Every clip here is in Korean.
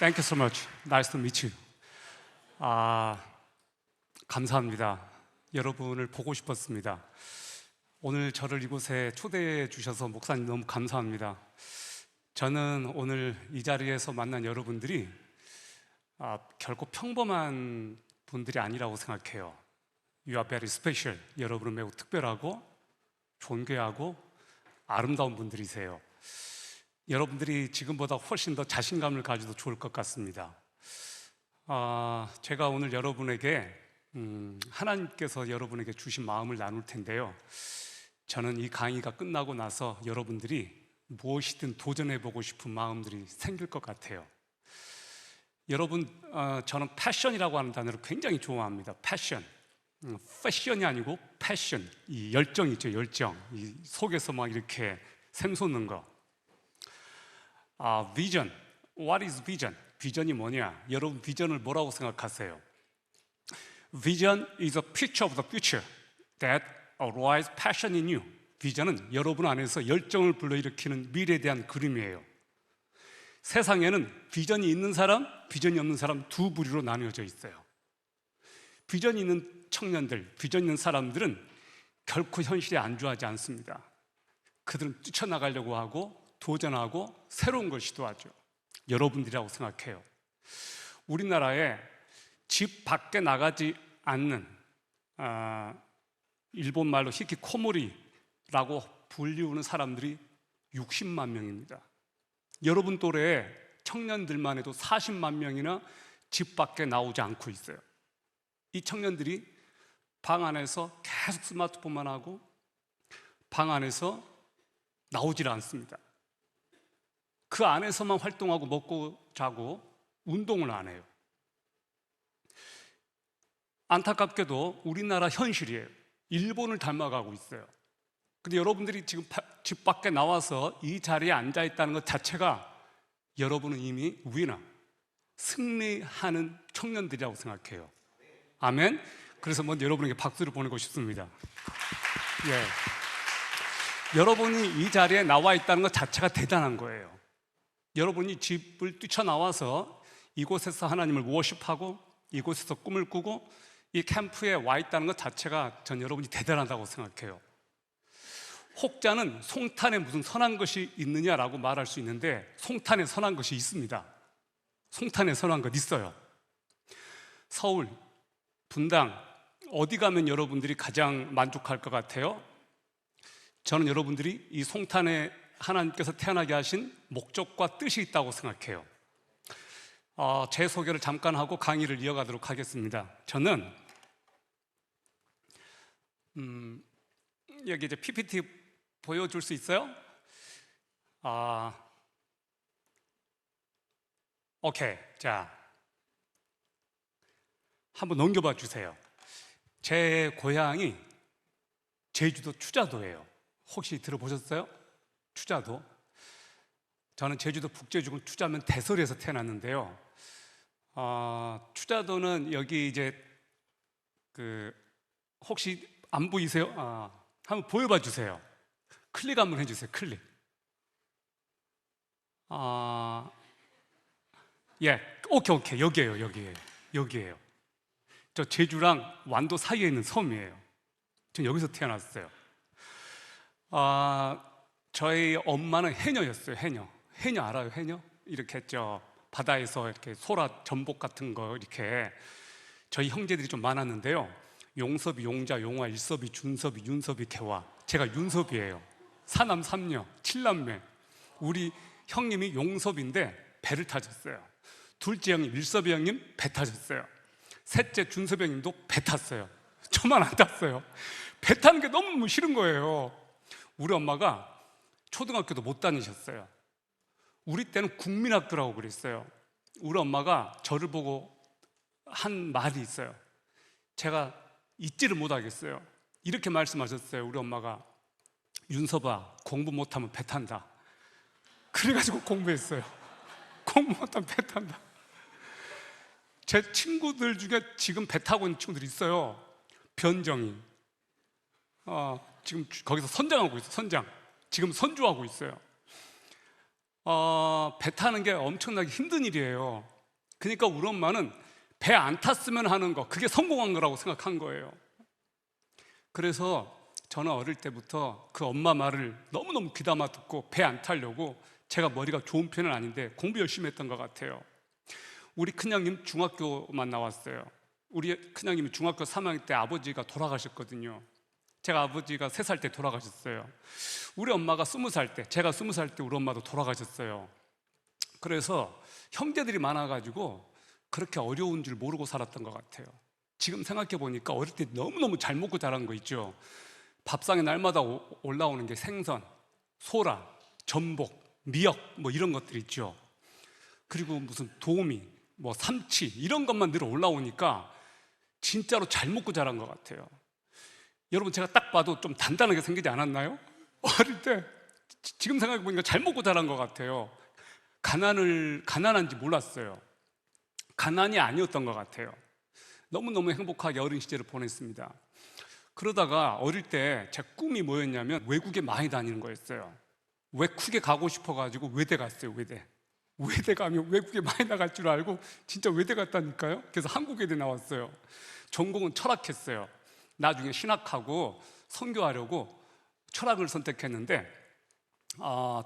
Thank you so much. Nice to meet you. 감사합니다. 여러분을 보고 싶었습니다. 오늘 저를 이곳에 초대해 주셔서 목사님 너무 감사합니다. 저는 오늘 이 자리에서 만난 여러분들이 결코 평범한 분들이 아니라고 생각해요. You are very special. 여러분은 매우 특별하고 존귀하고 아름다운 분들이세요. 여러분들이 지금보다 훨씬 더 자신감을 가져도 좋을 것 같습니다. 제가 오늘 여러분에게 하나님께서 여러분에게 주신 마음을 나눌 텐데요. 저는 이 강의가 끝나고 나서 여러분들이 무엇이든 도전해보고 싶은 마음들이 생길 것 같아요. 여러분, 저는 패션이라고 하는 단어를 굉장히 좋아합니다. 패션. 패션이 아니고 패션. 이 열정 있죠, 열정. 이 속에서 막 이렇게 샘솟는 거. 비전. What is vision? 비전이 뭐냐? 여러분 비전을 뭐라고 생각하세요? Vision is a picture of the future that arouses passion in you. 비전은 여러분 안에서 열정을 불러일으키는 미래에 대한 그림이에요. 세상에는 비전이 있는 사람, 비전이 없는 사람 두 부류로 나뉘어져 있어요. 비전이 있는 청년들, 비전 있는 사람들은 결코 현실에 안주하지 않습니다. 그들은 뛰쳐나가려고 하고 도전하고 새로운 걸 시도하죠. 여러분들이라고 생각해요. 우리나라에 집 밖에 나가지 않는 일본 말로 히키코모리라고 불리우는 사람들이 60만 명입니다. 여러분 또래의 청년들만 해도 40만 명이나 집 밖에 나오지 않고 있어요. 이 청년들이 방 안에서 계속 스마트폰만 하고 방 안에서 나오질 않습니다. 그 안에서만 활동하고 먹고 자고 운동을 안 해요. 안타깝게도 우리나라 현실이에요. 일본을 닮아가고 있어요. 근데 여러분들이 지금 집 밖에 나와서 이 자리에 앉아 있다는 것 자체가 여러분은 이미 위너, 승리하는 청년들이라고 생각해요. 아멘. 그래서 먼저 여러분에게 박수를 보내고 싶습니다. 여러분이 이 자리에 나와 있다는 것 자체가 대단한 거예요. 여러분이 집을 뛰쳐나와서 이곳에서 하나님을 워십하고 이곳에서 꿈을 꾸고 이 캠프에 와 있다는 것 자체가 전 여러분이 대단하다고 생각해요. 혹자는 송탄에 무슨 선한 것이 있느냐라고 말할 수 있는데 송탄에 선한 것이 있습니다. 송탄에 선한 것 있어요. 서울, 분당 어디 가면 여러분들이 가장 만족할 것 같아요? 저는 여러분들이 이 송탄에 하나님께서 태어나게 하신 목적과 뜻이 있다고 생각해요. 제 소개를 잠깐 하고 강의를 이어가도록 하겠습니다. 저는 여기 이제 PPT 보여줄 수 있어요? 오케이. 자, 한번 넘겨봐 주세요. 제 고향이 제주도 추자도예요. 혹시 들어보셨어요? 추자도. 저는 제주도 북제주군 추자면 대설에서 태어났는데요. 추자도는 여기 이제 혹시 안 보이세요? 한번 보여봐 주세요. 클릭 한번 해주세요. 클릭. 오케이. 여기에요. 저 제주랑 완도 사이에 있는 섬이에요. 전 여기서 태어났어요. 저희 엄마는 해녀였어요. 해녀 알아요? 해녀? 이렇게 바다에서 이렇게 소라, 전복 같은 거 이렇게 저희 형제들이 좀 많았는데요. 용섭이, 용자, 용화, 일섭이, 준섭이, 윤섭이, 개화. 제가 윤섭이에요. 사남 삼녀, 7남매. 우리 형님이 용섭인데 배를 타셨어요. 둘째 형님 일섭이 형님 배 타셨어요. 셋째 준섭이 형님도 배 탔어요. 저만 안 탔어요. 배 타는 게 너무 싫은 거예요. 우리 엄마가 초등학교도 못 다니셨어요. 우리 때는 국민학교라고 그랬어요. 우리 엄마가 저를 보고 한 말이 있어요. 제가 잊지를 못하겠어요. 이렇게 말씀하셨어요. 우리 엄마가 윤섭아, 공부 못하면 배 탄다. 그래가지고 공부했어요. 공부 못하면 배 탄다. 제 친구들 중에 지금 배 타고 있는 친구들이 있어요. 변정이 지금 거기서 선장하고 있어요. 선장. 지금 선주하고 있어요. 배 타는 게 엄청나게 힘든 일이에요. 그러니까 우리 엄마는 배 안 탔으면 하는 거, 그게 성공한 거라고 생각한 거예요. 그래서 저는 어릴 때부터 그 엄마 말을 너무너무 귀담아 듣고 배 안 타려고, 제가 머리가 좋은 편은 아닌데 공부 열심히 했던 것 같아요. 우리 큰형님 중학교만 나왔어요. 우리 큰형님이 중학교 3학년 때 아버지가 돌아가셨거든요. 제가 아버지가 3살 때 돌아가셨어요. 우리 엄마가 20살 때, 제가 20살 때 우리 엄마도 돌아가셨어요. 그래서 형제들이 많아가지고 그렇게 어려운 줄 모르고 살았던 것 같아요. 지금 생각해 보니까 어릴 때 너무너무 잘 먹고 자란 거 있죠. 밥상에 날마다 올라오는 게 생선, 소라, 전복, 미역 뭐 이런 것들 있죠. 그리고 무슨 도미, 뭐 삼치 이런 것만 늘 올라오니까 진짜로 잘 먹고 자란 것 같아요. 여러분, 제가 딱 봐도 좀 단단하게 생기지 않았나요? 어릴 때 지금 생각해 보니까 잘 먹고 자란 것 같아요. 가난한지 몰랐어요. 가난이 아니었던 것 같아요. 너무너무 행복하게 어린 시절을 보냈습니다. 그러다가 어릴 때 제 꿈이 뭐였냐면 외국에 많이 다니는 거였어요. 외국에 가고 싶어가지고 외대 갔어요. 외대 가면 외국에 많이 나갈 줄 알고 진짜 외대 갔다니까요. 그래서 한국외대 나왔어요. 전공은 철학했어요. 나중에 신학하고 선교하려고 철학을 선택했는데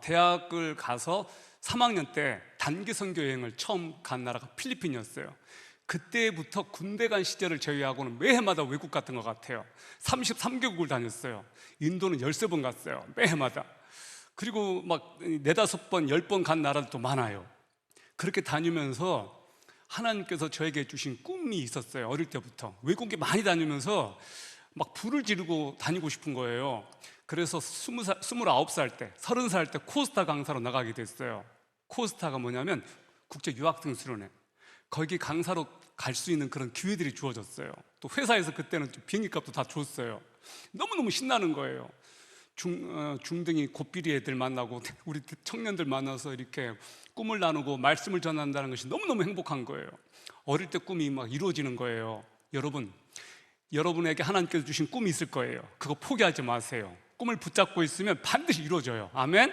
대학을 가서 3학년 때 단기 선교 여행을 처음 간 나라가 필리핀이었어요. 그때부터 군대 간 시절을 제외하고는 매해마다 외국 갔던 것 같아요. 33개국을 다녔어요. 인도는 13번 갔어요. 매해마다. 그리고 막 4, 5번, 10번 간 나라도 많아요. 그렇게 다니면서 하나님께서 저에게 주신 꿈이 있었어요. 어릴 때부터 외국에 많이 다니면서 막 불을 지르고 다니고 싶은 거예요. 그래서 29살 때, 30살 때 코스타 강사로 나가게 됐어요. 코스타가 뭐냐면 국제 유학생 수련회. 거기 강사로 갈 수 있는 그런 기회들이 주어졌어요. 또 회사에서 그때는 비행기 값도 다 줬어요. 너무너무 신나는 거예요. 중등이 고삐리 애들 만나고 우리 청년들 만나서 이렇게 꿈을 나누고 말씀을 전한다는 것이 너무너무 행복한 거예요. 어릴 때 꿈이 막 이루어지는 거예요. 여러분에게 하나님께서 주신 꿈이 있을 거예요. 그거 포기하지 마세요. 꿈을 붙잡고 있으면 반드시 이루어져요. 아멘?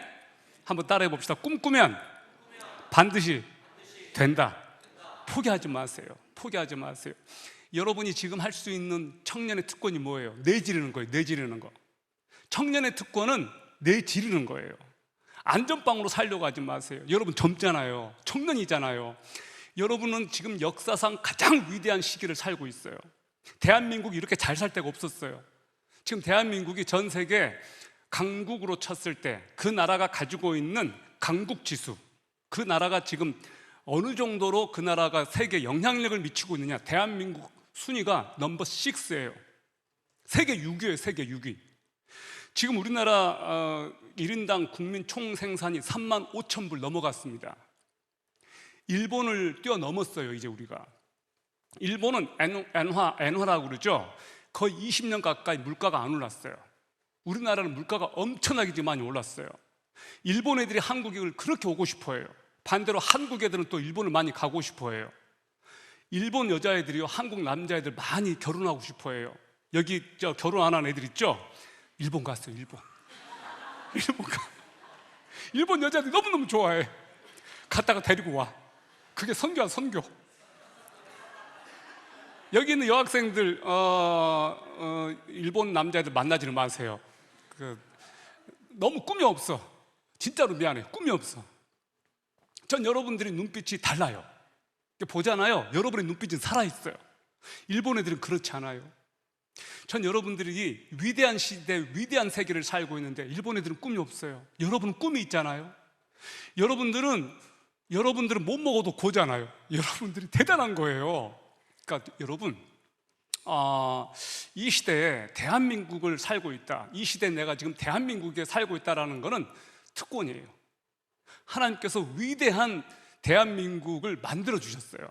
한번 따라해 봅시다. 꿈꾸면 반드시 된다. 포기하지 마세요. 포기하지 마세요. 여러분이 지금 할 수 있는 청년의 특권이 뭐예요? 내지르는 거예요. 내지르는 거. 청년의 특권은 내지르는 거예요. 안전빵으로 살려고 하지 마세요. 여러분 젊잖아요. 청년이잖아요. 여러분은 지금 역사상 가장 위대한 시기를 살고 있어요. 대한민국이 이렇게 잘 살 때가 없었어요. 지금 대한민국이 전 세계 강국으로 쳤을 때 그 나라가 가지고 있는 강국지수, 그 나라가 지금 어느 정도로 그 나라가 세계에 영향력을 미치고 있느냐, 대한민국 순위가 넘버 6예요. 세계 6위예요. 세계 6위. 지금 우리나라 1인당 국민 총생산이 3만 5천 불 넘어갔습니다. 일본을 뛰어넘었어요. 이제 우리가. 일본은 엔화라고 그러죠. 거의 20년 가까이 물가가 안 올랐어요. 우리나라는 물가가 엄청나게 많이 올랐어요. 일본 애들이 한국을 그렇게 오고 싶어해요. 반대로 한국 애들은 또 일본을 많이 가고 싶어해요. 일본 여자애들이요, 한국 남자애들 많이 결혼하고 싶어해요. 여기 결혼 안 한 애들 있죠? 일본 갔어요. 일본 여자들 너무너무 좋아해. 갔다가 데리고 와. 그게 선교야, 선교. 여기 있는 여학생들 일본 남자애들 만나지는 마세요. 너무 꿈이 없어. 진짜로 미안해. 꿈이 없어. 전 여러분들이 눈빛이 달라요. 보잖아요. 여러분의 눈빛은 살아있어요. 일본 애들은 그렇지 않아요. 전 여러분들이 위대한 시대, 위대한 세계를 살고 있는데 일본 애들은 꿈이 없어요. 여러분은 꿈이 있잖아요. 여러분들은 못 먹어도 고잖아요. 여러분들이 대단한 거예요. 그러니까 여러분, 이 시대에 대한민국을 살고 있다. 이 시대에 내가 지금 대한민국에 살고 있다는 것은 특권이에요. 하나님께서 위대한 대한민국을 만들어 주셨어요.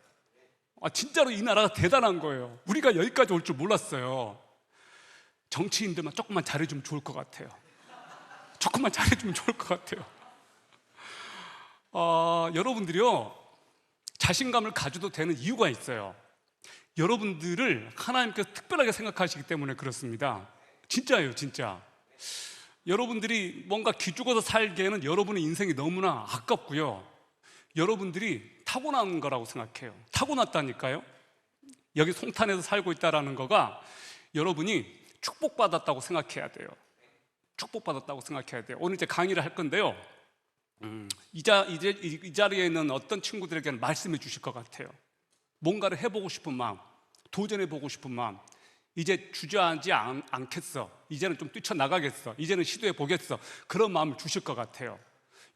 진짜로 이 나라가 대단한 거예요. 우리가 여기까지 올 줄 몰랐어요. 정치인들만 조금만 잘해주면 좋을 것 같아요. 조금만 잘해주면 좋을 것 같아요. 여러분들이요, 자신감을 가져도 되는 이유가 있어요. 여러분들을 하나님께서 특별하게 생각하시기 때문에 그렇습니다. 진짜예요, 진짜. 여러분들이 뭔가 기죽어서 살기에는 여러분의 인생이 너무나 아깝고요. 여러분들이 타고난 거라고 생각해요. 타고났다니까요. 여기 송탄에서 살고 있다는 거가 여러분이 축복받았다고 생각해야 돼요. 축복받았다고 생각해야 돼요. 오늘 이제 강의를 할 건데요. 이 자리에 있는 어떤 친구들에게는 말씀해 주실 것 같아요. 뭔가를 해보고 싶은 마음, 도전해보고 싶은 마음, 이제 주저하지 않겠어, 이제는 좀 뛰쳐나가겠어, 이제는 시도해보겠어, 그런 마음을 주실 것 같아요.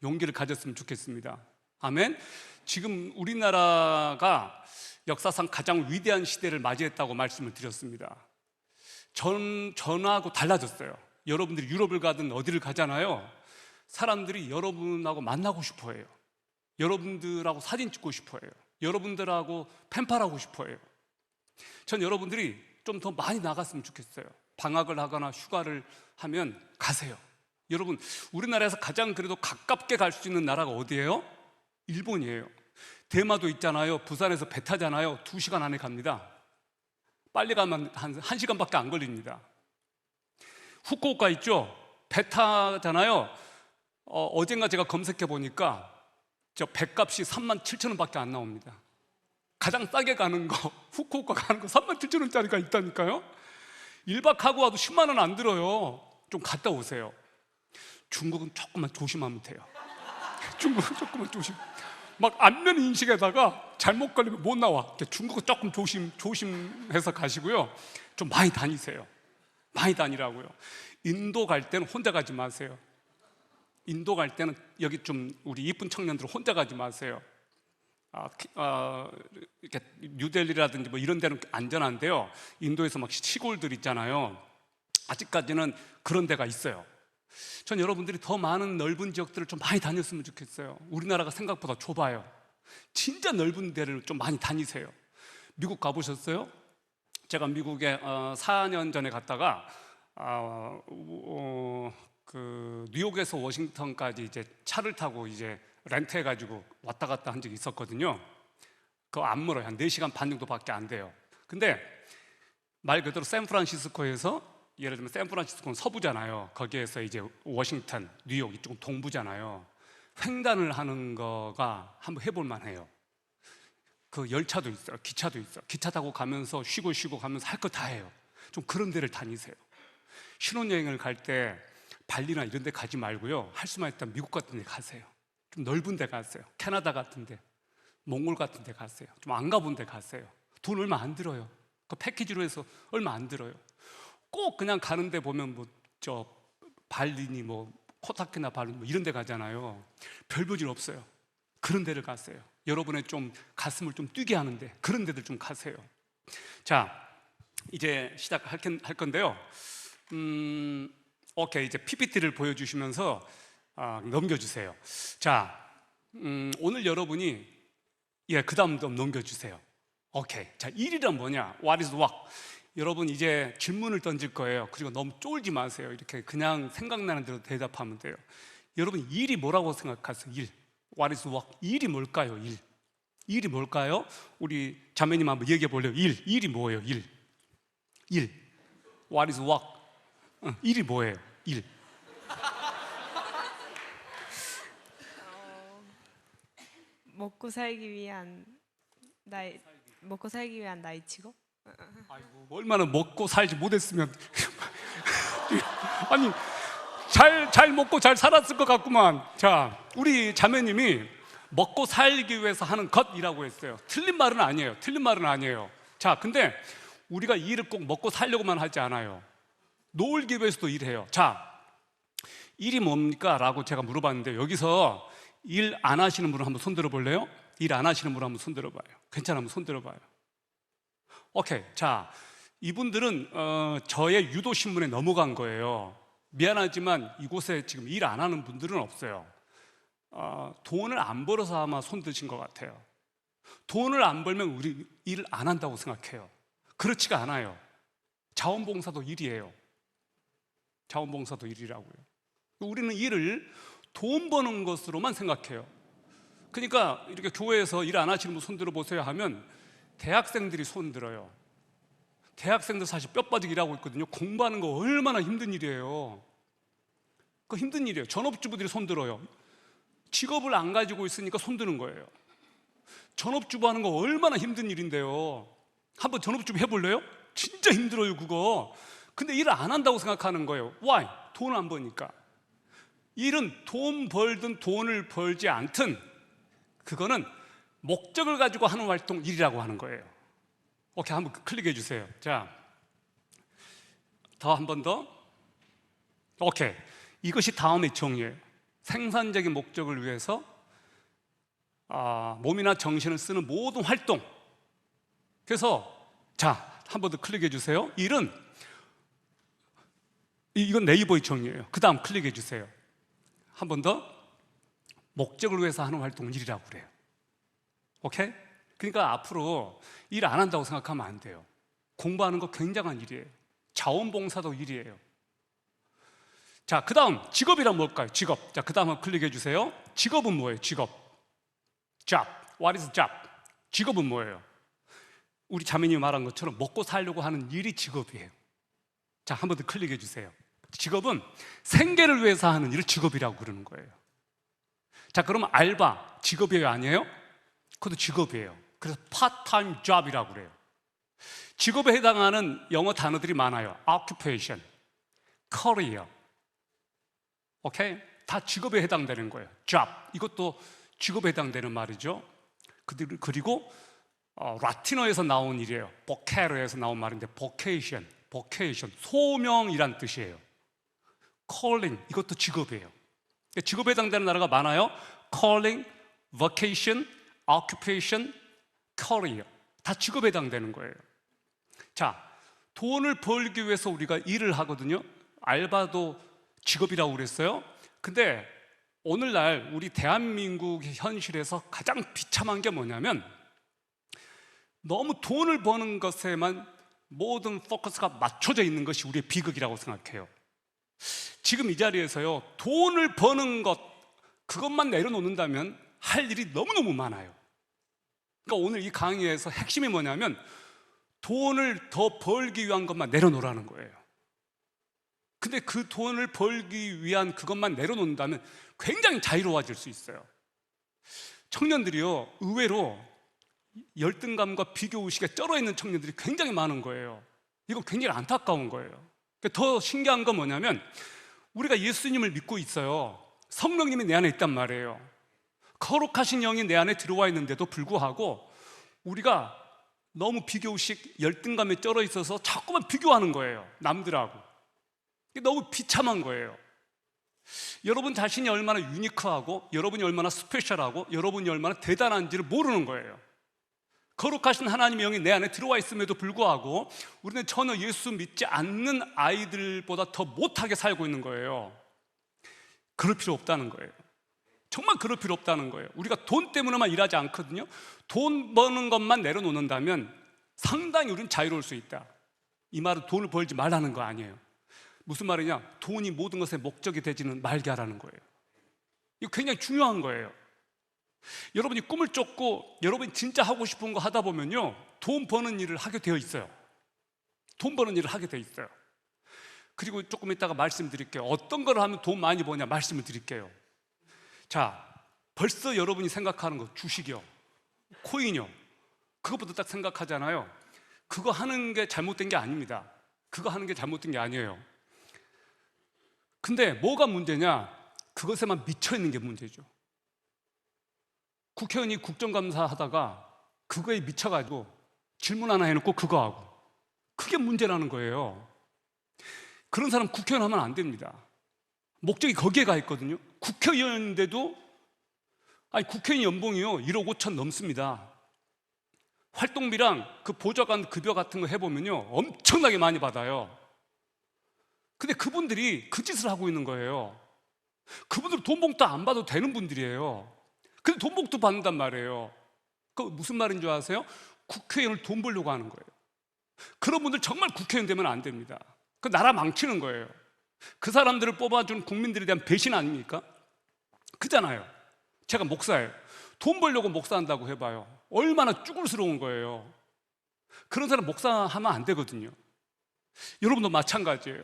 용기를 가졌으면 좋겠습니다. 아멘. 지금 우리나라가 역사상 가장 위대한 시대를 맞이했다고 말씀을 드렸습니다. 전하고 달라졌어요. 여러분들이 유럽을 가든 어디를 가잖아요. 사람들이 여러분하고 만나고 싶어 해요. 여러분들하고 사진 찍고 싶어 해요. 여러분들하고 펜팔하고 싶어 해요. 전 여러분들이 좀 더 많이 나갔으면 좋겠어요. 방학을 하거나 휴가를 하면 가세요. 여러분, 우리나라에서 가장 그래도 가깝게 갈 수 있는 나라가 어디예요? 일본이에요. 대마도 있잖아요. 부산에서 배 타잖아요. 2시간 안에 갑니다. 빨리 가면 한 1시간밖에 안 걸립니다. 후쿠오카 있죠? 배 타잖아요. 어젠가 제가 검색해 보니까 저 배값이 37,000원밖에 안 나옵니다. 가장 싸게 가는 거, 후쿠오카 가는 거 37,000원짜리가 있다니까요. 1박 하고 와도 10만 원 안 들어요. 좀 갔다 오세요. 중국은 조금만 조심하면 돼요. 중국은 조금만 막 안면 인식에다가 잘못 걸리면 못 나와. 중국은 조금 조심해서 가시고요. 좀 많이 다니세요. 많이 다니라고요. 인도 갈 때는 혼자 가지 마세요. 인도 갈 때는 여기 좀 우리 이쁜 청년들 혼자 가지 마세요. 이렇게 뉴델리라든지 뭐 이런 데는 안전한데요. 인도에서 막 시골들 있잖아요. 아직까지는 그런 데가 있어요. 전 여러분들이 더 많은 넓은 지역들을 좀 많이 다녔으면 좋겠어요. 우리나라가 생각보다 좁아요. 진짜 넓은 데를 좀 많이 다니세요. 미국 가보셨어요? 제가 미국에 4년 전에 갔다가 뉴욕에서 워싱턴까지 이제 차를 타고 이제 렌트해가지고 왔다 갔다 한 적이 있었거든요. 그거 안 멀어요. 한 4시간 반 정도밖에 안 돼요. 근데 말 그대로 샌프란시스코에서, 예를 들면 샌프란시스코는 서부잖아요. 거기에서 이제 워싱턴, 뉴욕 이쪽은 동부잖아요. 횡단을 하는 거가 한번 해볼 만해요. 그 열차도 있어요. 기차도 있어요. 기차 타고 가면서 쉬고 가면서 할 거 다 해요. 좀 그런 데를 다니세요. 신혼여행을 갈 때 발리나 이런 데 가지 말고요. 할 수만 있다면 미국 같은 데 가세요. 좀 넓은 데 가세요. 캐나다 같은 데, 몽골 같은 데 가세요. 좀 안 가본 데 가세요. 돈 얼마 안 들어요. 그 패키지로 해서 얼마 안 들어요. 꼭 그냥 가는데 보면 뭐 저 발리니 뭐 코타키나 발리 뭐 이런 데 가잖아요. 별 볼일 없어요. 그런 데를 가세요. 여러분의 좀 가슴을 좀 뛰게 하는데 그런 데들 좀 가세요. 자, 이제 시작할 건데요. 오케이, 이제 PPT를 보여주시면서 넘겨주세요. 자, 오늘 여러분이 그 다음 좀 넘겨주세요. 오케이. 자, 일이란 뭐냐? What is work? 여러분 이제 질문을 던질 거예요. 그리고 너무 쫄지 마세요. 이렇게 그냥 생각나는 대로 대답하면 돼요. 여러분 일이 뭐라고 생각하세요? 일. What is work? 일이 뭘까요? 일. 일이 뭘까요? 우리 자매님 한번 얘기해 볼래요? 일이 뭐예요? 일. What is work? 일이 뭐예요? 일. 먹고 살기 위한 나의 직업? 아이고, 얼마나 먹고 살지 못했으면 아니 잘 먹고 잘 살았을 것 같구만. 자, 우리 자매님이 먹고 살기 위해서 하는 것이라고 했어요. 틀린 말은 아니에요. 자, 근데 우리가 일을 꼭 먹고 살려고만 하지 않아요. 놀기 위해서도 일해요. 자, 일이 뭡니까? 라고 제가 물어봤는데 여기서 일 안 하시는 분을 한번 손들어 볼래요? 일 안 하시는 분을 한번 손들어 봐요. 괜찮으면 손들어 봐요. 오케이. 자, 이분들은 저의 유도 신문에 넘어간 거예요. 미안하지만 이곳에 지금 일 안 하는 분들은 없어요. 돈을 안 벌어서 아마 손 드신 것 같아요. 돈을 안 벌면 우리 일을 안 한다고 생각해요. 그렇지가 않아요. 자원봉사도 일이에요. 자원봉사도 일이라고요. 우리는 일을 돈 버는 것으로만 생각해요. 그러니까 이렇게 교회에서 일 안 하시는 분 손 들어보세요 하면 대학생들이 손 들어요. 대학생들 사실 뼈 빠지게 일하고 있거든요. 공부하는 거 얼마나 힘든 일이에요. 그거 힘든 일이에요. 전업주부들이 손들어요. 직업을 안 가지고 있으니까 손드는 거예요. 전업주부 하는 거 얼마나 힘든 일인데요. 한번 전업주부 해볼래요? 진짜 힘들어요, 그거. 근데 일을 안 한다고 생각하는 거예요. Why? 돈을 안 버니까. 일은 돈 벌든 돈을 벌지 않든 그거는 목적을 가지고 하는 활동, 일이라고 하는 거예요. 오케이, 한번 클릭해 주세요. 자, 더 한 번 더. 오케이, 이것이 다음의 정의예요. 생산적인 목적을 위해서 몸이나 정신을 쓰는 모든 활동. 그래서 자, 한 번 더 클릭해 주세요. 일은, 이건 네이버의 정의예요. 그 다음 클릭해 주세요. 한 번 더. 목적을 위해서 하는 활동은 일이라고 그래요. 오케이? 그러니까 앞으로 일 안 한다고 생각하면 안 돼요. 공부하는 거 굉장한 일이에요. 자원봉사도 일이에요. 자, 그 다음 직업이란 뭘까요? 직업. 자, 그 다음 한번 클릭해 주세요. 직업은 뭐예요? 직업. Job. What is job? 직업은 뭐예요? 우리 자매님이 말한 것처럼 먹고 살려고 하는 일이 직업이에요. 자, 한 번 더 클릭해 주세요. 직업은 생계를 위해서 하는 일을 직업이라고 그러는 거예요. 자, 그러면 알바 직업이에요, 아니에요? 그것도 직업이에요. 그래서 part-time job이라고 그래요. 직업에 해당하는 영어 단어들이 많아요. occupation, career. 오케이? 다 직업에 해당되는 거예요. job, 이것도 직업에 해당되는 말이죠. 그리고 라틴어에서 나온 일이에요. 보케르에서 나온 말인데 vocation, 소명이란 뜻이에요. calling, 이것도 직업이에요. 직업에 해당되는 나라가 많아요. calling, vocation, occupation, career. 다 직업에 해당되는 거예요. 자, 돈을 벌기 위해서 우리가 일을 하거든요. 알바도 직업이라고 그랬어요. 근데 오늘날 우리 대한민국 현실에서 가장 비참한 게 뭐냐면 너무 돈을 버는 것에만 모든 포커스가 맞춰져 있는 것이 우리의 비극이라고 생각해요. 지금 이 자리에서요, 돈을 버는 것, 그것만 내려놓는다면 할 일이 너무너무 많아요. 그러니까 오늘 이 강의에서 핵심이 뭐냐면 돈을 더 벌기 위한 것만 내려놓으라는 거예요. 근데 그 돈을 벌기 위한 그것만 내려놓는다면 굉장히 자유로워질 수 있어요. 청년들이요, 의외로 열등감과 비교의식에 쩔어있는 청년들이 굉장히 많은 거예요. 이거 굉장히 안타까운 거예요. 더 신기한 건 뭐냐면 우리가 예수님을 믿고 있어요. 성령님이 내 안에 있단 말이에요. 거룩하신 영이 내 안에 들어와 있는데도 불구하고 우리가 너무 비교의식, 열등감에 쩔어 있어서 자꾸만 비교하는 거예요, 남들하고. 이게 너무 비참한 거예요. 여러분 자신이 얼마나 유니크하고 여러분이 얼마나 스페셜하고 여러분이 얼마나 대단한지를 모르는 거예요. 거룩하신 하나님의 영이 내 안에 들어와 있음에도 불구하고 우리는 전혀 예수 믿지 않는 아이들보다 더 못하게 살고 있는 거예요. 그럴 필요 없다는 거예요. 정말 그럴 필요 없다는 거예요. 우리가 돈 때문에만 일하지 않거든요. 돈 버는 것만 내려놓는다면 상당히 우리는 자유로울 수 있다. 이 말은 돈을 벌지 말라는 거 아니에요. 무슨 말이냐? 돈이 모든 것의 목적이 되지는 말게 하라는 거예요. 이거 굉장히 중요한 거예요. 여러분이 꿈을 쫓고 여러분이 진짜 하고 싶은 거 하다 보면요, 돈 버는 일을 하게 되어 있어요. 돈 버는 일을 하게 되어 있어요. 그리고 조금 이따가 말씀드릴게요. 어떤 걸 하면 돈 많이 버냐 말씀을 드릴게요. 자, 벌써 여러분이 생각하는 거, 주식이요, 코인이요, 그것부터 딱 생각하잖아요. 그거 하는 게 잘못된 게 아닙니다. 그거 하는 게 잘못된 게 아니에요. 근데 뭐가 문제냐? 그것에만 미쳐 있는 게 문제죠. 국회의원이 국정감사 하다가 그거에 미쳐가지고 질문 하나 해놓고 그거 하고, 그게 문제라는 거예요. 그런 사람 국회의원 하면 안 됩니다. 목적이 거기에 가 있거든요. 국회의원인데도, 아니 국회의원 연봉이요 1억 5천 넘습니다. 활동비랑 그 보좌관 급여 같은 거 해보면요 엄청나게 많이 받아요. 근데 그분들이 그 짓을 하고 있는 거예요. 그분들 돈 봉투 안 받아도 되는 분들이에요. 근데 돈 봉투 받는단 말이에요. 그 무슨 말인 줄 아세요? 국회의원을 돈 벌려고 하는 거예요. 그런 분들 정말 국회의원 되면 안 됩니다. 그 나라 망치는 거예요. 그 사람들을 뽑아준 국민들에 대한 배신 아닙니까? 그잖아요. 제가 목사예요. 돈 벌려고 목사한다고 해봐요. 얼마나 쭈글스러운 거예요. 그런 사람 목사하면 안 되거든요. 여러분도 마찬가지예요.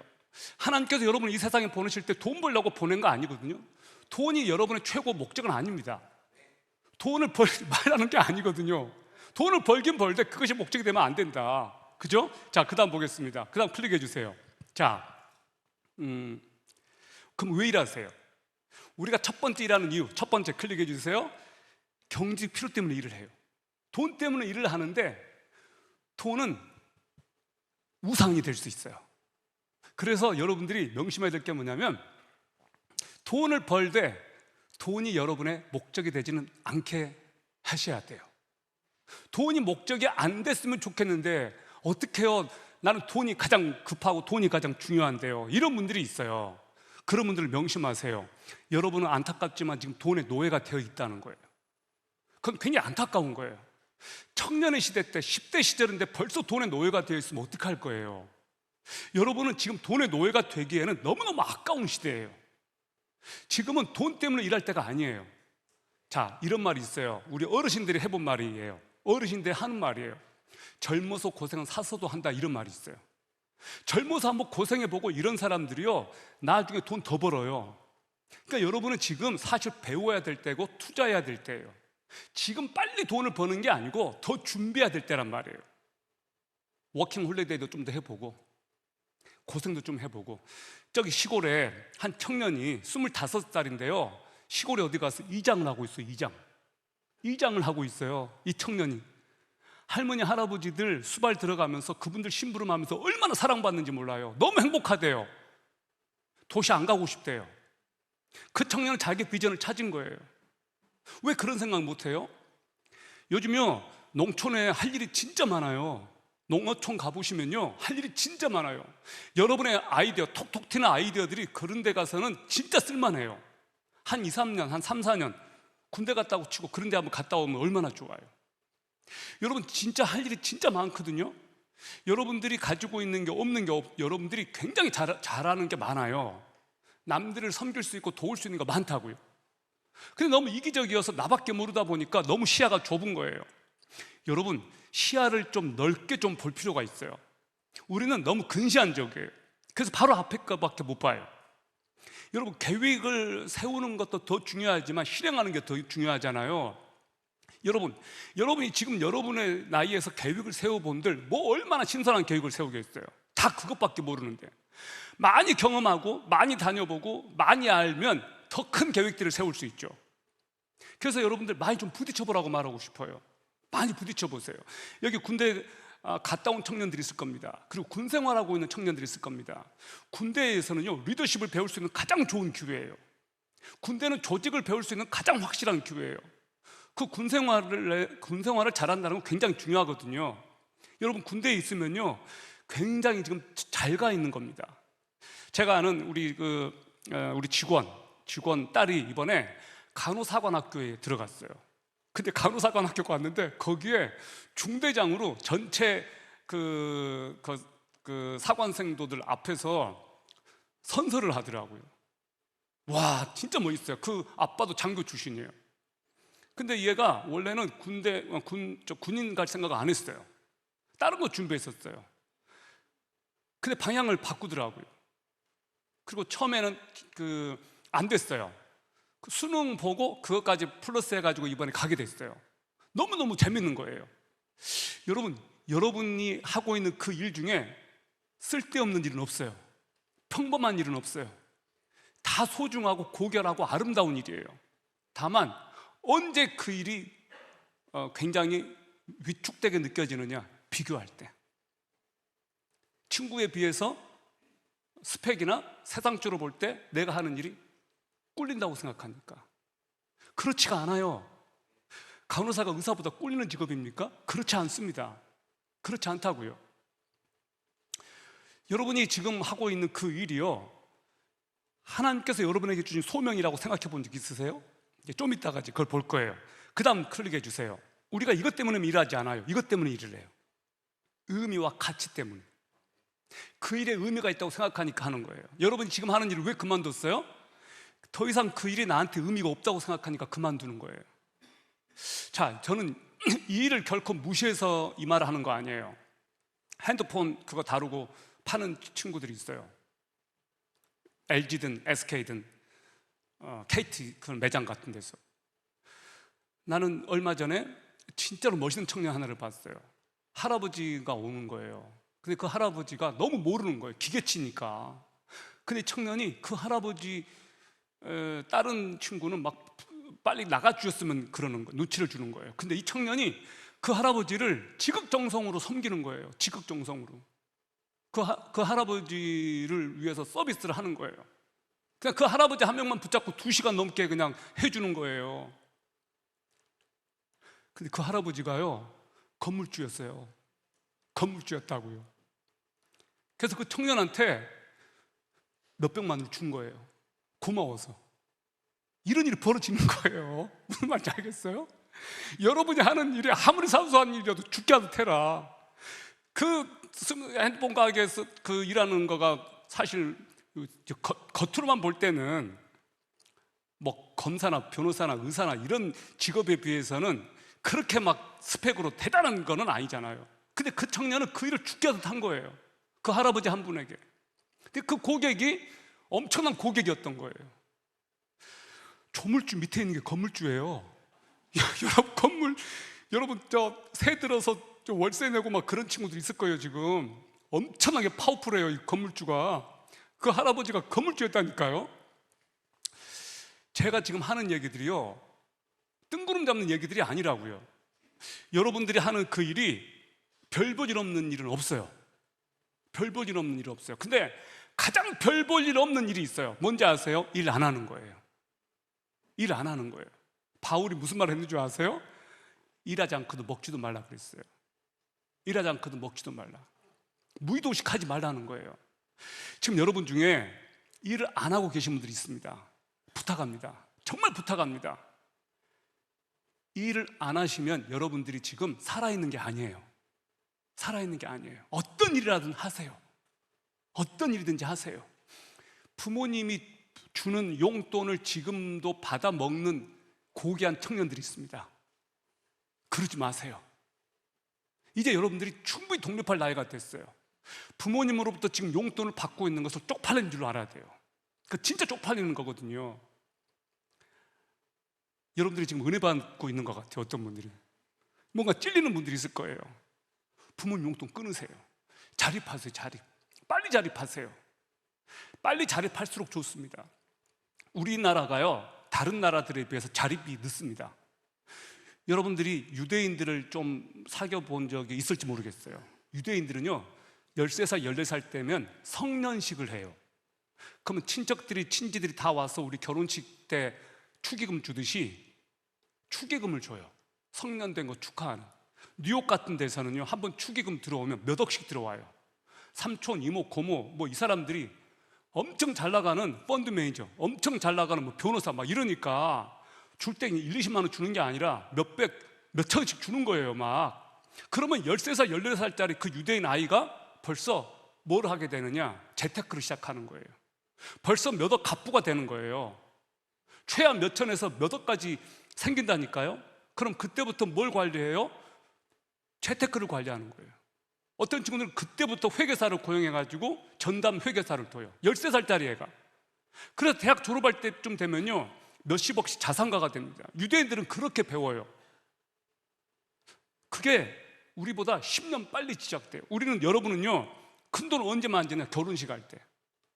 하나님께서 여러분을 이 세상에 보내실 때 돈 벌려고 보낸 거 아니거든요. 돈이 여러분의 최고 목적은 아닙니다. 돈을 벌지 말라는 게 아니거든요. 돈을 벌긴 벌되 그것이 목적이 되면 안 된다. 그죠? 자, 그 다음 보겠습니다. 그 다음 클릭해 주세요. 자, 그럼 왜 일하세요? 우리가 첫 번째 일하는 이유, 첫 번째 클릭해 주세요. 경직 필요 때문에 일을 해요. 돈 때문에 일을 하는데 돈은 우상이 될 수 있어요. 그래서 여러분들이 명심해야 될 게 뭐냐면 돈을 벌되 돈이 여러분의 목적이 되지는 않게 하셔야 돼요. 돈이 목적이 안 됐으면 좋겠는데 어떻게 해요? 나는 돈이 가장 급하고 돈이 가장 중요한데요. 이런 분들이 있어요. 그런 분들을 명심하세요. 여러분은 안타깝지만 지금 돈의 노예가 되어 있다는 거예요. 그건 굉장히 안타까운 거예요. 청년의 시대 때 10대 시절인데 벌써 돈의 노예가 되어 있으면 어떡할 거예요? 여러분은 지금 돈의 노예가 되기에는 너무너무 아까운 시대예요. 지금은 돈 때문에 일할 때가 아니에요. 자, 이런 말이 있어요. 우리 어르신들이 해본 말이에요. 어르신들이 하는 말이에요. 젊어서 고생은 사서도 한다, 이런 말이 있어요. 젊어서 한번 고생해보고 이런 사람들이요 나중에 돈 더 벌어요. 그러니까 여러분은 지금 사실 배워야 될 때고 투자해야 될 때예요. 지금 빨리 돈을 버는 게 아니고 더 준비해야 될 때란 말이에요. 워킹 홀리데이도 좀 더 해보고 고생도 좀 해보고. 저기 시골에 한 청년이 25살인데요 시골에 어디 가서 이장을 하고 있어요. 이장을 하고 있어요. 이 청년이 할머니 할아버지들 수발 들어가면서 그분들 심부름하면서 얼마나 사랑받는지 몰라요. 너무 행복하대요. 도시 안 가고 싶대요. 그 청년은 자기 비전을 찾은 거예요. 왜 그런 생각 못해요? 요즘요 농촌에 할 일이 진짜 많아요. 농어촌 가보시면요 할 일이 진짜 많아요. 여러분의 아이디어, 톡톡 튀는 아이디어들이 그런 데 가서는 진짜 쓸만해요. 한 2, 3년, 한 3, 4년 군대 갔다고 치고 그런 데 한번 갔다 오면 얼마나 좋아요. 여러분 진짜 할 일이 진짜 많거든요. 여러분들이 가지고 있는 게 없는 게 여러분들이 굉장히 잘하는 게 많아요. 남들을 섬길 수 있고 도울 수 있는 거 많다고요. 근데 너무 이기적이어서 나밖에 모르다 보니까 너무 시야가 좁은 거예요. 여러분 시야를 좀 넓게 좀 볼 필요가 있어요. 우리는 너무 근시안적이에요. 그래서 바로 앞에 거밖에 못 봐요. 여러분 계획을 세우는 것도 더 중요하지만 실행하는 게 더 중요하잖아요. 여러분이 지금 여러분의 나이에서 계획을 세워본들 뭐 얼마나 신선한 계획을 세우겠어요. 다 그것밖에 모르는데. 많이 경험하고 많이 다녀보고 많이 알면 더 큰 계획들을 세울 수 있죠. 그래서 여러분들 많이 좀 부딪혀보라고 말하고 싶어요. 많이 부딪혀보세요. 여기 군대 갔다 온 청년들이 있을 겁니다. 그리고 군 생활하고 있는 청년들이 있을 겁니다. 군대에서는요 리더십을 배울 수 있는 가장 좋은 기회예요. 군대는 조직을 배울 수 있는 가장 확실한 기회예요. 그 군 생활을 잘한다는 건 굉장히 중요하거든요. 여러분 군대에 있으면요 굉장히 지금 잘 가 있는 겁니다. 제가 아는 우리 직원 딸이 이번에 간호사관학교에 들어갔어요. 근데 간호사관학교 갔는데 거기에 중대장으로 전체 그 사관생도들 앞에서 선서를 하더라고요. 와 진짜 멋있어요. 그 아빠도 장교 출신이에요. 근데 얘가 원래는 군인 갈 생각 안 했어요. 다른 거 준비했었어요. 근데 방향을 바꾸더라고요. 그리고 처음에는 안 됐어요. 수능 보고 그것까지 플러스 해가지고 이번에 가게 됐어요. 너무너무 재밌는 거예요. 여러분이 하고 있는 그 일 중에 쓸데없는 일은 없어요. 평범한 일은 없어요. 다 소중하고 고결하고 아름다운 일이에요. 다만 언제 그 일이 굉장히 위축되게 느껴지느냐, 비교할 때. 친구에 비해서 스펙이나 세상적으로 볼 때 내가 하는 일이 꿀린다고 생각하니까. 그렇지가 않아요. 간호사가 의사보다 꿀리는 직업입니까? 그렇지 않습니다. 그렇지 않다고요. 여러분이 지금 하고 있는 그 일이요 하나님께서 여러분에게 주신 소명이라고 생각해 본 적 있으세요? 이제 좀 이따가 그걸 볼 거예요. 그 다음 클릭해 주세요. 우리가 이것 때문에 일하지 않아요. 이것 때문에 일을 해요. 의미와 가치 때문에. 그 일에 의미가 있다고 생각하니까 하는 거예요. 여러분이 지금 하는 일을 왜 그만뒀어요? 더 이상 그 일이 나한테 의미가 없다고 생각하니까 그만두는 거예요. 자, 저는 이 일을 결코 무시해서 이 말을 하는 거 아니에요. 핸드폰 그거 다루고 파는 친구들이 있어요. LG든 SK든 KT 그런 매장 같은 데서. 나는 얼마 전에 진짜로 멋있는 청년 하나를 봤어요. 할아버지가 오는 거예요. 근데 그 할아버지가 너무 모르는 거예요. 기계치니까. 근데 청년이 그 할아버지 다른 친구는 막 빨리 나가주셨으면 그러는 거예요. 눈치를 주는 거예요. 근데 이 청년이 그 할아버지를 지극정성으로 섬기는 거예요. 지극정성으로. 그 할아버지를 위해서 서비스를 하는 거예요. 그냥 그 할아버지 한 명만 붙잡고 2시간 넘게 그냥 해주는 거예요. 근데 그 할아버지가요, 건물주였어요. 건물주였다고요. 그래서 그 청년한테 몇백만 원을 준 거예요. 고마워서. 이런 일이 벌어지는 거예요. 무슨 말인지 알겠어요? 여러분이 하는 일이 아무리 사소한 일이라도 죽게 하도 테라. 그 핸드폰 가게에서 그 일하는 거가 사실 겉으로만 볼 때는 뭐 검사나 변호사나 의사나 이런 직업에 비해서는 그렇게 막 스펙으로 대단한 거는 아니잖아요. 근데 그 청년은 그 일을 죽게 하듯 한 거예요. 그 할아버지 한 분에게. 근데 그 고객이 엄청난 고객이었던 거예요. 조물주 밑에 있는 게 건물주예요. 여러분 새 들어서 월세 내고 막 그런 친구들 있을 거예요. 지금 엄청나게 파워풀해요, 이 건물주가. 그 할아버지가 건물주였다니까요. 제가 지금 하는 얘기들이요, 뜬구름 잡는 얘기들이 아니라고요. 여러분들이 하는 그 일이 별 볼 일 없는 일은 없어요. 별 볼 일 없는 일이 없어요. 근데 가장 별 볼 일 없는 일이 있어요. 뭔지 아세요? 일 안 하는 거예요. 일 안 하는 거예요. 바울이 무슨 말을 했는 줄 아세요? 일하지 않고도 먹지도 말라 그랬어요. 일하지 않고도 먹지도 말라. 무의도식하지 말라는 거예요. 지금 여러분 중에 일을 안 하고 계신 분들이 있습니다. 부탁합니다. 정말 부탁합니다. 일을 안 하시면 여러분들이 지금 살아있는 게 아니에요. 살아있는 게 아니에요. 어떤 일이라든 하세요. 어떤 일이든지 하세요. 부모님이 주는 용돈을 지금도 받아 먹는 고귀한 청년들이 있습니다. 그러지 마세요. 이제 여러분들이 충분히 독립할 나이가 됐어요. 부모님으로부터 지금 용돈을 받고 있는 것을 쪽팔리는 줄 알아야 돼요. 그 진짜 쪽팔리는 거거든요. 여러분들이 지금 은혜 받고 있는 것 같아요. 어떤 분들이 뭔가 찔리는 분들이 있을 거예요. 부모님 용돈 끊으세요. 자립하세요. 빨리 자립하세요. 빨리 자립할수록 좋습니다. 우리나라가요, 다른 나라들에 비해서 자립이 늦습니다. 여러분들이 유대인들을 좀 사귀어본 적이 있을지 모르겠어요. 유대인들은요, 13살, 14살 때면 성년식을 해요. 그러면 친지들이 다 와서 우리 결혼식 때 축의금 주듯이 축의금을 줘요. 성년된 거 축하하는. 뉴욕 같은 데서는요, 한번 축의금 들어오면 몇 억씩 들어와요. 삼촌, 이모, 고모, 뭐 이 사람들이 엄청 잘 나가는 펀드 매니저, 엄청 잘 나가는 뭐 변호사 막 이러니까 줄 때 1, 20만 원 주는 게 아니라 몇백, 몇천씩 주는 거예요, 막. 그러면 13살, 14살짜리 그 유대인 아이가 벌써 뭘 하게 되느냐? 재테크를 시작하는 거예요. 벌써 몇 억 갑부가 되는 거예요. 최하 몇 천에서 몇 억까지 생긴다니까요. 그럼 그때부터 뭘 관리해요? 재테크를 관리하는 거예요. 어떤 친구들은 그때부터 회계사를 고용해가지고 전담 회계사를 둬요. 13살짜리 애가. 그래서 대학 졸업할 때쯤 되면요, 몇십억씩 자산가가 됩니다. 유대인들은 그렇게 배워요. 그게 우리보다 10년 빨리 시작돼요. 여러분은요, 큰돈 언제 만지냐? 결혼식 할 때.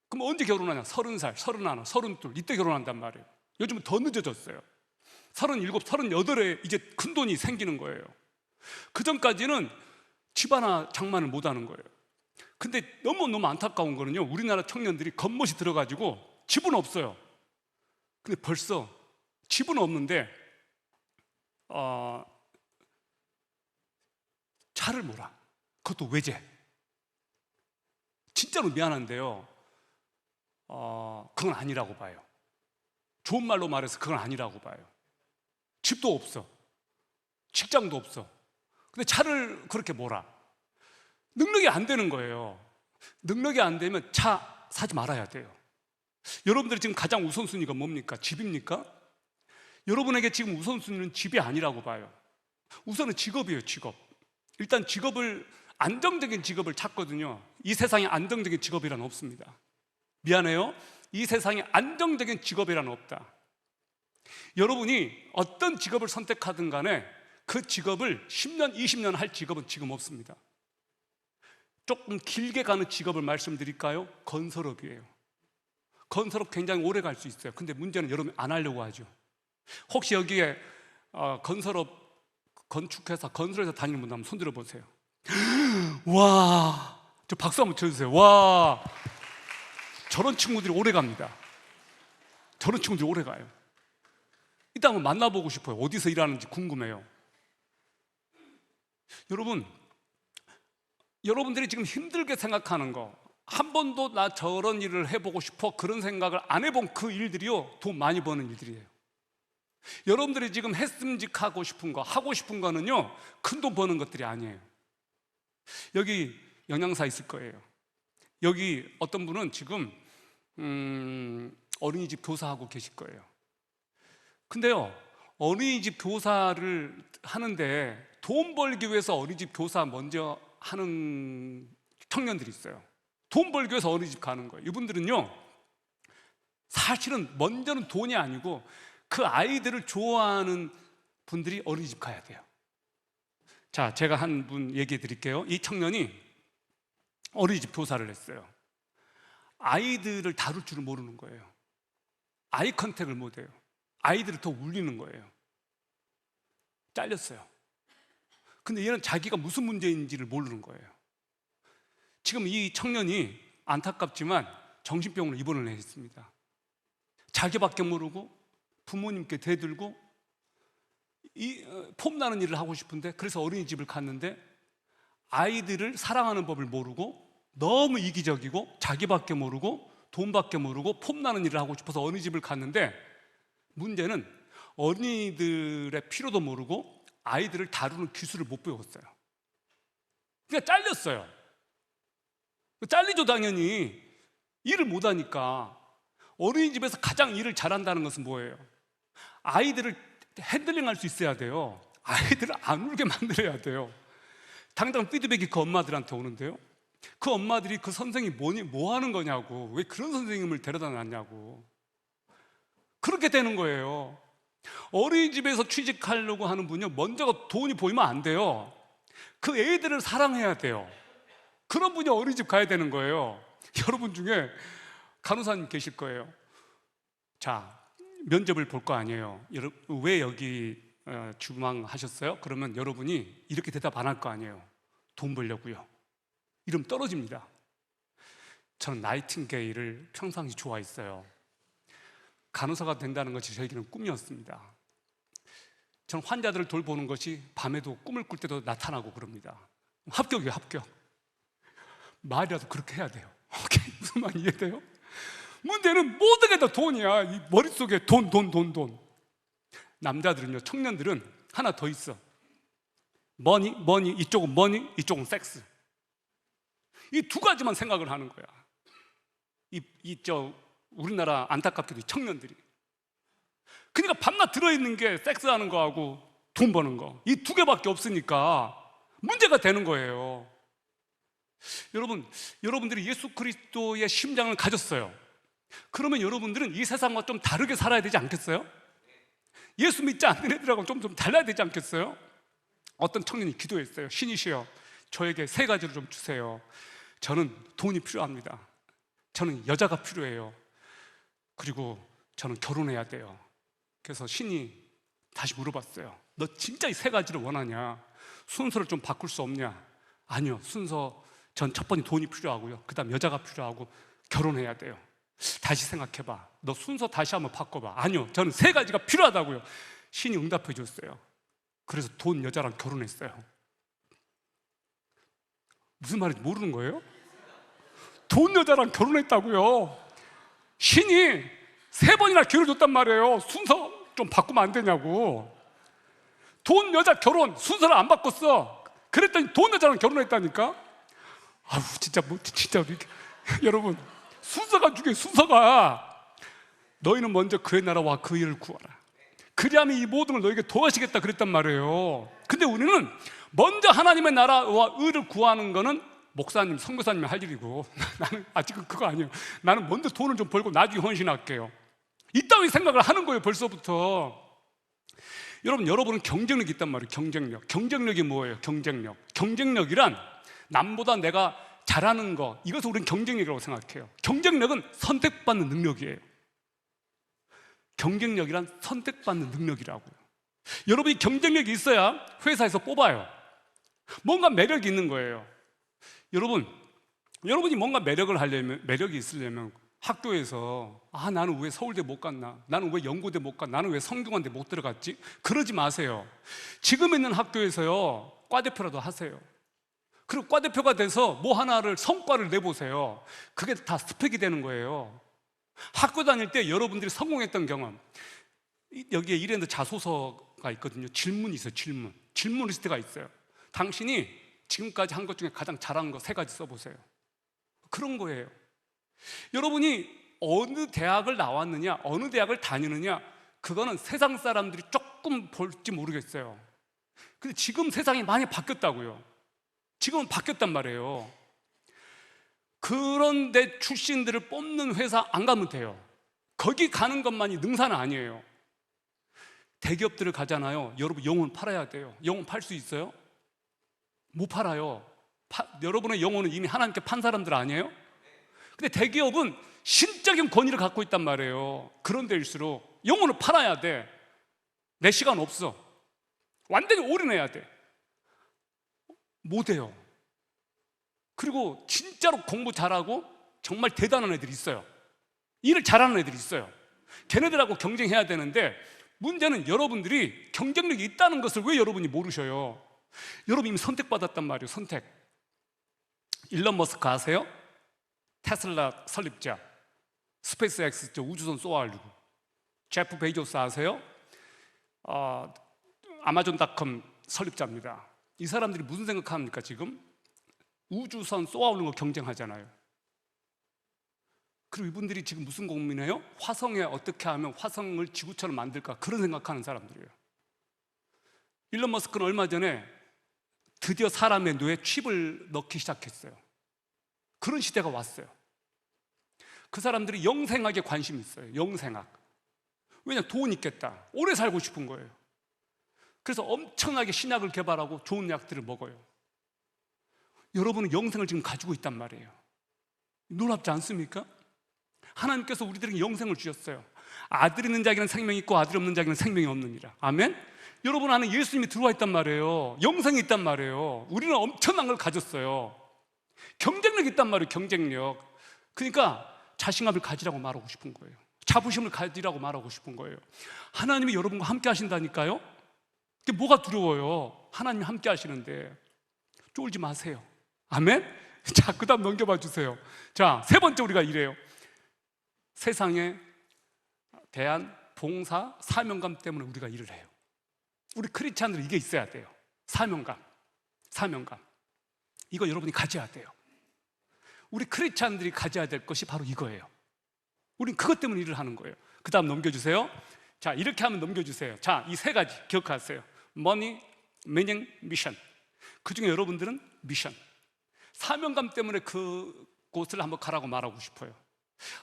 그럼 언제 결혼하냐? 30살, 31, 32 이때 결혼한단 말이에요. 요즘은 더 늦어졌어요. 37, 38에 이제 큰돈이 생기는 거예요. 그 전까지는 집 하나 장만을 못 하는 거예요. 근데 너무 안타까운 거는요, 우리나라 청년들이 겉멋이 들어가지고 집은 없어요. 근데 벌써 집은 없는데 차를 몰아. 그것도 외제. 진짜로 미안한데요, 그건 아니라고 봐요. 좋은 말로 말해서 그건 아니라고 봐요. 집도 없어, 직장도 없어. 근데 차를 그렇게 몰아. 능력이 안 되는 거예요. 능력이 안 되면 차 사지 말아야 돼요. 여러분들이 지금 가장 우선순위가 뭡니까? 집입니까? 여러분에게 지금 우선순위는 집이 아니라고 봐요. 우선은 직업이에요. 직업. 일단 안정적인 직업을 찾거든요. 이 세상에 안정적인 직업이란 없습니다. 미안해요, 이 세상에 안정적인 직업이라는 없다. 여러분이 어떤 직업을 선택하든 간에 그 직업을 10년, 20년 할 직업은 지금 없습니다. 조금 길게 가는 직업을 말씀드릴까요? 건설업이에요. 건설업 굉장히 오래 갈 수 있어요. 근데 문제는 여러분이 안 하려고 하죠. 혹시 여기에 건설업, 건축회사, 건설회사 다니는 분 한번 손 들어보세요. 와, 저 박수 한번 쳐주세요. 와, 저런 친구들이 오래 갑니다. 저런 친구들이 오래 가요. 이따 한번 만나보고 싶어요. 어디서 일하는지 궁금해요. 여러분들이 지금 힘들게 생각하는 거, 한 번도 나 저런 일을 해보고 싶어 그런 생각을 안 해본 그 일들이요, 돈 많이 버는 일들이에요. 여러분들이 지금 했음직하고 싶은 거, 하고 싶은 거는요, 큰 돈 버는 것들이 아니에요. 여기 영양사 있을 거예요. 여기 어떤 분은 지금 어린이집 교사하고 계실 거예요. 근데요, 어린이집 교사를 하는데 돈 벌기 위해서 어린이집 교사 먼저 하는 청년들이 있어요. 돈 벌기 위해서 어린이집 가는 거예요. 이분들은요, 사실은 먼저는 돈이 아니고 그 아이들을 좋아하는 분들이 어린이집 가야 돼요. 자, 제가 한 분 얘기해 드릴게요. 이 청년이 어린이집 교사를 했어요. 아이들을 다룰 줄을 모르는 거예요. 아이 컨택을 못 해요. 아이들을 더 울리는 거예요. 잘렸어요. 근데 얘는 자기가 무슨 문제인지를 모르는 거예요. 지금 이 청년이 안타깝지만 정신병원으로 입원을 했습니다. 자기밖에 모르고 부모님께 대들고 폼나는 일을 하고 싶은데, 그래서 어린이집을 갔는데 아이들을 사랑하는 법을 모르고 너무 이기적이고 자기밖에 모르고 돈밖에 모르고 폼나는 일을 하고 싶어서 어린이집을 갔는데, 문제는 어린이들의 필요도 모르고 아이들을 다루는 기술을 못 배웠어요. 그러니까 잘렸어요. 잘리죠, 당연히. 일을 못하니까. 어린이집에서 가장 일을 잘한다는 것은 뭐예요? 아이들을 핸들링 할 수 있어야 돼요. 아이들을 안 울게 만들어야 돼요. 당장 피드백이 그 엄마들한테 오는데요, 그 엄마들이 그 선생님이 뭐 하는 거냐고, 왜 그런 선생님을 데려다 놨냐고, 그렇게 되는 거예요. 어린이집에서 취직하려고 하는 분요, 먼저 돈이 보이면 안 돼요. 그 애들을 사랑해야 돼요. 그런 분이 어린이집 가야 되는 거예요. 여러분 중에 간호사님 계실 거예요. 자, 면접을 볼 거 아니에요. 왜 여기 주망하셨어요? 그러면 여러분이 이렇게 대답 안 할 거 아니에요. 돈 벌려고요. 이러면 떨어집니다. 저는 나이팅게일을 평상시 좋아했어요. 간호사가 된다는 것이 저에게는 꿈이었습니다. 저는 환자들을 돌보는 것이 밤에도 꿈을 꿀 때도 나타나고 그럽니다. 합격이에요, 합격. 말이라도 그렇게 해야 돼요. 오케이, 무슨 말 이해돼요? 문제는 모든 게 다 돈이야. 이 머릿속에 돈. 남자들은요, 청년들은 하나 더 있어. 머니, 이쪽은 머니, 이쪽은 섹스. 이 두 가지만 생각을 하는 거야. 우리나라 안타깝게도 청년들이. 그러니까 밤낮 들어있는 게 섹스하는 거하고 돈 버는 거, 이 두 개밖에 없으니까 문제가 되는 거예요. 여러분들이 예수 그리스도의 심장을 가졌어요. 그러면 여러분들은 이 세상과 좀 다르게 살아야 되지 않겠어요? 예수 믿지 않는 애들하고는 좀 달라야 되지 않겠어요? 어떤 청년이 기도했어요. 신이시여, 저에게 3가지를 좀 주세요. 저는 돈이 필요합니다. 저는 여자가 필요해요. 그리고 저는 결혼해야 돼요. 그래서 신이 다시 물어봤어요. 너 진짜 이 3가지를 원하냐? 순서를 좀 바꿀 수 없냐? 아니요, 전 첫 번째 돈이 필요하고요, 그 다음 여자가 필요하고 결혼해야 돼요. 다시 생각해봐. 너 순서 다시 한번 바꿔봐. 아니요, 저는 3가지가 필요하다고요. 신이 응답해 줬어요. 그래서 돈, 여자랑 결혼했어요. 무슨 말인지 모르는 거예요? 돈, 여자랑 결혼했다고요. 신이 3번이나 기회를 줬단 말이에요. 순서 좀 바꾸면 안 되냐고. 돈, 여자, 결혼 순서를 안 바꿨어. 그랬더니 돈, 여자랑 결혼했다니까. 아우, 진짜 여러분, 순서가 중요해. 순서가. 너희는 먼저 그의 나라와 그 일을 구하라. 그리하면 이 모든 걸 너에게 도와주시겠다 그랬단 말이에요. 근데 우리는 먼저 하나님의 나라와 의를 구하는 거는 목사님, 선교사님이 할 일이고 나는 아직은 그거 아니에요. 나는 먼저 돈을 좀 벌고 나중에 헌신할게요. 이따위 생각을 하는 거예요, 벌써부터. 여러분은 경쟁력이 있단 말이에요. 경쟁력이 뭐예요? 경쟁력이란 남보다 내가 잘하는 거, 이것을 우리는 경쟁력이라고 생각해요. 경쟁력은 선택받는 능력이에요. 경쟁력이란 선택받는 능력이라고요. 여러분이 경쟁력이 있어야 회사에서 뽑아요. 뭔가 매력이 있는 거예요. 여러분이 뭔가 매력이 있으려면 학교에서 나는 왜 서울대 못 갔나? 나는 왜 연고대 못 갔나? 나는 왜 성균관대 못 들어갔지? 그러지 마세요. 지금 있는 학교에서요, 과대표라도 하세요. 그리고 과대표가 돼서 뭐 하나를 성과를 내보세요. 그게 다 스펙이 되는 거예요. 학교 다닐 때 여러분들이 성공했던 경험, 여기에 이랜드 자소서가 있거든요. 질문이 있어요. 질문 리스트가 있어요. 당신이 지금까지 한 것 중에 가장 잘한 거 3가지 써보세요. 그런 거예요. 여러분이 어느 대학을 나왔느냐, 어느 대학을 다니느냐, 그거는 세상 사람들이 조금 볼지 모르겠어요. 근데 지금 세상이 많이 바뀌었다고요. 지금은 바뀌었단 말이에요. 그런데 출신들을 뽑는 회사 안 가면 돼요. 거기 가는 것만이 능사는 아니에요. 대기업들을 가잖아요. 여러분, 영혼 팔아야 돼요. 영혼 팔 수 있어요? 못 팔아요. 여러분의 영혼은 이미 하나님께 판 사람들 아니에요? 근데 대기업은 신적인 권위를 갖고 있단 말이에요. 그런 데일수록 영혼을 팔아야 돼. 내 시간 없어. 완전히 올인해야 돼. 못해요. 그리고 진짜로 공부 잘하고 정말 대단한 애들이 있어요. 일을 잘하는 애들이 있어요. 걔네들하고 경쟁해야 되는데, 문제는 여러분들이 경쟁력이 있다는 것을 왜 여러분이 모르셔요? 여러분 이미 선택받았단 말이에요. 선택. 일론 머스크 아세요? 테슬라 설립자, 스페이스X 우주선 쏘아올리고. 제프 베이조스 아세요? 아마존닷컴 설립자입니다. 이 사람들이 무슨 생각합니까? 지금 우주선 쏘아올리는 거 경쟁하잖아요. 그리고 이분들이 지금 무슨 고민해요? 화성에 어떻게 하면 화성을 지구처럼 만들까, 그런 생각하는 사람들이에요. 일론 머스크는 얼마 전에 드디어 사람의 뇌에 칩을 넣기 시작했어요. 그런 시대가 왔어요. 그 사람들이 영생학에 관심이 있어요. 영생학. 왜냐, 돈 있겠다. 오래 살고 싶은 거예요. 그래서 엄청나게 신약을 개발하고 좋은 약들을 먹어요. 여러분은 영생을 지금 가지고 있단 말이에요. 놀랍지 않습니까? 하나님께서 우리들에게 영생을 주셨어요. 아들 있는 자에게는 생명이 있고 아들 없는 자에게는 생명이 없느니라. 아멘? 여러분 안에 예수님이 들어와 있단 말이에요. 영생이 있단 말이에요. 우리는 엄청난 걸 가졌어요. 경쟁력이 있단 말이에요. 경쟁력. 그러니까 자신감을 가지라고 말하고 싶은 거예요. 자부심을 가지라고 말하고 싶은 거예요. 하나님이 여러분과 함께 하신다니까요. 그게 뭐가 두려워요? 하나님이 함께 하시는데 쫄지 마세요. 아멘? 자, 그 다음 넘겨봐 주세요. 자, 3번째 우리가 이래요. 세상에 대한 봉사, 사명감 때문에 우리가 일을 해요. 우리 크리스찬들은 이게 있어야 돼요. 사명감. 이거 여러분이 가져야 돼요. 우리 크리스찬들이 가져야 될 것이 바로 이거예요. 우린 그것 때문에 일을 하는 거예요. 그 다음 넘겨주세요. 자, 이렇게 하면 넘겨주세요. 자, 이 3가지 기억하세요. Money, Meaning, Mission. 그 중에 여러분들은 미션. 사명감 때문에 그곳을 한번 가라고 말하고 싶어요.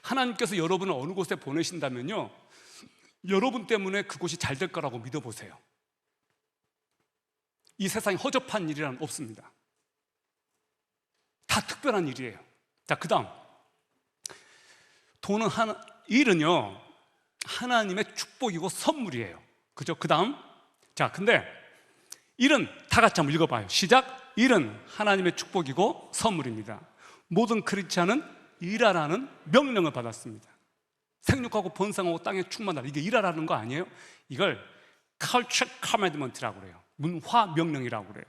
하나님께서 여러분을 어느 곳에 보내신다면요, 여러분 때문에 그곳이 잘 될 거라고 믿어보세요. 이 세상에 허접한 일이란 없습니다. 다 특별한 일이에요. 자, 그 다음 일은요 하나님의 축복이고 선물이에요. 그죠? 그 다음, 자, 근데 일은 다 같이 한번 읽어봐요. 시작. 일은 하나님의 축복이고 선물입니다. 모든 크리스찬은 일하라는 명령을 받았습니다. 생육하고 번성하고 땅에 충만하라, 이게 일하라는 거 아니에요? 이걸 culture commandment라고 그래요. 문화 명령이라고 그래요.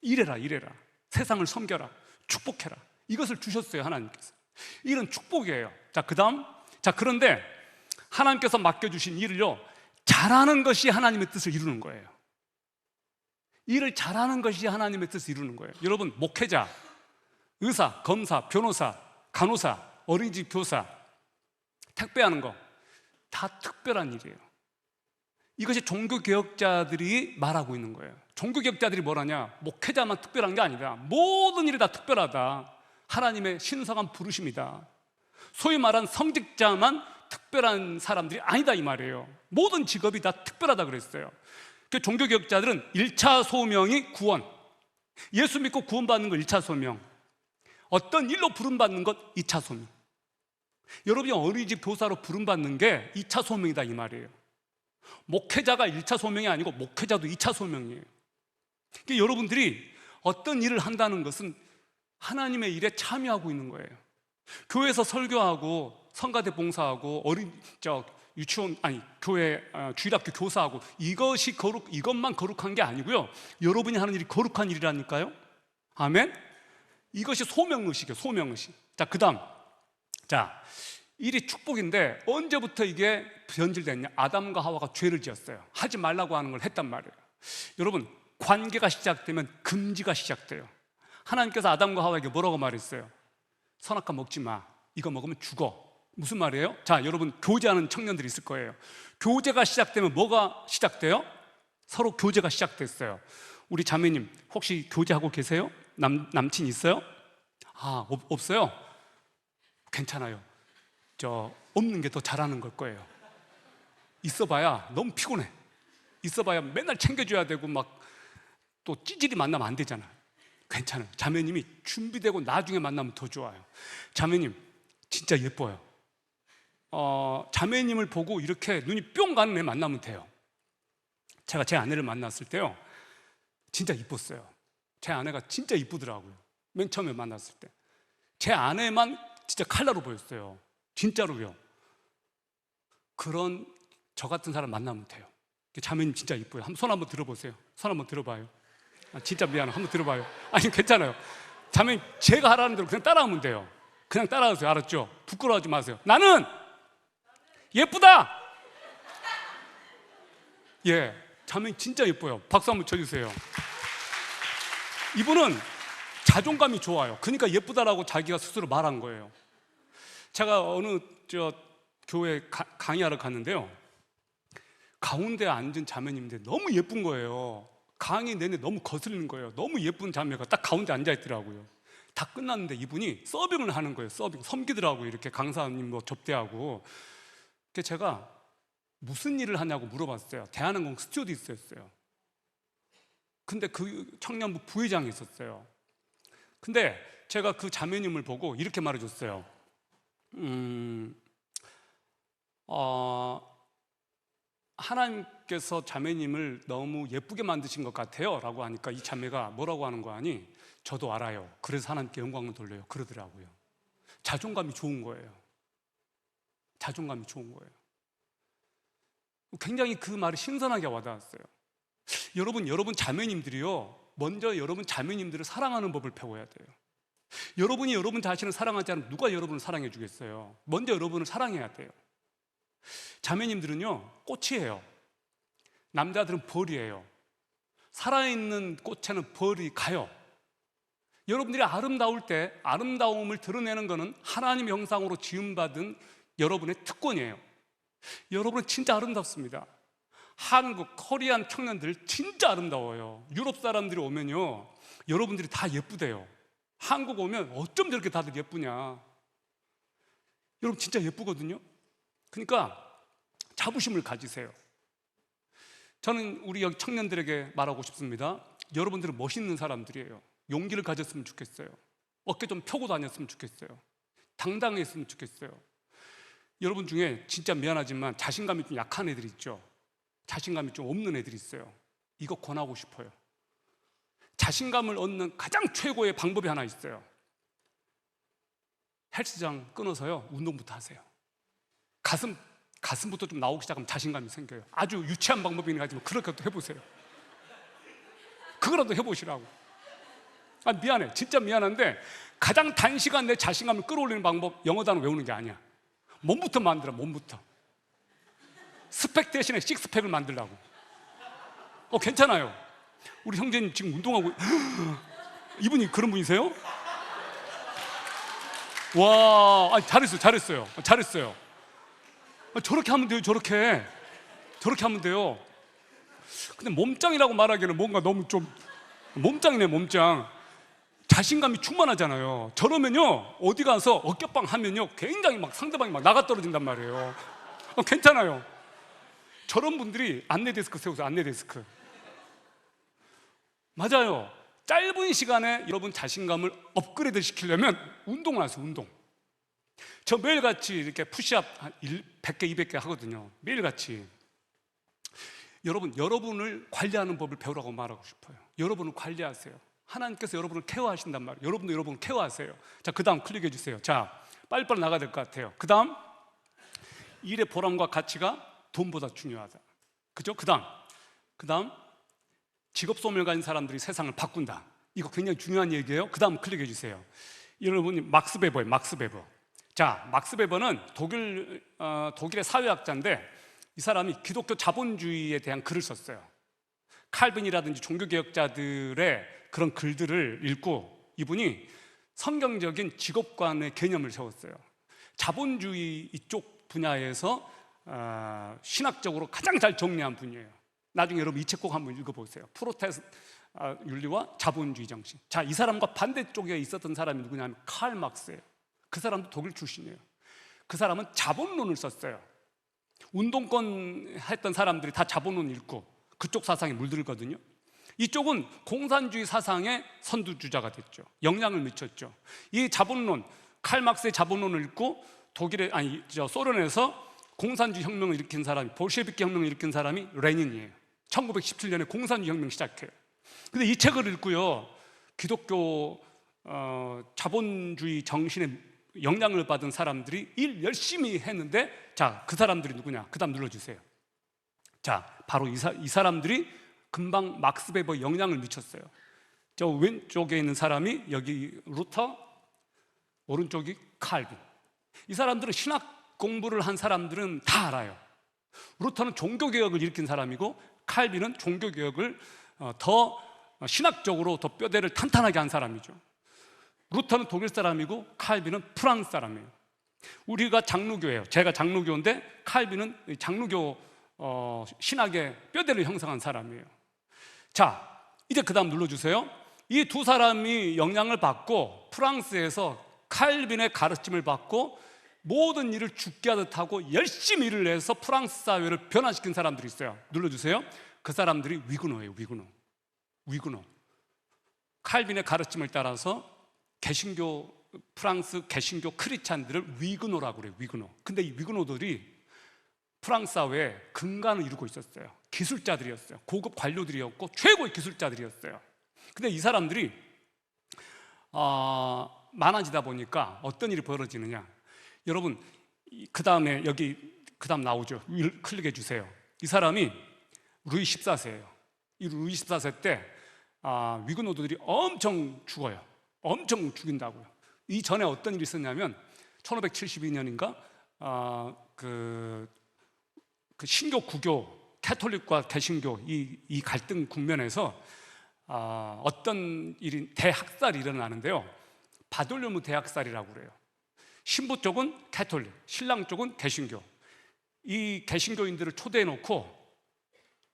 일해라. 세상을 섬겨라. 축복해라. 이것을 주셨어요, 하나님께서. 일은 축복이에요. 자, 그 다음. 자, 그런데 하나님께서 맡겨주신 일을요, 잘하는 것이 하나님의 뜻을 이루는 거예요. 일을 잘하는 것이 하나님의 뜻을 이루는 거예요. 여러분, 목회자, 의사, 검사, 변호사, 간호사, 어린이집 교사, 택배하는 거 다 특별한 일이에요. 이것이 종교개혁자들이 말하고 있는 거예요. 종교개혁자들이 뭐라냐? 목회자만 특별한 게 아니다. 모든 일이 다 특별하다. 하나님의 신성한 부르심이다. 소위 말한 성직자만 특별한 사람들이 아니다 이 말이에요. 모든 직업이 다 특별하다 그랬어요. 그 종교개혁자들은 1차 소명이 구원, 예수 믿고 구원받는 거 1차 소명, 어떤 일로 부름받는 것 2차 소명. 여러분이 어린이집 교사로 부름받는 게 2차 소명이다 이 말이에요. 목회자가 1차 소명이 아니고 목회자도 2차 소명이에요. 그러니까 여러분들이 어떤 일을 한다는 것은 하나님의 일에 참여하고 있는 거예요. 교회에서 설교하고 성가대 봉사하고 유치원 교회 주일학교 교사하고 이것만 거룩한 게 아니고요. 여러분이 하는 일이 거룩한 일이라니까요. 아멘. 이것이 소명의식이에요. 소명의식. 자, 그다음. 자, 일이 축복인데 언제부터 이게 변질됐냐? 아담과 하와가 죄를 지었어요. 하지 말라고 하는 걸 했단 말이에요. 여러분, 관계가 시작되면 금지가 시작돼요. 하나님께서 아담과 하와에게 뭐라고 말했어요? 선악과 먹지 마. 이거 먹으면 죽어. 무슨 말이에요? 자, 여러분 교제하는 청년들이 있을 거예요. 교제가 시작되면 뭐가 시작돼요? 서로 교제가 시작됐어요. 우리 자매님 혹시 교제하고 계세요? 남친 있어요? 없어요? 괜찮아요. 없는 게 더 잘하는 걸 거예요. 있어봐야 너무 피곤해. 있어봐야 맨날 챙겨줘야 되고 막 또 찌질이 만나면 안 되잖아. 괜찮아요. 자매님이 준비되고 나중에 만나면 더 좋아요. 자매님 진짜 예뻐요. 자매님을 보고 이렇게 눈이 뿅 가는 애 만나면 돼요. 제가 제 아내를 만났을 때요, 진짜 이뻤어요. 제 아내가 진짜 이쁘더라고요. 맨 처음에 만났을 때 제 아내만 진짜 칼라로 보였어요. 진짜로요. 그런 저 같은 사람 만나면 돼요. 자매님 진짜 이뻐요. 손 한번 들어보세요. 손 한번 들어봐요. 진짜 미안해. 한번 들어봐요. 아니 괜찮아요. 자매님 제가 하라는 대로 그냥 따라하면 돼요. 그냥 따라하세요. 알았죠? 부끄러워하지 마세요. 나는 예쁘다. 예, 자매님 진짜 예뻐요. 박수 한번 쳐주세요. 이분은 자존감이 좋아요. 그러니까 예쁘다라고 자기가 스스로 말한 거예요. 제가 어느 교회 강의하러 갔는데요, 가운데 앉은 자매님인데 너무 예쁜 거예요. 강의 내내 너무 거슬리는 거예요. 너무 예쁜 자매가 딱 가운데 앉아 있더라고요. 다 끝났는데 이분이 서빙을 하는 거예요. 섬기더라고요. 이렇게 강사님 접대하고. 그래서 제가 무슨 일을 하냐고 물어봤어요. 대한항공 스튜어디스였어요. 근데 그 청년부 부회장이 있었어요. 근데 제가 그 자매님을 보고 이렇게 말해줬어요. 하나님께서 자매님을 너무 예쁘게 만드신 것 같아요 라고 하니까 이 자매가 뭐라고 하는 거 아니? 저도 알아요. 그래서 하나님께 영광을 돌려요. 그러더라고요. 자존감이 좋은 거예요. 자존감이 좋은 거예요. 굉장히 그 말이 신선하게 와닿았어요. 여러분 자매님들이요, 먼저 여러분 자매님들을 사랑하는 법을 배워야 돼요. 여러분이 여러분 자신을 사랑하지 않으면 누가 여러분을 사랑해 주겠어요? 먼저 여러분을 사랑해야 돼요. 자매님들은요, 꽃이에요. 남자들은 벌이에요. 살아있는 꽃에는 벌이 가요. 여러분들이 아름다울 때 아름다움을 드러내는 것은 하나님의 형상으로 지음받은 여러분의 특권이에요. 여러분은 진짜 아름답습니다. 한국, 코리안 청년들 진짜 아름다워요. 유럽 사람들이 오면요, 여러분들이 다 예쁘대요. 한국 오면 어쩜 저렇게 다들 예쁘냐. 여러분 진짜 예쁘거든요. 그러니까 자부심을 가지세요. 저는 우리 여기 청년들에게 말하고 싶습니다. 여러분들은 멋있는 사람들이에요. 용기를 가졌으면 좋겠어요. 어깨 좀 펴고 다녔으면 좋겠어요. 당당했으면 좋겠어요. 여러분 중에 진짜 미안하지만 자신감이 좀 약한 애들 있죠. 자신감이 좀 없는 애들이 있어요. 이거 권하고 싶어요. 자신감을 얻는 가장 최고의 방법이 하나 있어요. 헬스장 끊어서요, 운동부터 하세요. 가슴부터 좀 나오기 시작하면 자신감이 생겨요. 아주 유치한 방법이긴 하지만 그렇게도 해보세요. 그거라도 해보시라고. 미안해. 진짜 미안한데 가장 단시간 내 자신감을 끌어올리는 방법, 영어 단어 외우는 게 아니야. 몸부터 만들어. 몸부터. 스펙 대신에 식스팩을 만들라고. 괜찮아요. 우리 형제님 지금 운동하고 이분이 그런 분이세요? 와, 잘했어요. 저렇게 하면 돼요. 저렇게 저렇게 하면 돼요. 근데 몸짱이라고 말하기에는 뭔가 너무 좀 몸짱이네, 몸짱. 자신감이 충만하잖아요. 저러면요, 어디 가서 어깨빵 하면요, 굉장히 막 상대방이 막 나가 떨어진단 말이에요. 괜찮아요. 저런 분들이 안내 데스크 세우세요. 안내 데스크. 맞아요. 짧은 시간에 여러분 자신감을 업그레이드 시키려면 운동을 하세요. 운동. 저 매일같이 이렇게 푸시업 100개, 200개 하거든요. 매일같이. 여러분을 관리하는 법을 배우라고 말하고 싶어요. 여러분을 관리하세요. 하나님께서 여러분을 케어하신단 말이에요. 여러분도 여러분을 케어하세요. 자, 그 다음 클릭해 주세요. 자, 빨리빨리 나가야 될 것 같아요. 그 다음, 일의 보람과 가치가 돈보다 중요하다. 그죠? 그 다음, 직업 소명을 가진 사람들이 세상을 바꾼다. 이거 굉장히 중요한 얘기예요. 그 다음 클릭해 주세요. 여러분이 막스 베버예요. 막스 베버. 자, 막스 베버는 독일의 사회학자인데, 이 사람이 기독교 자본주의에 대한 글을 썼어요. 칼빈이라든지 종교개혁자들의 그런 글들을 읽고 이분이 성경적인 직업관의 개념을 세웠어요. 자본주의 이쪽 분야에서 신학적으로 가장 잘 정리한 분이에요. 나중에 여러분 이 책 꼭 한번 읽어보세요. 프로테스트 윤리와 자본주의 정신. 자, 이 사람과 반대쪽에 있었던 사람이 누구냐면 칼 막스예요. 그 사람도 독일 출신이에요. 그 사람은 자본론을 썼어요. 운동권 했던 사람들이 다 자본론 읽고 그쪽 사상에 물들거든요. 이쪽은 공산주의 사상의 선두주자가 됐죠. 영향을 미쳤죠. 이 자본론, 칼 막스의 자본론을 읽고 소련에서 공산주의 혁명을 일으킨 사람이, 볼셰비키 혁명을 일으킨 사람이 레닌이에요. 1917년에 공산주의 혁명 시작해요. 근데 이 책을 읽고요, 기독교 자본주의 정신에 영향을 받은 사람들이 일 열심히 했는데, 자, 그 사람들이 누구냐? 그 다음 눌러주세요. 자, 바로 이 사람들이 금방 막스 베버에 영향을 미쳤어요. 저 왼쪽에 있는 사람이 여기 루터, 오른쪽이 칼빈. 이 사람들은 신학 공부를 한 사람들은 다 알아요. 루터는 종교개혁을 일으킨 사람이고, 칼빈은 종교개혁을 더 신학적으로 더 뼈대를 탄탄하게 한 사람이죠. 루터는 독일 사람이고 칼빈은 프랑스 사람이에요. 우리가 장로교예요. 제가 장로교인데 칼빈은 장로교 신학의 뼈대를 형성한 사람이에요. 자, 이제 그 다음 눌러주세요. 이 두 사람이 영향을 받고 프랑스에서 칼빈의 가르침을 받고 모든 일을 죽게 하듯 하고 열심히 일을 해서 프랑스 사회를 변화시킨 사람들이 있어요. 눌러주세요. 그 사람들이 위그노예요. 위그노. 칼빈의 가르침을 따라서 프랑스 개신교 크리스찬들을 위그노라고 그래요. 위그노. 근데 이 위그노들이 프랑스 사회에 근간을 이루고 있었어요. 기술자들이었어요. 고급 관료들이었고 최고의 기술자들이었어요. 근데 이 사람들이 많아지다 보니까 어떤 일이 벌어지느냐. 여러분, 그 다음에 여기 그 다음 나오죠. 클릭해 주세요. 이 사람이 루이 14세예요. 이 루이 14세 때 위그노들이 엄청 죽어요. 엄청 죽인다고요. 이 전에 어떤 일이 있었냐면 1572년인가 그 신교 구교, 캐톨릭과 개신교 이 갈등 국면에서 어떤 일이 대학살이 일어나는데요. 바돌로무 대학살이라고 그래요. 신부 쪽은 캐톨릭, 신랑 쪽은 개신교. 이 개신교인들을 초대해 놓고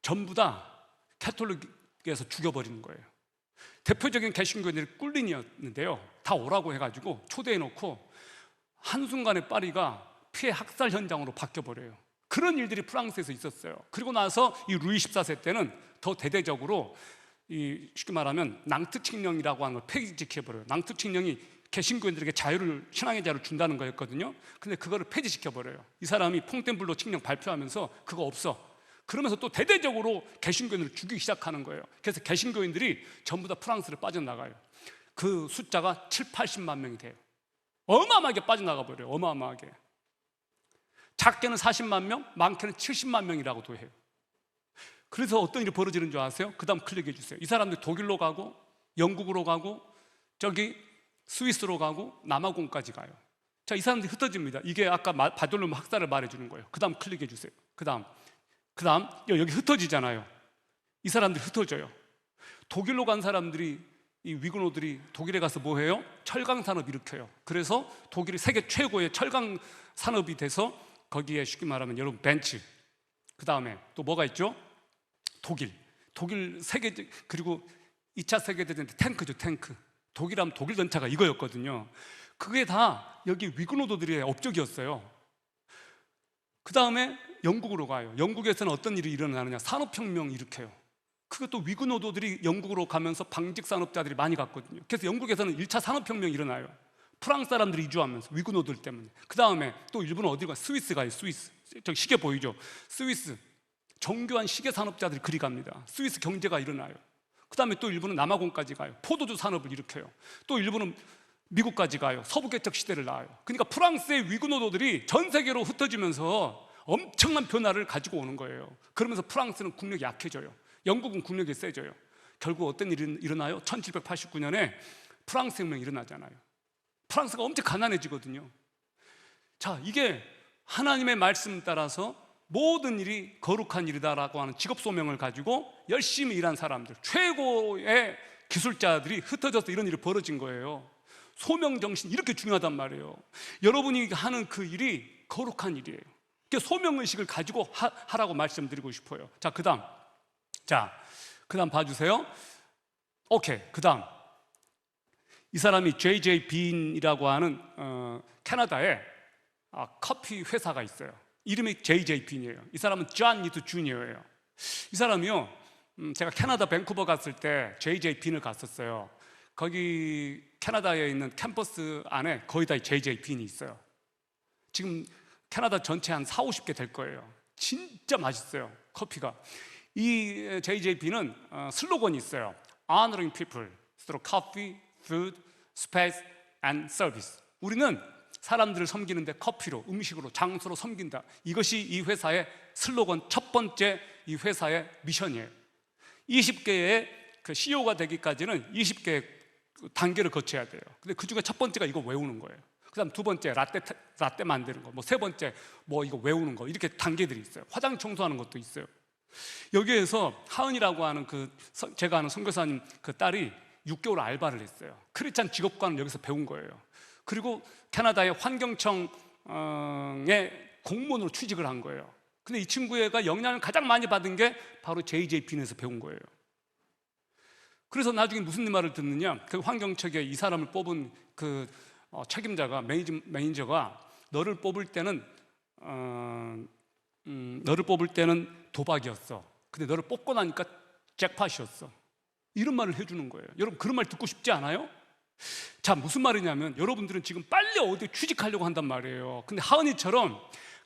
전부 다 캐톨릭에서 죽여버리는 거예요. 대표적인 개신교인들이 꿀린이었는데요. 다 오라고 해가지고 초대해 놓고 한순간에 파리가 피해 학살 현장으로 바뀌어버려요. 그런 일들이 프랑스에서 있었어요. 그리고 나서 이 루이 14세 때는 더 대대적으로 쉽게 말하면 낭트칙령이라고 하는 걸 폐지시켜버려요. 낭트칙령이 개신교인들에게 신앙의 자유를 준다는 거였거든요. 근데 그거를 폐지시켜버려요. 이 사람이 퐁텐블로 칙령 발표하면서 그거 없어. 그러면서 또 대대적으로 개신교인들을 죽이기 시작하는 거예요. 그래서 개신교인들이 전부 다 프랑스를 빠져나가요. 그 숫자가 70-80만 명이 돼요. 어마어마하게 빠져나가 버려요. 어마어마하게. 작게는 40만 명, 많게는 70만 명이라고도 해요. 그래서 어떤 일이 벌어지는 줄 아세요? 그 다음 클릭해 주세요. 이 사람들이 독일로 가고 영국으로 가고 저기 스위스로 가고 남아공까지 가요. 자, 이 사람들이 흩어집니다. 이게 아까 바돌로무 학살을 말해주는 거예요. 그 다음 클릭해 주세요. 그 다음 여기 흩어지잖아요. 이 사람들이 흩어져요. 독일로 간 사람들이, 이 위그노들이 독일에 가서 뭐 해요? 철강 산업 일으켜요. 그래서 독일이 세계 최고의 철강 산업이 돼서 거기에 쉽게 말하면 여러분 벤츠, 그 다음에 또 뭐가 있죠? 독일 세계, 그리고 2차 세계대전 때 탱크죠, 탱크. 독일하면 독일 전차가 이거였거든요. 그게 다 여기 위근호도들의 업적이었어요. 그 다음에 영국으로 가요. 영국에서는 어떤 일이 일어나느냐, 산업혁명 일으켜요. 그것도 위근호도들이 영국으로 가면서 방직산업자들이 많이 갔거든요. 그래서 영국에서는 1차 산업혁명이 일어나요. 프랑스 사람들이 이주하면서 위근호들 때문에. 그 다음에 또 일본은 어디 가요? 스위스 가요. 스위스. 저기 시계 보이죠? 스위스. 정교한 시계 산업자들이 그리 갑니다. 스위스 경제가 일어나요. 그 다음에 또 일본은 남아공까지 가요. 포도주 산업을 일으켜요. 또 일본은 미국까지 가요. 서부개척 시대를 낳아요. 그러니까 프랑스의 위근호도들이 전 세계로 흩어지면서 엄청난 변화를 가지고 오는 거예요. 그러면서 프랑스는 국력이 약해져요. 영국은 국력이 세져요. 결국 어떤 일이 일어나요? 1789년에 프랑스 혁명이 일어나잖아요. 프랑스가 엄청 가난해지거든요. 자, 이게 하나님의 말씀 따라서 모든 일이 거룩한 일이다라고 하는 직업 소명을 가지고 열심히 일한 사람들, 최고의 기술자들이 흩어져서 이런 일이 벌어진 거예요. 소명정신, 이렇게 중요하단 말이에요. 여러분이 하는 그 일이 거룩한 일이에요. 소명의식을 가지고 하라고 말씀드리고 싶어요. 자, 그 다음 봐주세요. 오케이, 그 다음 이 사람이 J.J. 빈이라고 하는 캐나다에 커피 회사가 있어요. 이름이 J.J. 빈이에요. 이 사람은 존 니드 주니어예요. 이 사람이요, 제가 캐나다 밴쿠버 갔을 때 J.J. 빈을 갔었어요. 거기 캐나다에 있는 캠퍼스 안에 거의 다 J.J. 빈이 있어요. 지금 캐나다 전체 한 40-50개 될 거예요. 진짜 맛있어요, 커피가. 이 J.J. 빈은 슬로건이 있어요. Honoring people through coffee, food, space and service. 우리는 사람들을 섬기는데 커피로, 음식으로, 장소로 섬긴다. 이것이 이 회사의 슬로건, 첫 번째 이 회사의 미션이에요. 20개의 그 CEO가 되기까지는 20개의 단계를 거쳐야 돼요. 근데 그 중에 첫 번째가 이거 외우는 거예요. 그 다음 두 번째 라떼 만드는 거, 뭐 세 번째 뭐 이거 외우는 거, 이렇게 단계들이 있어요. 화장 청소하는 것도 있어요. 여기에서 하은이라고 하는 제가 아는 선교사님 그 딸이 6개월 알바를 했어요. 크리스찬 직업관을 여기서 배운 거예요. 그리고 캐나다의 환경청에 공무원으로 취직을 한 거예요. 근데 이 친구가 영향을 가장 많이 받은 게 바로 J.J. 빈에서 배운 거예요. 그래서 나중에 무슨 말을 듣느냐, 그 환경청에 이 사람을 뽑은 그 책임자가, 매니저가 너를 뽑을 때는 도박이었어. 근데 너를 뽑고 나니까 잭팟이었어. 이런 말을 해주는 거예요. 여러분, 그런 말 듣고 싶지 않아요? 자, 무슨 말이냐면 여러분들은 지금 빨리 어디에 취직하려고 한단 말이에요. 근데 하은이처럼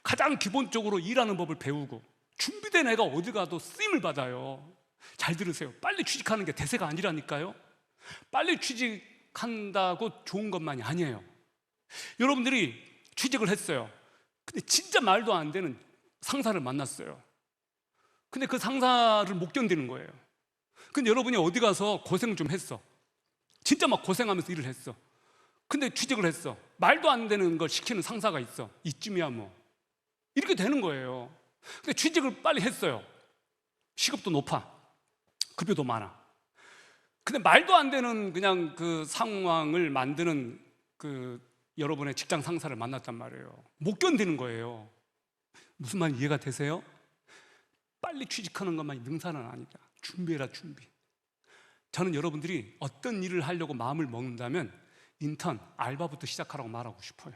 가장 기본적으로 일하는 법을 배우고 준비된 애가 어디 가도 쓰임을 받아요. 잘 들으세요. 빨리 취직하는 게 대세가 아니라니까요. 빨리 취직한다고 좋은 것만이 아니에요. 여러분들이 취직을 했어요. 근데 진짜 말도 안 되는 상사를 만났어요. 근데 그 상사를 못 견디는 거예요. 근데 여러분이 어디 가서 고생을 좀 했어. 진짜 막 고생하면서 일을 했어. 근데 취직을 했어. 말도 안 되는 걸 시키는 상사가 있어. 이쯤이야 뭐. 이렇게 되는 거예요. 근데 취직을 빨리 했어요. 시급도 높아. 급여도 많아. 근데 말도 안 되는 그냥 그 상황을 만드는 그 여러분의 직장 상사를 만났단 말이에요. 못 견디는 거예요. 무슨 말인지 이해가 되세요? 빨리 취직하는 것만이 능사는 아니다. 준비해라, 준비. 저는 여러분들이 어떤 일을 하려고 마음을 먹는다면 인턴, 알바부터 시작하라고 말하고 싶어요.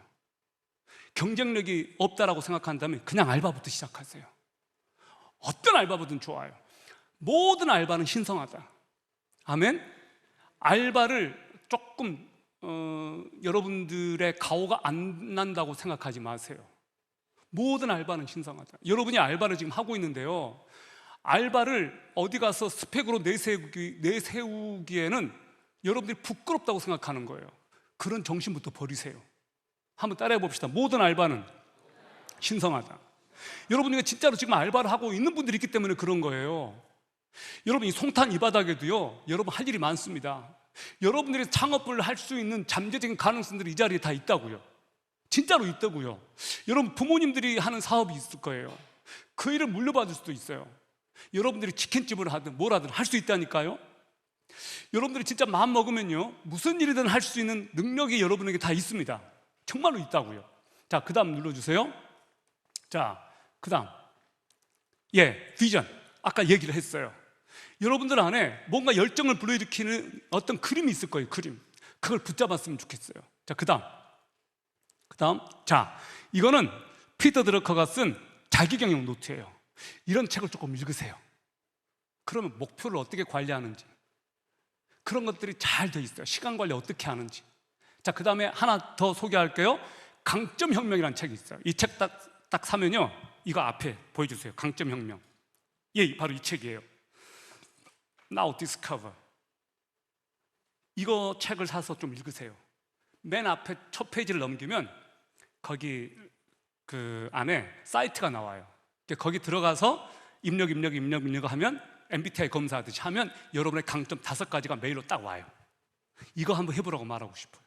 경쟁력이 없다라고 생각한다면 그냥 알바부터 시작하세요. 어떤 알바보든 좋아요. 모든 알바는 신성하다. 아멘? 알바를 조금 여러분들의 가오가 안 난다고 생각하지 마세요. 모든 알바는 신성하다. 여러분이 알바를 지금 하고 있는데요, 알바를 어디 가서 스펙으로 내세우기에는 여러분들이 부끄럽다고 생각하는 거예요. 그런 정신부터 버리세요. 한번 따라해 봅시다. 모든 알바는 신성하다. 여러분이 진짜로 지금 알바를 하고 있는 분들이 있기 때문에 그런 거예요. 여러분, 이 송탄 이 바닥에도요, 여러분 할 일이 많습니다. 여러분들이 창업을 할 수 있는 잠재적인 가능성들이 이 자리에 다 있다고요. 진짜로 있다고요. 여러분, 부모님들이 하는 사업이 있을 거예요. 그 일을 물려받을 수도 있어요. 여러분들이 치킨집을 하든 뭘 하든 할 수 있다니까요. 여러분들이 진짜 마음 먹으면요, 무슨 일이든 할 수 있는 능력이 여러분에게 다 있습니다. 정말로 있다고요. 자, 그 다음 눌러주세요. 자, 그 다음 예, 비전. 아까 얘기를 했어요. 여러분들 안에 뭔가 열정을 불러일으키는 어떤 그림이 있을 거예요. 그림. 그걸 붙잡았으면 좋겠어요. 자, 그다음. 자, 이거는 피터 드러커가 쓴 자기경영 노트예요. 이런 책을 조금 읽으세요. 그러면 목표를 어떻게 관리하는지, 그런 것들이 잘 돼 있어요. 시간 관리 어떻게 하는지. 자, 그 다음에 하나 더 소개할게요. 강점혁명이라는 책이 있어요. 이 책 딱 사면요, 이거 앞에 보여주세요. 강점혁명. 예, 바로 이 책이에요. Now Discover. 이거 책을 사서 좀 읽으세요. 맨 앞에 첫 페이지를 넘기면 거기 그 안에 사이트가 나와요. 거기 들어가서 입력 하면 MBTI 검사하듯이 하면 여러분의 강점 5가지가 메일로 딱 와요. 이거 한번 해보라고 말하고 싶어요.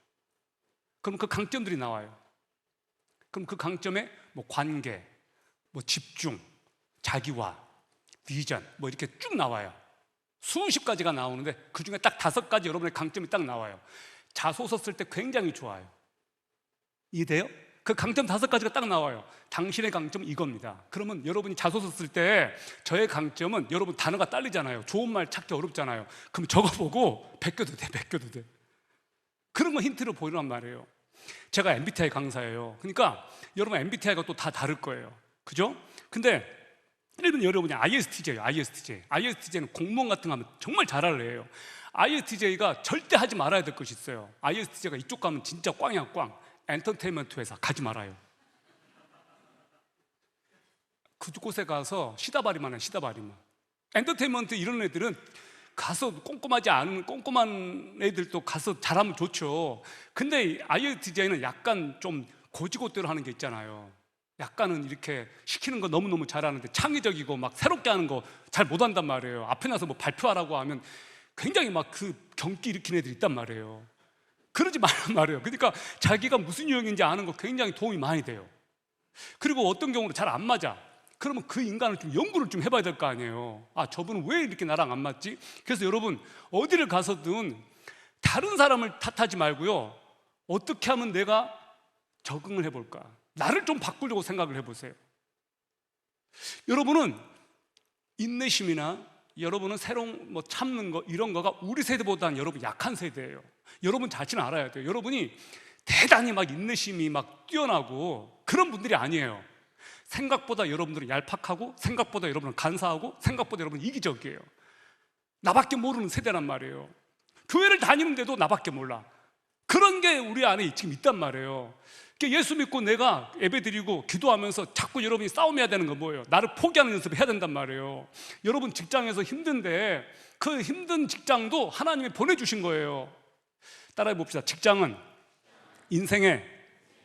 그럼 그 강점들이 나와요. 그럼 그 강점에 뭐 관계, 뭐 집중, 자기화, 비전 뭐 이렇게 쭉 나와요. 수십 가지가 나오는데 그 중에 딱 5가지 여러분의 강점이 딱 나와요. 자소서 쓸 때 굉장히 좋아요. 이해돼요? 그 강점 5가지가 딱 나와요. 당신의 강점은 이겁니다. 그러면 여러분이 자소서 쓸 때 저의 강점은, 여러분 단어가 딸리잖아요. 좋은 말 찾기 어렵잖아요. 그럼 저거 보고 베껴도 돼. 그런 거 힌트를 보이란 말이에요. 제가 MBTI 강사예요. 그러니까 여러분 MBTI가 또 다 다를 거예요. 그죠? 근데 예를 들면 여러분이 ISTJ예요. ISTJ는 공무원 같은 거 하면 정말 잘할 애예요. ISTJ가 절대 하지 말아야 될 것이 있어요. ISTJ가 이쪽 가면 진짜 꽝이야, 꽝. 엔터테인먼트 회사 가지 말아요. 그곳에 가서 시다바리만 해, 시다바리만. 엔터테인먼트 이런 애들은 가서 꼼꼼하지 않은 꼼꼼한 애들도 가서 잘하면 좋죠. 근데 ISTJ는 약간 좀 고지고대로 하는 게 있잖아요. 약간은 이렇게 시키는 거 너무너무 잘하는데 창의적이고 막 새롭게 하는 거 잘 못한단 말이에요. 앞에 나서 뭐 발표하라고 하면 굉장히 막 그 경기 일으키는 애들이 있단 말이에요. 그러지 말란 말이에요. 그러니까 자기가 무슨 유형인지 아는 거 굉장히 도움이 많이 돼요. 그리고 어떤 경우는 잘 안 맞아. 그러면 그 인간을 좀 연구를 좀 해봐야 될 거 아니에요. 아, 저분은 왜 이렇게 나랑 안 맞지? 그래서 여러분 어디를 가서든 다른 사람을 탓하지 말고요, 어떻게 하면 내가 적응을 해볼까, 나를 좀 바꾸려고 생각을 해보세요. 여러분은 인내심이나 여러분은 새로운 뭐 참는 거, 이런 거가 우리 세대보다는 여러분 약한 세대예요. 여러분 자신을 알아야 돼요. 여러분이 대단히 막 인내심이 막 뛰어나고 그런 분들이 아니에요. 생각보다 여러분들은 얄팍하고, 생각보다 여러분은 간사하고, 생각보다 여러분은 이기적이에요. 나밖에 모르는 세대란 말이에요. 교회를 다니는데도 나밖에 몰라. 그런 게 우리 안에 지금 있단 말이에요. 예수 믿고 내가 예배드리고 기도하면서 자꾸 여러분이 싸움해야 되는 건 뭐예요? 나를 포기하는 연습을 해야 된단 말이에요. 여러분 직장에서 힘든데 그 힘든 직장도 하나님이 보내주신 거예요. 따라해 봅시다. 직장은 인생의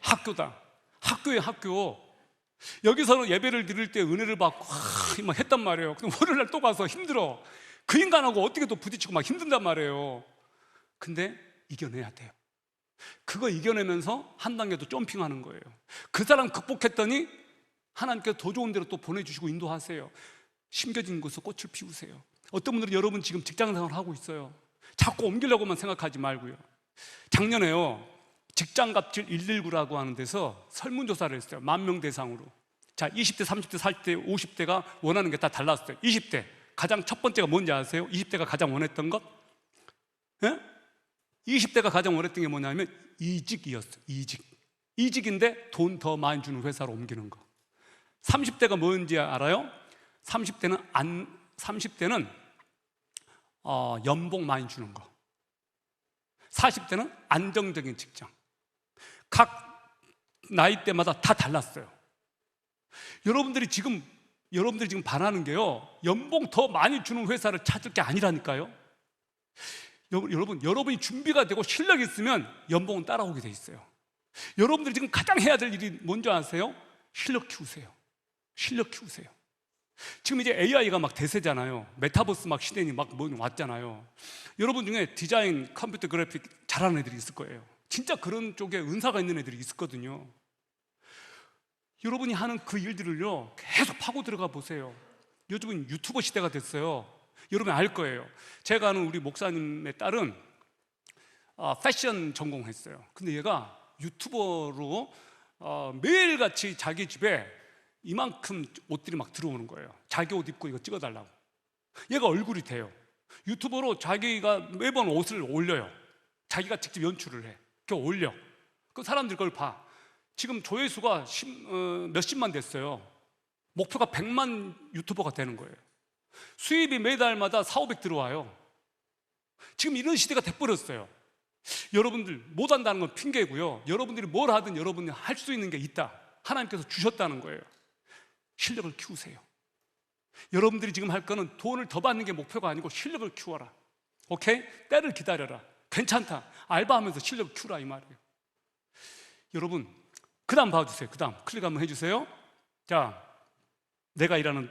학교다. 학교의 학교. 여기서는 예배를 드릴 때 은혜를 받고 막 했단 말이에요. 근데 월요일날 또 가서 힘들어. 그 인간하고 어떻게 또 부딪히고 막 힘든단 말이에요. 근데 이겨내야 돼요. 그거 이겨내면서 한 단계 더 점핑하는 거예요. 그 사람 극복했더니 하나님께서 더 좋은 데로 또 보내주시고 인도하세요. 심겨진 곳에서 꽃을 피우세요. 어떤 분들은 여러분 지금 직장생활을 하고 있어요. 자꾸 옮기려고만 생각하지 말고요. 작년에요, 직장갑질 119라고 하는 데서 설문조사를 했어요. 10,000명 대상으로. 자, 20대, 30대, 40대, 50대가 원하는 게 다 달랐어요. 20대 가장 첫 번째가 뭔지 아세요? 20대가 가장 원했던 것? 예? 20대가 가장 원했던 게 뭐냐면 이직이었어요. 이직인데 돈 더 많이 주는 회사로 옮기는 거. 30대가 뭔지 알아요? 30대는 연봉 많이 주는 거. 40대는 안정적인 직장. 각 나이대마다 다 달랐어요. 여러분들이 지금 바라는 게요, 연봉 더 많이 주는 회사를 찾을 게 아니라니까요. 여러분이 준비가 되고 실력이 있으면 연봉은 따라오게 돼 있어요. 여러분들이 지금 가장 해야 될 일이 뭔지 아세요? 실력 키우세요. 지금 이제 AI가 막 대세잖아요. 메타버스 막 시대니 막 뭐 왔잖아요. 여러분 중에 디자인, 컴퓨터 그래픽 잘하는 애들이 있을 거예요. 진짜 그런 쪽에 은사가 있는 애들이 있거든요. 여러분이 하는 그 일들을요, 계속 파고 들어가 보세요. 요즘은 유튜버 시대가 됐어요. 여러분 알 거예요. 제가 아는 우리 목사님의 딸은 패션 전공했어요. 근데 얘가 유튜버로 매일같이 자기 집에 이만큼 옷들이 막 들어오는 거예요. 자기 옷 입고 이거 찍어달라고. 얘가 얼굴이 돼요. 유튜버로 자기가 매번 옷을 올려요. 자기가 직접 연출을 해. 그거 올려. 그 사람들이 그걸 봐. 지금 조회수가 몇십만 됐어요. 목표가 100만 유튜버가 되는 거예요. 수입이 매달마다 4,500 들어와요. 지금 이런 시대가 돼버렸어요. 여러분들 못한다는 건 핑계고요. 여러분들이 뭘 하든 여러분이 할 수 있는 게 있다. 하나님께서 주셨다는 거예요. 실력을 키우세요. 여러분들이 지금 할 거는 돈을 더 받는 게 목표가 아니고 실력을 키워라. 오케이? 때를 기다려라. 괜찮다. 알바하면서 실력을 키우라 이 말이에요. 여러분, 그 다음 봐주세요. 그 다음 클릭 한번 해주세요. 자, 내가 일하는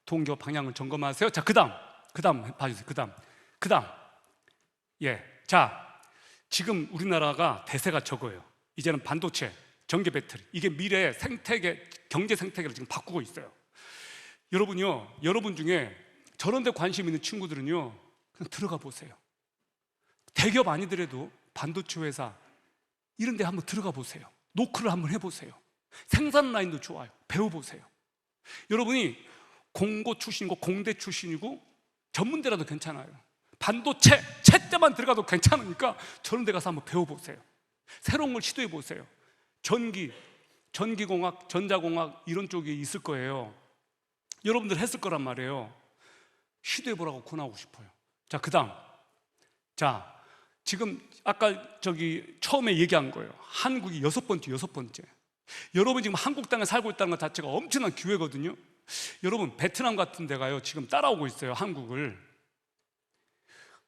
동교 방향을 점검하세요. 자, 그 다음 봐주세요. 그 다음 예, 자, 지금 우리나라가 대세가 적어요. 이제는 반도체, 전기 배터리, 이게 미래의 생태계, 경제 생태계를 지금 바꾸고 있어요. 여러분요, 여러분 중에 저런 데 관심 있는 친구들은요, 그냥 들어가 보세요. 대기업 아니더라도 반도체 회사 이런 데 한번 들어가 보세요. 노크를 한번 해보세요. 생산 라인도 좋아요. 배워보세요. 여러분이 공고 출신이고 공대 출신이고 전문대라도 괜찮아요. 반도체 채때만 들어가도 괜찮으니까 저런 데 가서 한번 배워보세요. 새로운 걸 시도해보세요. 전기공학, 전자공학 이런 쪽이 있을 거예요. 여러분들 했을 거란 말이에요. 시도해보라고 권하고 싶어요. 자, 그 다음, 자, 지금 아까 처음에 얘기한 거예요. 한국이 여섯 번째. 여러분 지금 한국 땅에 살고 있다는 것 자체가 엄청난 기회거든요. 여러분 베트남 같은 데가요 지금 따라오고 있어요, 한국을.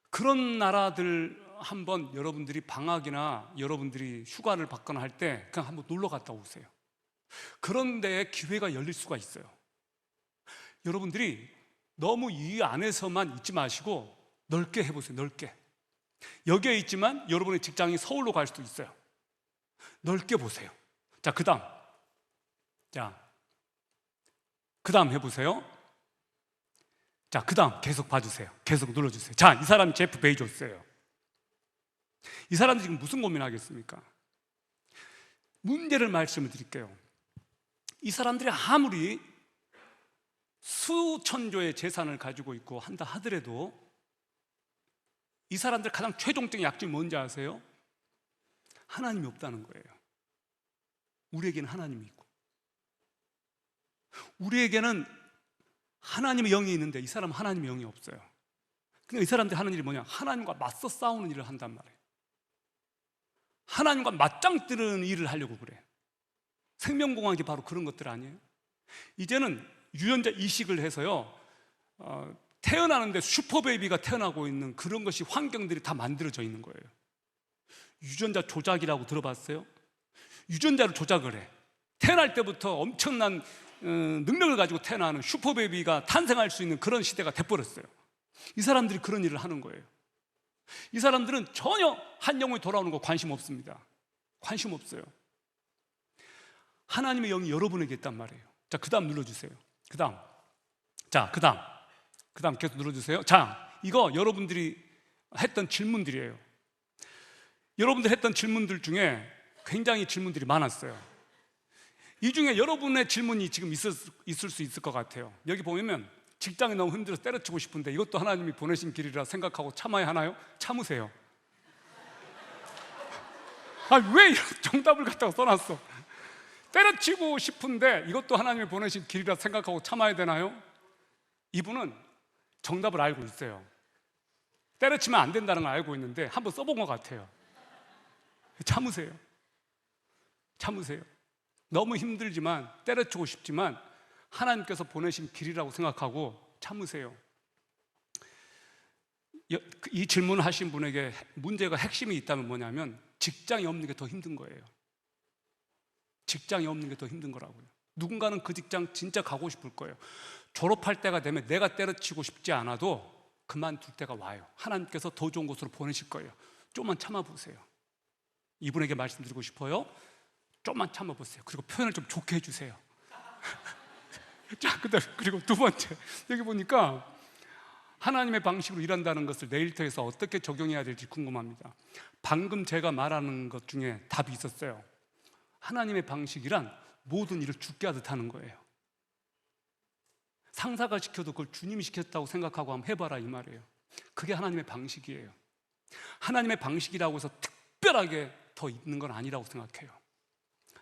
그런 나라들 한번 여러분들이 방학이나 여러분들이 휴가를 받거나 할 때 그냥 한번 놀러 갔다 오세요. 그런 데에 기회가 열릴 수가 있어요. 여러분들이 너무 이 안에서만 있지 마시고 넓게 해보세요. 넓게. 여기에 있지만 여러분의 직장이 서울로 갈 수도 있어요. 넓게 보세요. 자, 그 다음 해보세요. 자, 그 다음 계속 봐주세요. 계속 눌러주세요. 자, 이 사람이 제프 베이조스예요. 이 사람이 지금 무슨 고민하겠습니까? 문제를 말씀을 드릴게요. 이 사람들이 아무리 수천조의 재산을 가지고 있고 한다 하더라도 이 사람들 가장 최종적인 약점이 뭔지 아세요? 하나님이 없다는 거예요. 우리에게는 하나님이 있고 우리에게는 하나님의 영이 있는데 이 사람은 하나님의 영이 없어요. 그러니까 이 사람들이 하는 일이 뭐냐? 하나님과 맞서 싸우는 일을 한단 말이에요. 하나님과 맞짱 뜨는 일을 하려고 그래. 생명공학이 바로 그런 것들 아니에요? 이제는 유전자 이식을 해서요 태어나는데 슈퍼베이비가 태어나고 있는 그런 것이 환경들이 다 만들어져 있는 거예요. 유전자 조작이라고 들어봤어요? 유전자를 조작을 해. 태어날 때부터 엄청난 능력을 가지고 태어나는 슈퍼베이비가 탄생할 수 있는 그런 시대가 돼버렸어요. 이 사람들이 그런 일을 하는 거예요. 이 사람들은 전혀 한 영혼이 돌아오는 거 관심 없습니다. 관심 없어요. 하나님의 영이 여러분에게 있단 말이에요. 자, 그 다음 눌러주세요. 그 다음 계속 눌러주세요. 자, 이거 여러분들이 했던 질문들이에요. 여러분들 했던 질문들 중에 굉장히 질문들이 많았어요. 이 중에 여러분의 질문이 지금 있을 수 있을 것 같아요. 여기 보면 직장이 너무 힘들어서 때려치고 싶은데 이것도 하나님이 보내신 길이라 생각하고 참아야 하나요? 참으세요. 왜 이런 정답을 갖다가 써놨어? 때려치고 싶은데 이것도 하나님이 보내신 길이라 생각하고 참아야 되나요? 이분은 정답을 알고 있어요. 때려치면 안 된다는 걸 알고 있는데 한번 써본 것 같아요. 참으세요. 너무 힘들지만 때려치고 싶지만 하나님께서 보내신 길이라고 생각하고 참으세요. 이 질문을 하신 분에게 문제가 핵심이 있다면 뭐냐면 직장이 없는 게 더 힘든 거예요. 직장이 없는 게 더 힘든 거라고요. 누군가는 그 직장 진짜 가고 싶을 거예요. 졸업할 때가 되면 내가 때려치고 싶지 않아도 그만둘 때가 와요. 하나님께서 더 좋은 곳으로 보내실 거예요. 좀만 참아보세요. 이분에게 말씀드리고 싶어요. 좀만 참아보세요. 그리고 표현을 좀 좋게 해주세요. 자, 그리고 두 번째, 여기 보니까 하나님의 방식으로 일한다는 것을 내 일터에서 어떻게 적용해야 될지 궁금합니다. 방금 제가 말하는 것 중에 답이 있었어요. 하나님의 방식이란 모든 일을 죽게 하듯 하는 거예요. 상사가 시켜도 그걸 주님이 시켰다고 생각하고 한번 해봐라 이 말이에요. 그게 하나님의 방식이에요. 하나님의 방식이라고 해서 특별하게 더 있는 건 아니라고 생각해요.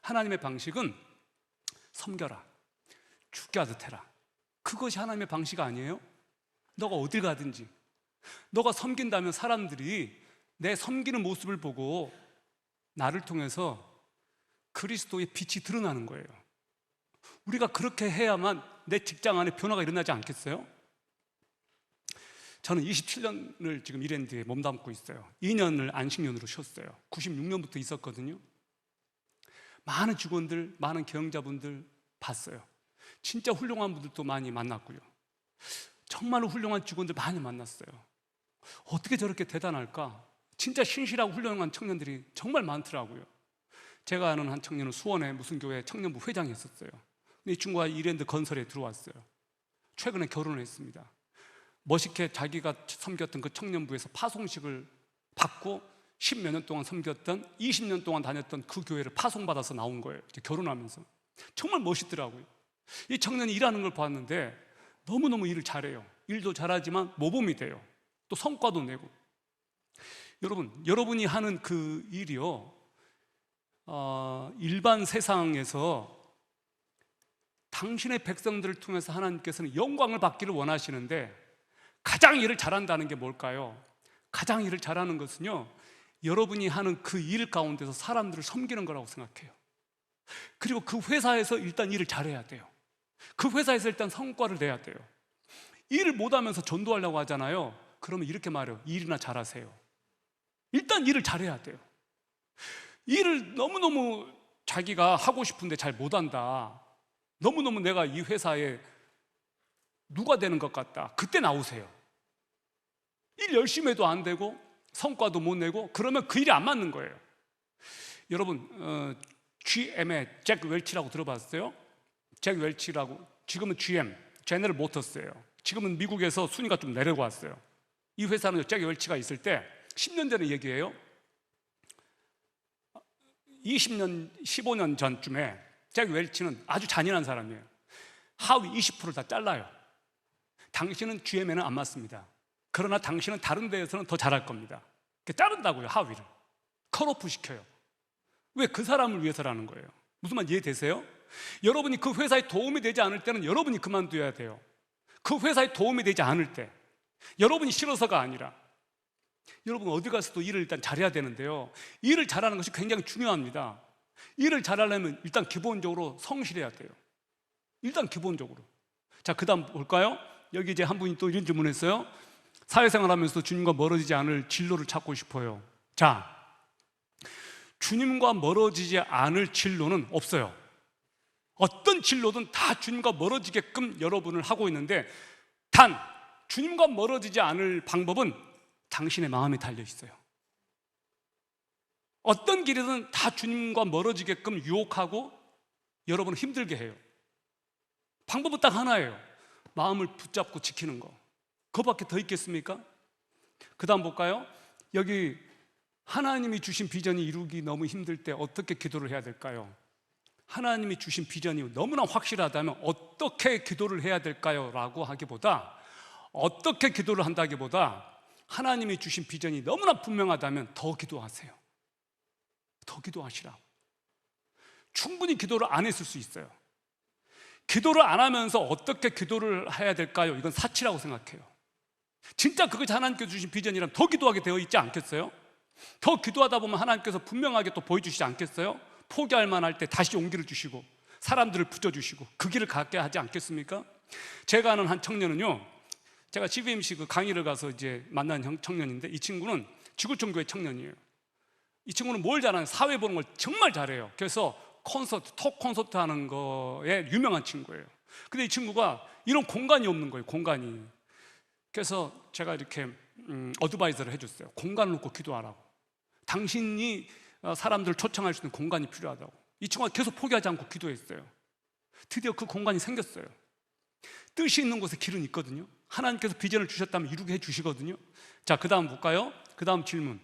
하나님의 방식은 섬겨라, 죽게 하듯 해라. 그것이 하나님의 방식 아니에요? 너가 어딜 가든지 너가 섬긴다면 사람들이 내 섬기는 모습을 보고 나를 통해서 그리스도의 빛이 드러나는 거예요. 우리가 그렇게 해야만 내 직장 안에 변화가 일어나지 않겠어요? 저는 27년을 지금 이랜드에 몸담고 있어요. 2년을 안식년으로 쉬었어요. 96년부터 있었거든요. 많은 직원들, 많은 경영자분들 봤어요. 진짜 훌륭한 분들도 많이 만났고요. 정말로 훌륭한 직원들 많이 만났어요. 어떻게 저렇게 대단할까? 진짜 신실하고 훌륭한 청년들이 정말 많더라고요. 제가 아는 한 청년은 수원에 무슨 교회 청년부 회장이 있었어요. 근데 이 친구가 이랜드 건설에 들어왔어요. 최근에 결혼을 했습니다. 멋있게 자기가 섬겼던 그 청년부에서 파송식을 받고 10몇 년 동안 섬겼던 20년 동안 다녔던 그 교회를 파송받아서 나온 거예요. 이제 결혼하면서. 정말 멋있더라고요. 이 청년이 일하는 걸 봤는데 너무너무 일을 잘해요. 일도 잘하지만 모범이 돼요. 또 성과도 내고. 여러분이 하는 그 일이요, 일반 세상에서 당신의 백성들을 통해서 하나님께서는 영광을 받기를 원하시는데 가장 일을 잘한다는 게 뭘까요? 가장 일을 잘하는 것은요, 여러분이 하는 그 일 가운데서 사람들을 섬기는 거라고 생각해요. 그리고 그 회사에서 일단 일을 잘해야 돼요. 그 회사에서 일단 성과를 내야 돼요. 일을 못하면서 전도하려고 하잖아요. 그러면 이렇게 말해요. 일이나 잘하세요. 일단 일을 잘해야 돼요. 일을 너무너무 자기가 하고 싶은데 잘 못한다, 너무너무 내가 이 회사에 누가 되는 것 같다, 그때 나오세요. 일 열심히 해도 안 되고 성과도 못 내고 그러면 그 일이 안 맞는 거예요. 여러분, GM의 잭 웰치라고 들어봤어요? 잭 웰치라고, 지금은 GM, 제너럴 모터스예요. 지금은 미국에서 순위가 좀 내려왔어요. 이 회사는 잭 웰치가 있을 때 10년 전의 얘기예요. 20년, 15년 전쯤에 잭 웰치는 아주 잔인한 사람이에요. 하위 20%를 다 잘라요. 당신은 GM에는 안 맞습니다. 그러나 당신은 다른 데에서는 더 잘할 겁니다. 자른다고요, 하위를. 컷오프 시켜요. 왜? 그 사람을 위해서라는 거예요. 무슨 말 이해되세요? 여러분이 그 회사에 도움이 되지 않을 때는 여러분이 그만둬야 돼요. 그 회사에 도움이 되지 않을 때, 여러분이 싫어서가 아니라. 여러분 어디 가서도 일을 일단 잘해야 되는데요, 일을 잘하는 것이 굉장히 중요합니다. 일을 잘하려면 일단 기본적으로 성실해야 돼요. 일단 기본적으로. 자, 그 다음 볼까요? 여기 이제 한 분이 또 이런 질문했어요. 사회생활 하면서 주님과 멀어지지 않을 진로를 찾고 싶어요. 자, 주님과 멀어지지 않을 진로는 없어요. 어떤 진로든 다 주님과 멀어지게끔 여러분을 하고 있는데, 단 주님과 멀어지지 않을 방법은 당신의 마음에 달려 있어요. 어떤 길이든 다 주님과 멀어지게끔 유혹하고 여러분을 힘들게 해요. 방법은 딱 하나예요. 마음을 붙잡고 지키는 거. 그거밖에 더 있겠습니까? 그 다음 볼까요? 여기 하나님이 주신 비전이 이루기 너무 힘들 때 어떻게 기도를 해야 될까요? 하나님이 주신 비전이 너무나 확실하다면 어떻게 기도를 해야 될까요? 라고 하기보다, 어떻게 기도를 한다기보다 하나님이 주신 비전이 너무나 분명하다면 더 기도하세요. 더 기도하시라고. 충분히 기도를 안 했을 수 있어요. 기도를 안 하면서 어떻게 기도를 해야 될까요? 이건 사치라고 생각해요. 진짜 그것이 하나님께서 주신 비전이라면 더 기도하게 되어 있지 않겠어요? 더 기도하다 보면 하나님께서 분명하게 또 보여주시지 않겠어요? 포기할 만할 때 다시 용기를 주시고 사람들을 붙여주시고 그 길을 갖게 하지 않겠습니까? 제가 아는 한 청년은요, 제가 CBMC 그 강의를 가서 이제 만난 청년인데, 이 친구는 지구촌교회 청년이에요. 이 친구는 뭘 잘하냐, 사회 보는 걸 정말 잘해요. 그래서 콘서트, 톡 콘서트 하는 거에 유명한 친구예요. 근데 이 친구가 이런 공간이 없는 거예요, 공간이. 그래서 제가 이렇게 어드바이저를 해줬어요. 공간을 놓고 기도하라고. 당신이 사람들을 초청할 수 있는 공간이 필요하다고. 이 친구가 계속 포기하지 않고 기도했어요. 드디어 그 공간이 생겼어요. 뜻이 있는 곳에 길은 있거든요. 하나님께서 비전을 주셨다면 이루게 해주시거든요. 자, 그 다음 볼까요? 그 다음 질문.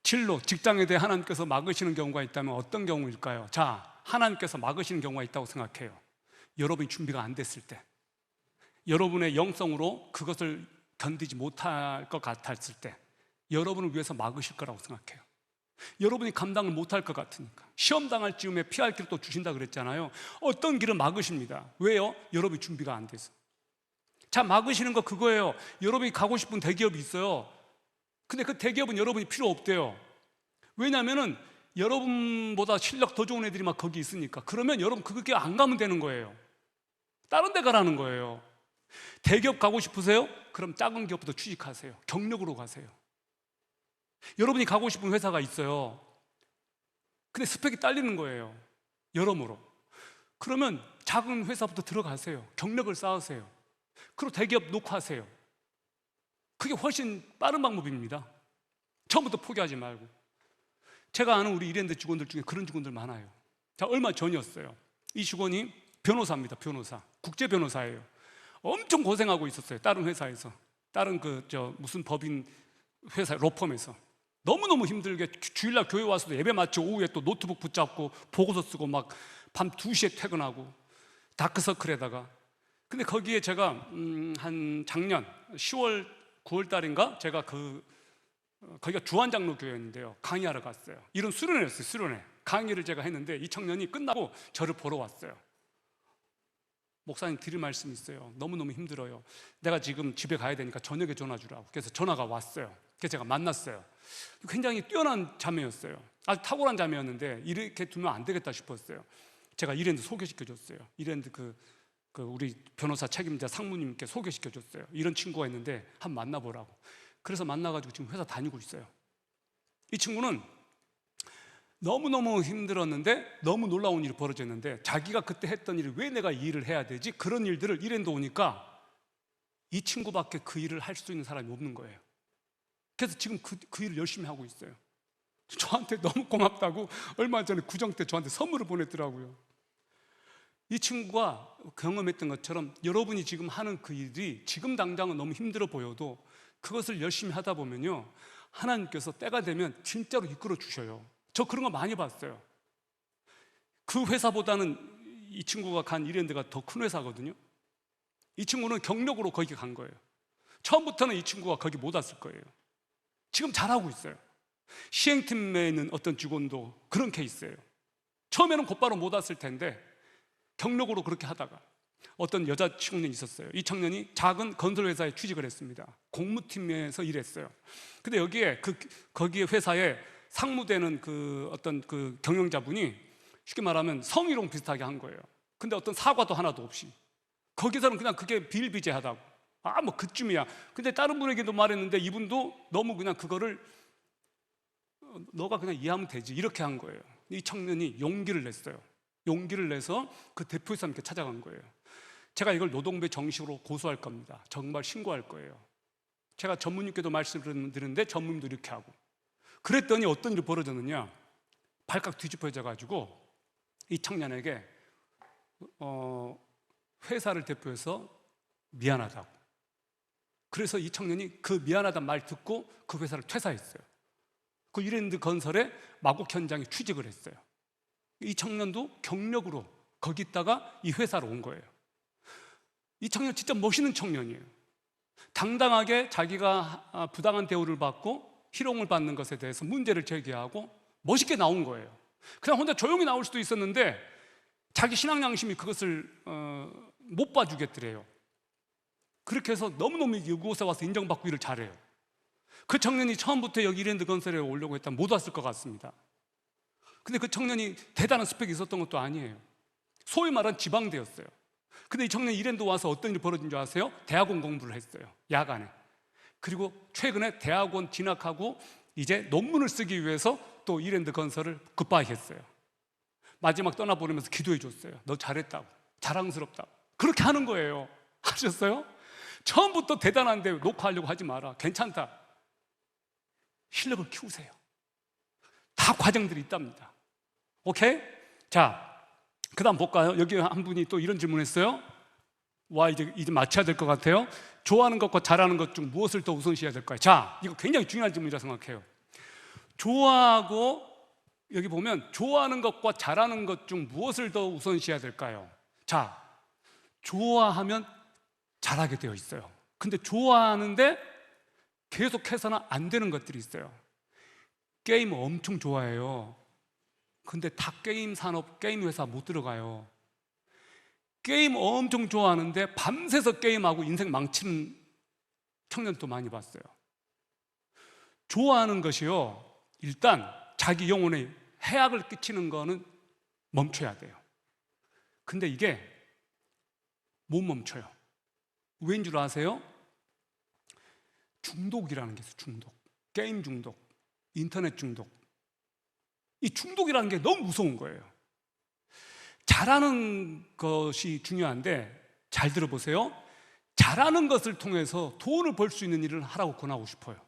진로, 직장에 대해 하나님께서 막으시는 경우가 있다면 어떤 경우일까요? 자, 하나님께서 막으시는 경우가 있다고 생각해요. 여러분이 준비가 안 됐을 때, 여러분의 영성으로 그것을 견디지 못할 것 같았을 때 여러분을 위해서 막으실 거라고 생각해요. 여러분이 감당을 못할 것 같으니까. 시험 당할 즈음에 피할 길을 또 주신다 그랬잖아요. 어떤 길을 막으십니다. 왜요? 여러분이 준비가 안 돼서. 자, 막으시는 거 그거예요. 여러분이 가고 싶은 대기업이 있어요. 근데 그 대기업은 여러분이 필요 없대요. 왜냐하면은 여러분보다 실력 더 좋은 애들이 막 거기 있으니까. 그러면 여러분 그게 안 가면 되는 거예요. 다른 데 가라는 거예요. 대기업 가고 싶으세요? 그럼 작은 기업부터 취직하세요. 경력으로 가세요. 여러분이 가고 싶은 회사가 있어요. 근데 스펙이 딸리는 거예요. 여러모로. 그러면 작은 회사부터 들어가세요. 경력을 쌓으세요. 그리고 대기업 녹화하세요. 그게 훨씬 빠른 방법입니다. 처음부터 포기하지 말고. 제가 아는 우리 이랜드 직원들 중에 그런 직원들 많아요. 자, 얼마 전이었어요. 이 직원이 변호사입니다. 변호사. 국제 변호사예요. 엄청 고생하고 있었어요. 다른 회사에서. 다른 무슨 법인 회사, 로펌에서. 너무너무 힘들게 주일날 교회 와서도 예배 마치고 오후에 또 노트북 붙잡고 보고서 쓰고 막 밤 2시에 퇴근하고 다크서클에다가. 근데 거기에 제가 한 작년 10월 9월 달인가 제가 거기가 주한장로 교회였는데요. 강의하러 갔어요. 이런 수련회였어요. 수련회. 강의를 제가 했는데 이 청년이 끝나고 저를 보러 왔어요. 목사님 드릴 말씀이 있어요. 너무너무 힘들어요. 내가 지금 집에 가야 되니까 저녁에 전화 주라고. 그래서 전화가 왔어요. 그래서 제가 만났어요. 굉장히 뛰어난 자매였어요. 아주 탁월한 자매였는데 이렇게 두면 안 되겠다 싶었어요. 제가 이랜드 소개시켜줬어요. 이랜드 우리 변호사 책임자 상무님께 소개시켜줬어요. 이런 친구가 있는데 한번 만나보라고. 그래서 만나가지고 지금 회사 다니고 있어요. 이 친구는 너무너무 힘들었는데 너무 놀라운 일이 벌어졌는데 자기가 그때 했던 일을 왜 내가 이 일을 해야 되지? 그런 일들을 이랜드 오니까 이 친구밖에 그 일을 할 수 있는 사람이 없는 거예요. 그래서 지금 그 일을 열심히 하고 있어요. 저한테 너무 고맙다고 얼마 전에 구정 때 저한테 선물을 보냈더라고요. 이 친구가 경험했던 것처럼 여러분이 지금 하는 그 일이 지금 당장은 너무 힘들어 보여도 그것을 열심히 하다 보면요, 하나님께서 때가 되면 진짜로 이끌어 주셔요. 저 그런 거 많이 봤어요. 그 회사보다는 이 친구가 간 이랜드가 더 큰 회사거든요. 이 친구는 경력으로 거기 간 거예요. 처음부터는 이 친구가 거기 못 왔을 거예요. 지금 잘하고 있어요. 시행팀에 있는 어떤 직원도 그런 케이스예요. 처음에는 곧바로 못 왔을 텐데 경력으로 그렇게 하다가 어떤 여자 청년이 있었어요. 이 청년이 작은 건설회사에 취직을 했습니다. 공무팀에서 일했어요. 근데 여기에 거기에 회사에 상무되는 어떤 경영자분이 쉽게 말하면 성희롱 비슷하게 한 거예요. 근데 어떤 사과도 하나도 없이. 거기서는 그냥 그게 비일비재하다고. 뭐 그쯤이야. 근데 다른 분에게도 말했는데 이분도 너무 그냥 그거를 너가 그냥 이해하면 되지 이렇게 한 거예요. 이 청년이 용기를 냈어요. 용기를 내서 그 대표이사님께 찾아간 거예요. 제가 이걸 노동부에 정식으로 고소할 겁니다. 정말 신고할 거예요. 제가 전무님께도 말씀을 드렸는데 전무님도 이렇게 하고. 그랬더니 어떤 일이 벌어졌느냐, 발칵 뒤집어져 가지고 이 청년에게 회사를 대표해서 미안하다고. 그래서 이 청년이 그 미안하다는 말 듣고 그 회사를 퇴사했어요. 그 이랜드 건설에 마곡 현장에 취직을 했어요. 이 청년도 경력으로 거기 있다가 이 회사로 온 거예요. 이 청년 진짜 멋있는 청년이에요. 당당하게 자기가 부당한 대우를 받고 희롱을 받는 것에 대해서 문제를 제기하고 멋있게 나온 거예요. 그냥 혼자 조용히 나올 수도 있었는데 자기 신앙 양심이 그것을 못 봐주겠더래요. 그렇게 해서 너무너무 이곳에 와서 인정받고 일을 잘해요. 그 청년이 처음부터 여기 이랜드 건설에 오려고 했다면 못 왔을 것 같습니다. 근데 그 청년이 대단한 스펙이 있었던 것도 아니에요. 소위 말하는 지방대였어요. 근데 이 청년이 이랜드 와서 어떤 일이 벌어진 줄 아세요? 대학원 공부를 했어요. 야간에. 그리고 최근에 대학원 진학하고 이제 논문을 쓰기 위해서 또 이랜드 건설을 굿바이 했어요. 마지막 떠나보내면서 기도해 줬어요. 너 잘했다고, 자랑스럽다고. 그렇게 하는 거예요. 아셨어요? 처음부터 대단한데 녹화하려고 하지 마라. 괜찮다. 실력을 키우세요. 다 과정들이 있답니다. 오케이? 자, 그 다음 볼까요? 여기 한 분이 또 이런 질문 했어요. 와, 이제 맞춰야 될 것 같아요. 좋아하는 것과 잘하는 것 중 무엇을 더 우선시해야 될까요? 자, 이거 굉장히 중요한 질문이라 생각해요. 좋아하고, 여기 보면 좋아하는 것과 잘하는 것 중 무엇을 더 우선시해야 될까요? 자, 좋아하면 잘하게 되어 있어요. 근데 좋아하는데 계속해서는 안 되는 것들이 있어요. 게임 엄청 좋아해요. 근데 다 게임 산업, 게임 회사 못 들어가요. 게임 엄청 좋아하는데 밤새서 게임하고 인생 망치는 청년도 많이 봤어요. 좋아하는 것이요, 일단 자기 영혼에 해악을 끼치는 거는 멈춰야 돼요. 근데 이게 못 멈춰요. 왜인 줄 아세요? 중독이라는 게 있어요. 중독. 게임 중독, 인터넷 중독. 이 중독이라는 게 너무 무서운 거예요. 잘하는 것이 중요한데, 잘 들어보세요. 잘하는 것을 통해서 돈을 벌 수 있는 일을 하라고 권하고 싶어요.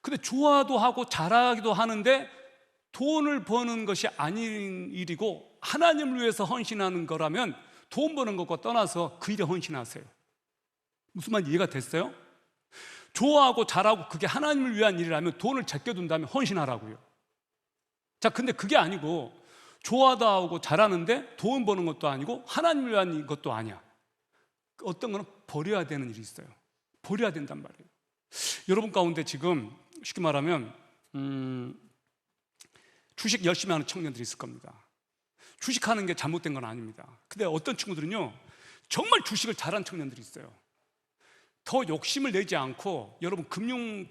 근데 좋아도 하고 잘하기도 하는데 돈을 버는 것이 아닌 일이고 하나님을 위해서 헌신하는 거라면 돈 버는 것과 떠나서 그 일에 헌신하세요. 무슨 말 이해가 됐어요? 좋아하고 잘하고 그게 하나님을 위한 일이라면 돈을 제껴둔다면 헌신하라고요. 자, 근데 그게 아니고 좋아도 하고 잘하는데 돈 버는 것도 아니고 하나님을 위한 것도 아니야. 어떤 거는 버려야 되는 일이 있어요. 버려야 된단 말이에요. 여러분 가운데 지금 쉽게 말하면 주식 열심히 하는 청년들이 있을 겁니다. 주식하는 게 잘못된 건 아닙니다. 근데 어떤 친구들은요, 정말 주식을 잘하는 청년들이 있어요. 더 욕심을 내지 않고, 여러분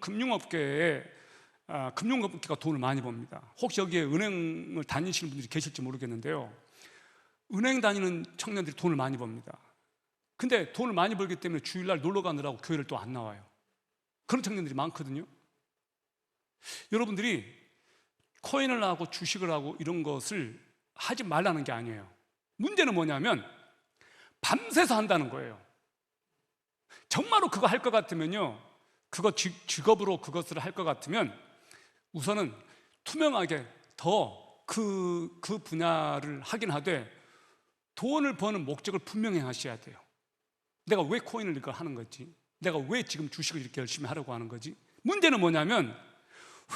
금융업계에 금융업계가 돈을 많이 법니다. 혹시 여기에 은행을 다니시는 분들이 계실지 모르겠는데요, 은행 다니는 청년들이 돈을 많이 법니다. 근데 돈을 많이 벌기 때문에 주일날 놀러 가느라고 교회를 또 안 나와요. 그런 청년들이 많거든요. 여러분들이 코인을 하고 주식을 하고 이런 것을 하지 말라는 게 아니에요. 문제는 뭐냐면 밤새서 한다는 거예요. 정말로 그거 할 것 같으면요, 그거 직업으로 그것을 할 것 같으면 우선은 투명하게 더 그 분야를 하긴 하되 돈을 버는 목적을 분명히 하셔야 돼요. 내가 왜 코인을 이걸 하는 거지? 내가 왜 지금 주식을 이렇게 열심히 하려고 하는 거지? 문제는 뭐냐면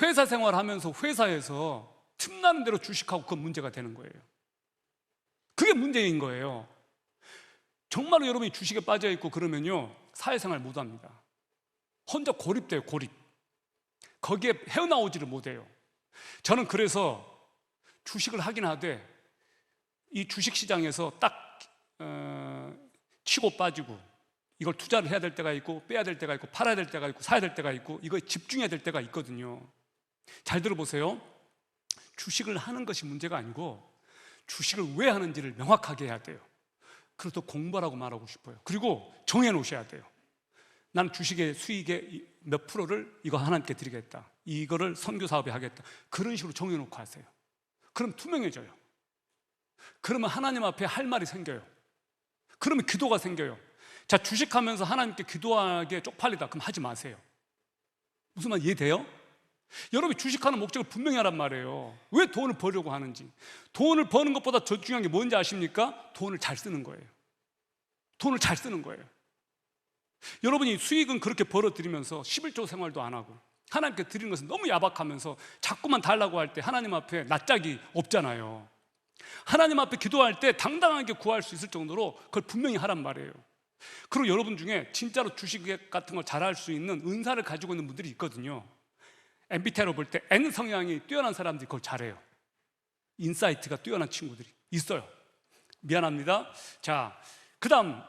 회사 생활하면서 회사에서 틈나는 대로 주식하고 그건 문제가 되는 거예요. 그게 문제인 거예요. 정말로 여러분이 주식에 빠져 있고 그러면요, 사회생활 못 합니다. 혼자 고립돼요. 고립. 거기에 헤어나오지를 못해요. 저는 그래서 주식을 하긴 하되 이 주식시장에서 딱 치고 빠지고 이걸 투자를 해야 될 때가 있고 빼야 될 때가 있고 팔아야 될 때가 있고 사야 될 때가 있고 이거에 집중해야 될 때가 있거든요. 잘 들어보세요. 주식을 하는 것이 문제가 아니고 주식을 왜 하는지를 명확하게 해야 돼요. 그래서 공부하라고 말하고 싶어요. 그리고 정해 놓으셔야 돼요. 나는 주식의 수익의 몇 프로를 이거 하나님께 드리겠다, 이거를 선교 사업에 하겠다, 그런 식으로 정해 놓고 하세요. 그럼 투명해져요. 그러면 하나님 앞에 할 말이 생겨요. 그러면 기도가 생겨요. 자, 주식하면서 하나님께 기도하기에 쪽팔리다, 그럼 하지 마세요. 무슨 말 이해돼요? 여러분이 주식하는 목적을 분명히 하란 말이에요. 왜 돈을 벌려고 하는지. 돈을 버는 것보다 더 중요한 게 뭔지 아십니까? 돈을 잘 쓰는 거예요. 돈을 잘 쓰는 거예요. 여러분이 수익은 그렇게 벌어들이면서 11조 생활도 안 하고 하나님께 드리는 것은 너무 야박하면서 자꾸만 달라고 할 때 하나님 앞에 낯짝이 없잖아요. 하나님 앞에 기도할 때 당당하게 구할 수 있을 정도로 그걸 분명히 하란 말이에요. 그리고 여러분 중에 진짜로 주식 같은 걸 잘할 수 있는 은사를 가지고 있는 분들이 있거든요. MBTI로 볼 때 N 성향이 뛰어난 사람들이 그걸 잘해요. 인사이트가 뛰어난 친구들이 있어요. 미안합니다. 자, 그 다음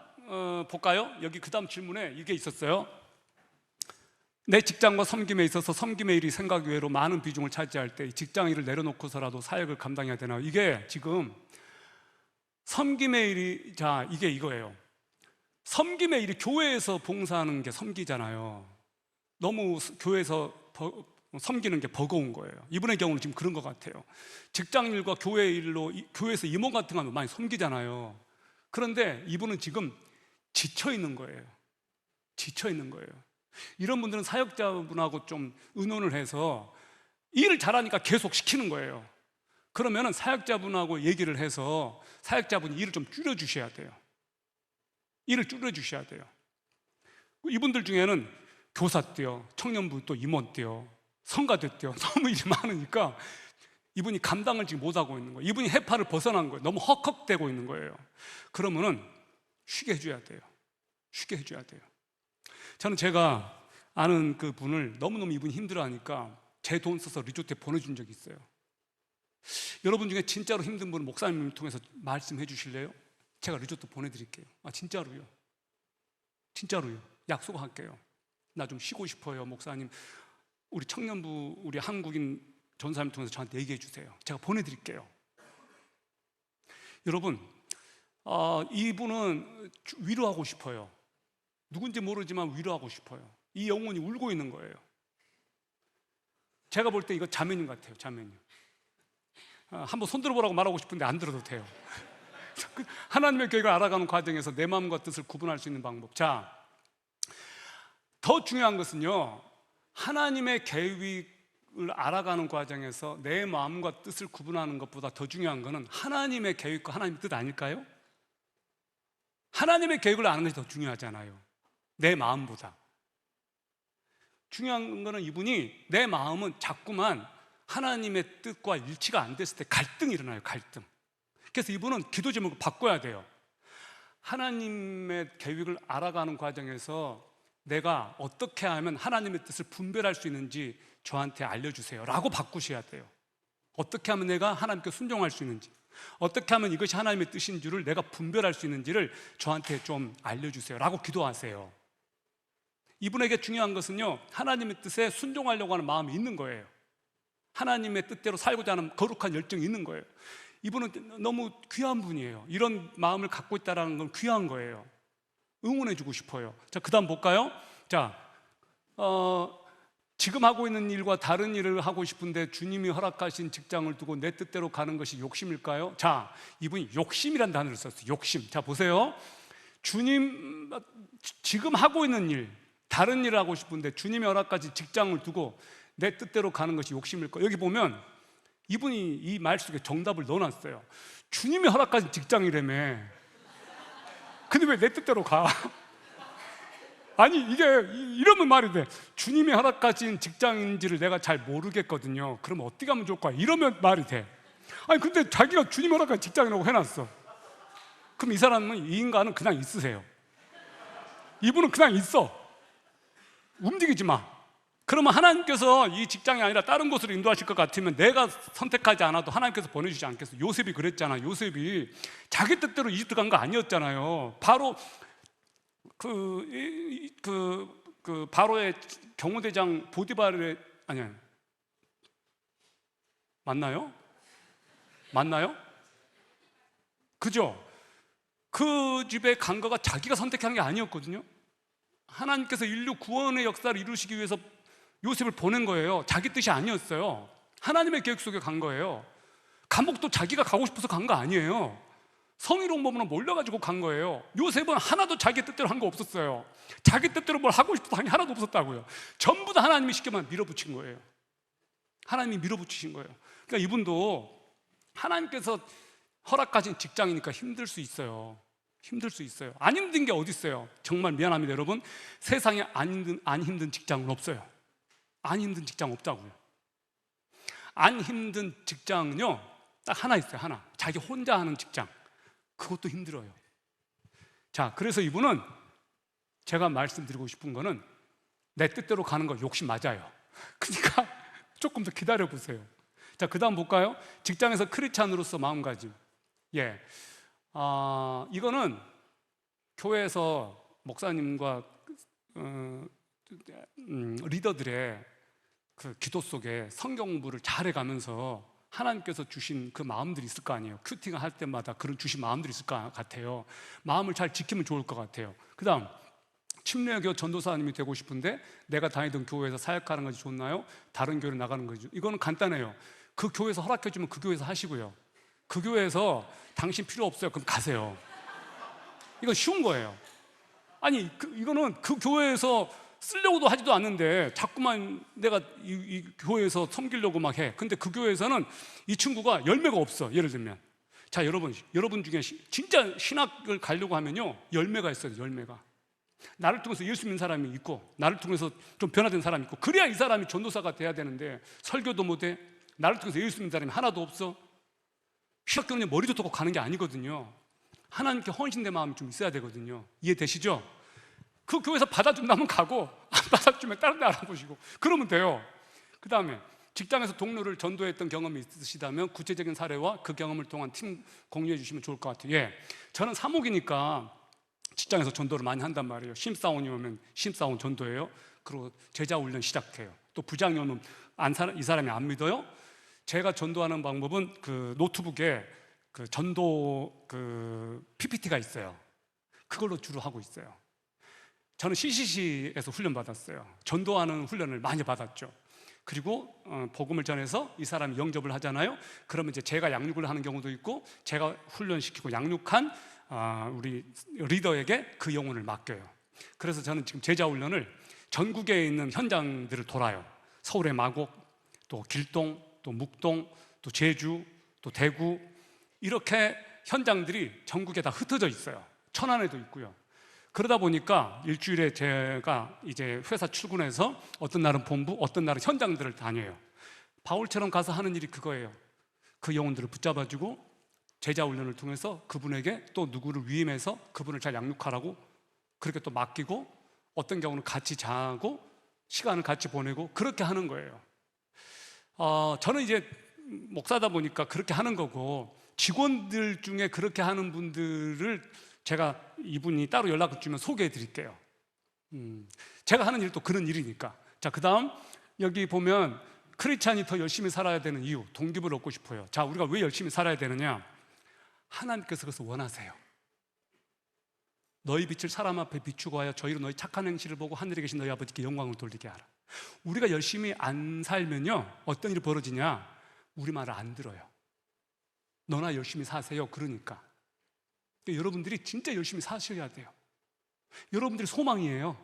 볼까요? 여기 그 다음 질문에 이게 있었어요. 내 직장과 섬김에 있어서 섬김의 일이 생각 외로 많은 비중을 차지할 때 직장 일을 내려놓고서라도 사역을 감당해야 되나? 이게 지금 섬김의 일이, 자, 이게 이거예요. 섬김의 일이 교회에서 봉사하는 게 섬기잖아요. 너무 교회에서 섬기는 게 버거운 거예요. 이분의 경우는 지금 그런 것 같아요. 직장 일과 교회 일로 교회에서 임원 같은 거 하면 많이 섬기잖아요. 그런데 이분은 지금 지쳐 있는 거예요. 지쳐 있는 거예요. 이런 분들은 사역자분하고 좀 의논을 해서 일을 잘하니까 계속 시키는 거예요. 그러면은 사역자분하고 얘기를 해서 사역자분이 일을 좀 줄여주셔야 돼요. 일을 줄여주셔야 돼요. 이분들 중에는 교사 떼요, 청년부 또 임원 떼요, 성가대 떼요. 너무 일이 많으니까 이분이 감당을 지금 못하고 있는 거예요. 이분이 해파를 벗어난 거예요. 너무 헉헉대고 있는 거예요. 그러면은 쉬게 해줘야 돼요. 쉬게 해줘야 돼요. 저는 제가 아는 그 분을 너무너무 이분이 힘들어하니까 제 돈 써서 리조트에 보내준 적이 있어요. 여러분 중에 진짜로 힘든 분은 목사님을 통해서 말씀해 주실래요? 제가 리조트 보내드릴게요. 진짜로요. 진짜로요. 약속할게요. 나 좀 쉬고 싶어요, 목사님. 우리 청년부, 우리 한국인 전사님 통해서 저한테 얘기해 주세요. 제가 보내드릴게요. 여러분, 이분은 위로하고 싶어요. 누군지 모르지만 위로하고 싶어요. 이 영혼이 울고 있는 거예요. 제가 볼 때 이거 자매님 같아요. 자매님. 한번 손 들어보라고 말하고 싶은데 안 들어도 돼요. 하나님의 계획을 알아가는 과정에서 내 마음과 뜻을 구분할 수 있는 방법. 자, 더 중요한 것은요, 하나님의 계획을 알아가는 과정에서 내 마음과 뜻을 구분하는 것보다 더 중요한 것은 하나님의 계획과 하나님의 뜻 아닐까요? 하나님의 계획을 아는 것이 더 중요하잖아요. 내 마음보다. 중요한 것은 이분이 내 마음은 자꾸만 하나님의 뜻과 일치가 안 됐을 때 갈등이 일어나요. 갈등. 그래서 이분은 기도 제목을 바꿔야 돼요. 하나님의 계획을 알아가는 과정에서 내가 어떻게 하면 하나님의 뜻을 분별할 수 있는지 저한테 알려주세요 라고 바꾸셔야 돼요. 어떻게 하면 내가 하나님께 순종할 수 있는지, 어떻게 하면 이것이 하나님의 뜻인 줄을 내가 분별할 수 있는지를 저한테 좀 알려주세요 라고 기도하세요. 이분에게 중요한 것은요, 하나님의 뜻에 순종하려고 하는 마음이 있는 거예요. 하나님의 뜻대로 살고자 하는 거룩한 열정이 있는 거예요. 이분은 너무 귀한 분이에요. 이런 마음을 갖고 있다는 건 귀한 거예요. 응원해 주고 싶어요. 자, 그 다음 볼까요? 자, 지금 하고 있는 일과 다른 일을 하고 싶은데 주님이 허락하신 직장을 두고 내 뜻대로 가는 것이 욕심일까요? 자, 이분이 욕심이란 단어를 썼어요. 욕심. 자, 보세요. 지금 하고 있는 일, 다른 일을 하고 싶은데 주님이 허락하신 직장을 두고 내 뜻대로 가는 것이 욕심일까요? 여기 보면 이분이 이 말 속에 정답을 넣어놨어요. 주님이 허락하신 직장이라며. 근데 왜 내 뜻대로 가? 아니, 이게 이러면 말이 돼. 주님이 허락하신 직장인지를 내가 잘 모르겠거든요. 그럼 어떻게 하면 좋을까? 이러면 말이 돼. 아니, 근데 자기가 주님이 허락한 직장이라고 해놨어. 그럼 이 사람은, 이 인간은 그냥 있으세요. 이분은 그냥 있어. 움직이지 마. 그러면 하나님께서 이 직장이 아니라 다른 곳으로 인도하실 것 같으면 내가 선택하지 않아도 하나님께서 보내주지 않겠어요? 요셉이 그랬잖아. 요셉이 자기 뜻대로 이집트 간 거 아니었잖아요. 바로 바로의 경호대장 보디발의, 아니요, 맞나요? 그죠? 그 집에 간 거가 자기가 선택한 게 아니었거든요. 하나님께서 인류 구원의 역사를 이루시기 위해서 요셉을 보낸 거예요. 자기 뜻이 아니었어요. 하나님의 계획 속에 간 거예요. 감옥도 자기가 가고 싶어서 간 거 아니에요. 성희롱 법으로 몰려가지고 간 거예요. 요셉은 하나도 자기 뜻대로 한 거 없었어요. 자기 뜻대로 뭘 하고 싶어서 한 게 하나도 없었다고요. 전부 다 하나님이 쉽게만 밀어붙인 거예요. 하나님이 밀어붙이신 거예요. 그러니까 이분도 하나님께서 허락하신 직장이니까 힘들 수 있어요. 안 힘든 게 어디 있어요? 정말 미안합니다, 여러분. 세상에 안 힘든 직장은 없어요. 안 힘든 직장 없다고요. 안 힘든 직장은요, 딱 하나 있어요. 하나. 자기 혼자 하는 직장. 그것도 힘들어요. 자, 그래서 이분은 제가 말씀드리고 싶은 거는 내 뜻대로 가는 거 욕심 맞아요. 그러니까 조금 더 기다려 보세요. 자, 그 다음 볼까요? 직장에서 크리스찬으로서 마음가짐. 이거는 교회에서 목사님과 리더들의 그 기도 속에 성경 공부를 잘해가면서 하나님께서 주신 그 마음들이 있을 거 아니에요. 큐팅을 할 때마다 그런 주신 마음들이 있을 것 같아요. 마음을 잘 지키면 좋을 것 같아요. 그 다음, 침례교 전도사님이 되고 싶은데 내가 다니던 교회에서 사역하는 것이 좋나요? 다른 교회로 나가는 것이 좋나요? 이거는 간단해요. 그 교회에서 허락해주면 그 교회에서 하시고요. 그 교회에서 당신 필요 없어요. 그럼 가세요. 이건 쉬운 거예요. 아니, 이거는 그 교회에서 쓰려고도 하지도 않는데 자꾸만 내가 이 교회에서 섬기려고 막 해. 근데 그 교회에서는 이 친구가 열매가 없어. 예를 들면, 자, 여러분 중에 진짜 신학을 가려고 하면요, 열매가 있어요. 열매가. 나를 통해서 예수 믿는 사람이 있고, 나를 통해서 좀 변화된 사람이 있고, 그래야 이 사람이 전도사가 돼야 되는데 설교도 못해. 나를 통해서 예수 믿는 사람이 하나도 없어. 신학교는 머리도 덮고 가는 게 아니거든요. 하나님께 헌신된 마음이 좀 있어야 되거든요. 이해되시죠? 그 교회에서 받아준다면 가고 안 받아주면 다른 데 알아보시고 그러면 돼요. 그 다음에 직장에서 동료를 전도했던 경험이 있으시다면 구체적인 사례와 그 경험을 통한 팀 공유해 주시면 좋을 것 같아요. 예, 저는 사목이니까 직장에서 전도를 많이 한단 말이에요. 신입사원이 오면 신입사원 전도예요. 그리고 제자 훈련 시작해요. 또 부장이 오면 이 사람이 안 믿어요. 제가 전도하는 방법은 그 노트북에 그 전도 그 PPT가 있어요. 그걸로 주로 하고 있어요. 저는 CCC에서 훈련 받았어요. 전도하는 훈련을 많이 받았죠. 그리고 복음을 전해서 이 사람이 영접을 하잖아요. 그러면 이제 제가 양육을 하는 경우도 있고, 제가 훈련시키고 양육한 우리 리더에게 그 영혼을 맡겨요. 그래서 저는 지금 제자 훈련을 전국에 있는 현장들을 돌아요. 서울의 마곡, 또 길동, 또 묵동, 또 제주, 또 대구, 이렇게 현장들이 전국에 다 흩어져 있어요. 천안에도 있고요. 그러다 보니까 일주일에 제가 이제 회사 출근해서 어떤 날은 본부, 어떤 날은 현장들을 다녀요. 바울처럼 가서 하는 일이 그거예요. 그 영혼들을 붙잡아주고 제자 훈련을 통해서 그분에게 또 누구를 위임해서 그분을 잘 양육하라고 그렇게 또 맡기고, 어떤 경우는 같이 자고 시간을 같이 보내고 그렇게 하는 거예요. 저는 이제 목사다 보니까 그렇게 하는 거고, 직원들 중에 그렇게 하는 분들을 제가 이분이 따로 연락을 주면 소개해 드릴게요. 제가 하는 일도 그런 일이니까. 자, 그 다음 여기 보면 크리스찬이 더 열심히 살아야 되는 이유, 동기부여를 얻고 싶어요. 자, 우리가 왜 열심히 살아야 되느냐? 하나님께서 그것을 원하세요. 너희 빛을 사람 앞에 비추고 하여 저희로 너희 착한 행실을 보고 하늘에 계신 너희 아버지께 영광을 돌리게 하라. 우리가 열심히 안 살면요, 어떤 일이 벌어지냐? 우리 말을 안 들어요. 너나 열심히 사세요. 그러니까 여러분들이 진짜 열심히 사셔야 돼요. 여러분들이 소망이에요.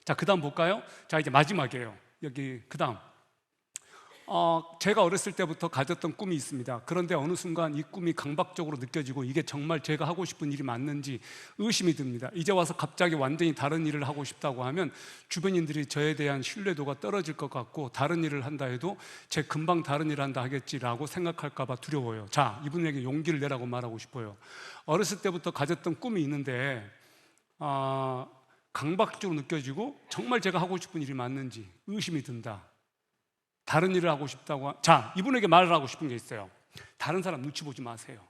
자, 그 다음 볼까요? 자, 이제 마지막이에요. 여기 그 다음 제가 어렸을 때부터 가졌던 꿈이 있습니다. 그런데 어느 순간 이 꿈이 강박적으로 느껴지고 이게 정말 제가 하고 싶은 일이 맞는지 의심이 듭니다. 이제 와서 갑자기 완전히 다른 일을 하고 싶다고 하면 주변인들이 저에 대한 신뢰도가 떨어질 것 같고, 다른 일을 한다 해도 제 금방 다른 일을 한다 하겠지라고 생각할까 봐 두려워요. 자, 이분에게 용기를 내라고 말하고 싶어요. 어렸을 때부터 가졌던 꿈이 있는데 강박적으로 느껴지고 정말 제가 하고 싶은 일이 맞는지 의심이 든다. 다른 일을 하고 싶다고. 자, 이분에게 말을 하고 싶은 게 있어요. 다른 사람 눈치 보지 마세요.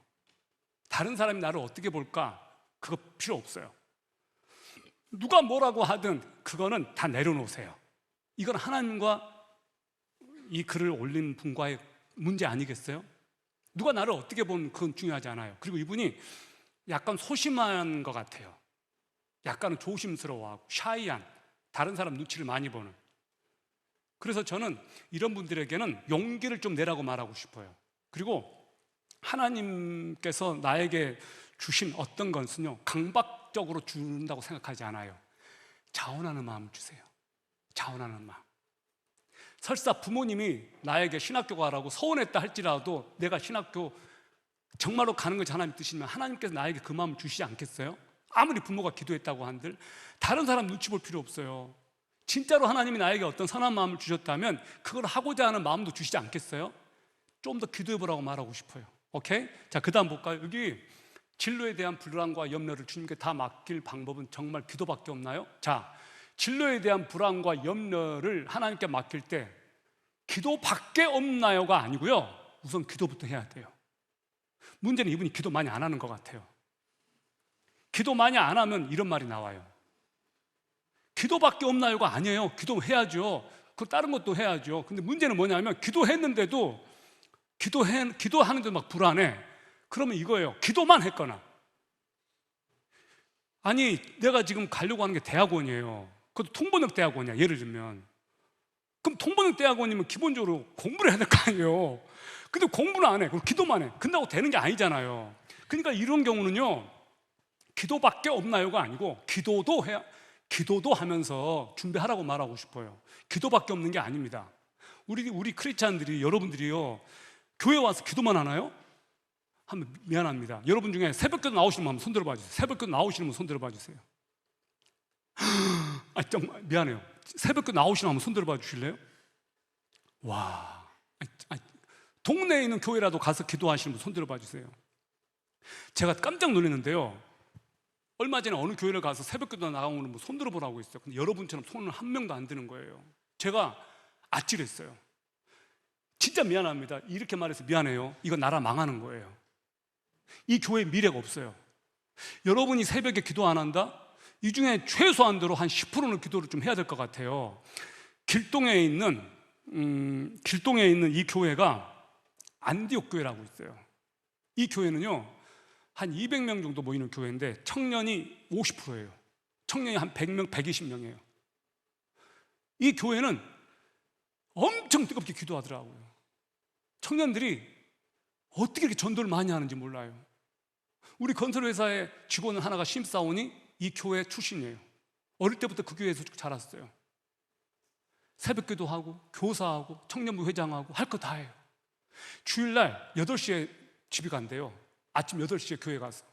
다른 사람이 나를 어떻게 볼까? 그거 필요 없어요. 누가 뭐라고 하든 그거는 다 내려놓으세요. 이건 하나님과 이 글을 올린 분과의 문제 아니겠어요? 누가 나를 어떻게 보는 그건 중요하지 않아요. 그리고 이분이 약간 소심한 것 같아요. 약간은 조심스러워하고 샤이한, 다른 사람 눈치를 많이 보는. 그래서 저는 이런 분들에게는 용기를 좀 내라고 말하고 싶어요. 그리고 하나님께서 나에게 주신 어떤 것은요, 강박적으로 준다고 생각하지 않아요. 자원하는 마음을 주세요. 자원하는 마음. 설사 부모님이 나에게 신학교 가라고 서운했다 할지라도 내가 신학교 정말로 가는 것이 하나님 뜻이면 하나님께서 나에게 그 마음을 주시지 않겠어요? 아무리 부모가 기도했다고 한들 다른 사람 눈치 볼 필요 없어요. 진짜로 하나님이 나에게 어떤 선한 마음을 주셨다면 그걸 하고자 하는 마음도 주시지 않겠어요? 좀 더 기도해보라고 말하고 싶어요. 오케이? 자, 그 다음 볼까요? 여기 진로에 대한 불안과 염려를 주님께 다 맡길 방법은 정말 기도밖에 없나요? 자, 진로에 대한 불안과 염려를 하나님께 맡길 때 기도밖에 없나요가 아니고요, 우선 기도부터 해야 돼요. 문제는 이분이 기도 많이 안 하는 것 같아요. 기도 많이 안 하면 이런 말이 나와요. 기도밖에 없나요가 아니에요. 기도해야죠. 그 다른 것도 해야죠. 근데 문제는 뭐냐면 기도했는데도 기도하는데 막 불안해. 그러면 이거예요. 기도만 했거나, 아니 내가 지금 가려고 하는 게 대학원이에요. 그것도 통번역 대학원이야. 예를 들면 그럼 통번역 대학원이면 기본적으로 공부를 해야 될 거 아니에요. 근데 공부는 안 해. 그럼 기도만 해. 근다고 되는 게 아니잖아요. 그러니까 이런 경우는요, 기도밖에 없나요가 아니고 기도도 하면서 준비하라고 말하고 싶어요. 기도밖에 없는 게 아닙니다. 우리 크리스찬들이, 여러분들이요, 교회 와서 기도만 하나요? 하면 미안합니다. 여러분 중에 새벽기도 나오시는 분 한번 손 들어봐 주세요. 새벽기도 나오시는 분 손 들어봐 주세요. 정말 미안해요. 새벽기도 나오시는 분 한번 손 들어봐 주실래요? 와, 동네에 있는 교회라도 가서 기도하시는 분 손 들어봐 주세요. 제가 깜짝 놀랐는데요, 얼마 전에 어느 교회를 가서 새벽기도 나가면 뭐 손 들어보라고 했어요. 근데 여러분처럼 손은 한 명도 안 드는 거예요. 제가 아찔했어요. 진짜 미안합니다. 이렇게 말해서 미안해요. 이거 나라 망하는 거예요. 이 교회에 미래가 없어요. 여러분이 새벽에 기도 안 한다? 이 중에 최소한도로 한 10%는 기도를 좀 해야 될 것 같아요. 길동에 있는 이 교회가 안디옥 교회라고 있어요. 이 교회는요, 한 200명 정도 모이는 교회인데 청년이 50%예요. 청년이 한 100명, 120명이에요. 이 교회는 엄청 뜨겁게 기도하더라고요. 청년들이 어떻게 이렇게 전도를 많이 하는지 몰라요. 우리 건설회사의 직원 하나가 심사원이 이 교회 출신이에요. 어릴 때부터 그 교회에서 자랐어요. 새벽기도 하고 교사하고 청년부 회장하고 할 거 다 해요. 주일날 8시에 집에 간대요. 아침 8시에 교회 가서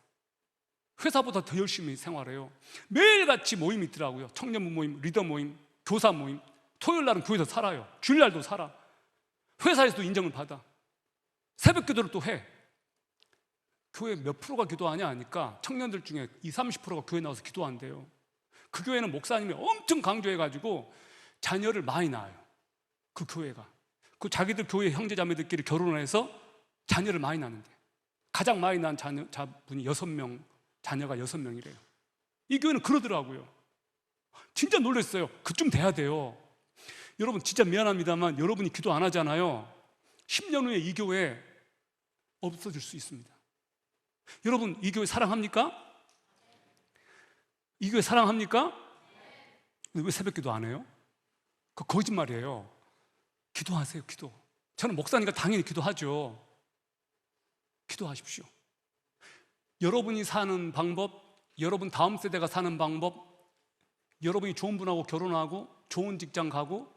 회사보다 더 열심히 생활해요. 매일같이 모임이 있더라고요. 청년부 모임, 리더 모임, 교사 모임. 토요일 날은 교회에서 살아요. 주일날도 살아. 회사에서도 인정을 받아. 새벽기도를 또 해. 교회 몇 프로가 기도하냐 하니까 청년들 중에 20, 30%가 교회 나와서 기도한대요. 그 교회는 목사님이 엄청 강조해가지고 자녀를 많이 낳아요. 그 교회가. 그 자기들 교회 형제자매들끼리 결혼을 해서 자녀를 많이 낳는데 가장 많이 낳은 자분이 6명, 자녀가 6명이래요. 이 교회는 그러더라고요. 진짜 놀랐어요. 그쯤 돼야 돼요. 여러분 진짜 미안합니다만 여러분이 기도 안 하잖아요. 10년 후에 이 교회 없어질 수 있습니다. 여러분 이 교회 사랑합니까? 이 교회 사랑합니까? 왜 새벽기도 안 해요? 그거 거짓말이에요. 기도하세요. 기도. 저는 목사니까 당연히 기도하죠. 기도하십시오. 여러분이 사는 방법, 여러분 다음 세대가 사는 방법, 여러분이 좋은 분하고 결혼하고 좋은 직장 가고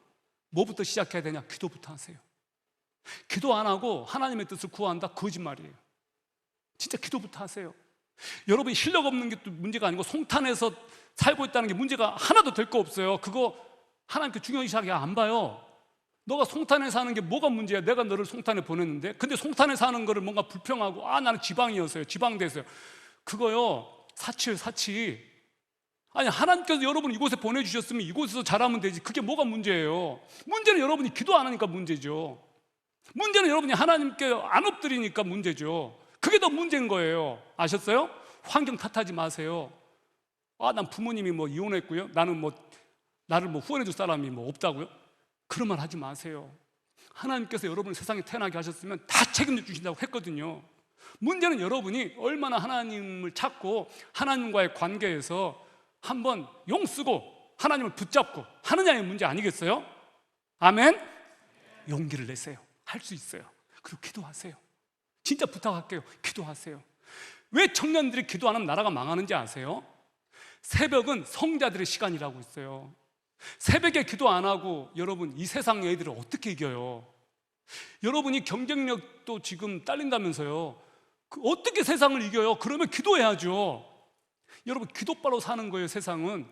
뭐부터 시작해야 되냐? 기도부터 하세요. 기도 안 하고 하나님의 뜻을 구한다? 거짓말이에요. 진짜 기도부터 하세요. 여러분이 실력 없는 게 또 문제가 아니고 송탄에서 살고 있다는 게 문제가 하나도 될 거 없어요. 그거 하나님께 중요시하게 안 봐요. 너가 송탄에 사는 게 뭐가 문제야? 내가 너를 송탄에 보냈는데. 근데 송탄에 사는 거를 뭔가 불평하고 나는 지방이었어요. 지방대에서요. 그거요 사치. 아니 하나님께서 여러분을 이곳에 보내주셨으면 이곳에서 잘하면 되지. 그게 뭐가 문제예요? 문제는 여러분이 기도 안 하니까 문제죠. 문제는 여러분이 하나님께 안 엎드리니까 문제죠. 그게 더 문제인 거예요. 아셨어요? 환경 탓하지 마세요. 난 부모님이 뭐 이혼했고요. 나는 나를 후원해 줄 사람이 없다고요? 그런 말 하지 마세요. 하나님께서 여러분을 세상에 태어나게 하셨으면 다 책임져 주신다고 했거든요. 문제는 여러분이 얼마나 하나님을 찾고 하나님과의 관계에서 한번 용 쓰고 하나님을 붙잡고 하느냐의 문제 아니겠어요? 아멘? 용기를 내세요. 할 수 있어요. 그리고 기도하세요. 진짜 부탁할게요. 기도하세요. 왜 청년들이 기도 안 하면 나라가 망하는지 아세요? 새벽은 성자들의 시간이라고 있어요. 새벽에 기도 안 하고 여러분 이 세상 애들을 어떻게 이겨요? 여러분이 경쟁력도 지금 딸린다면서요. 어떻게 세상을 이겨요? 그러면 기도해야죠. 여러분 기도바로 사는 거예요. 세상은.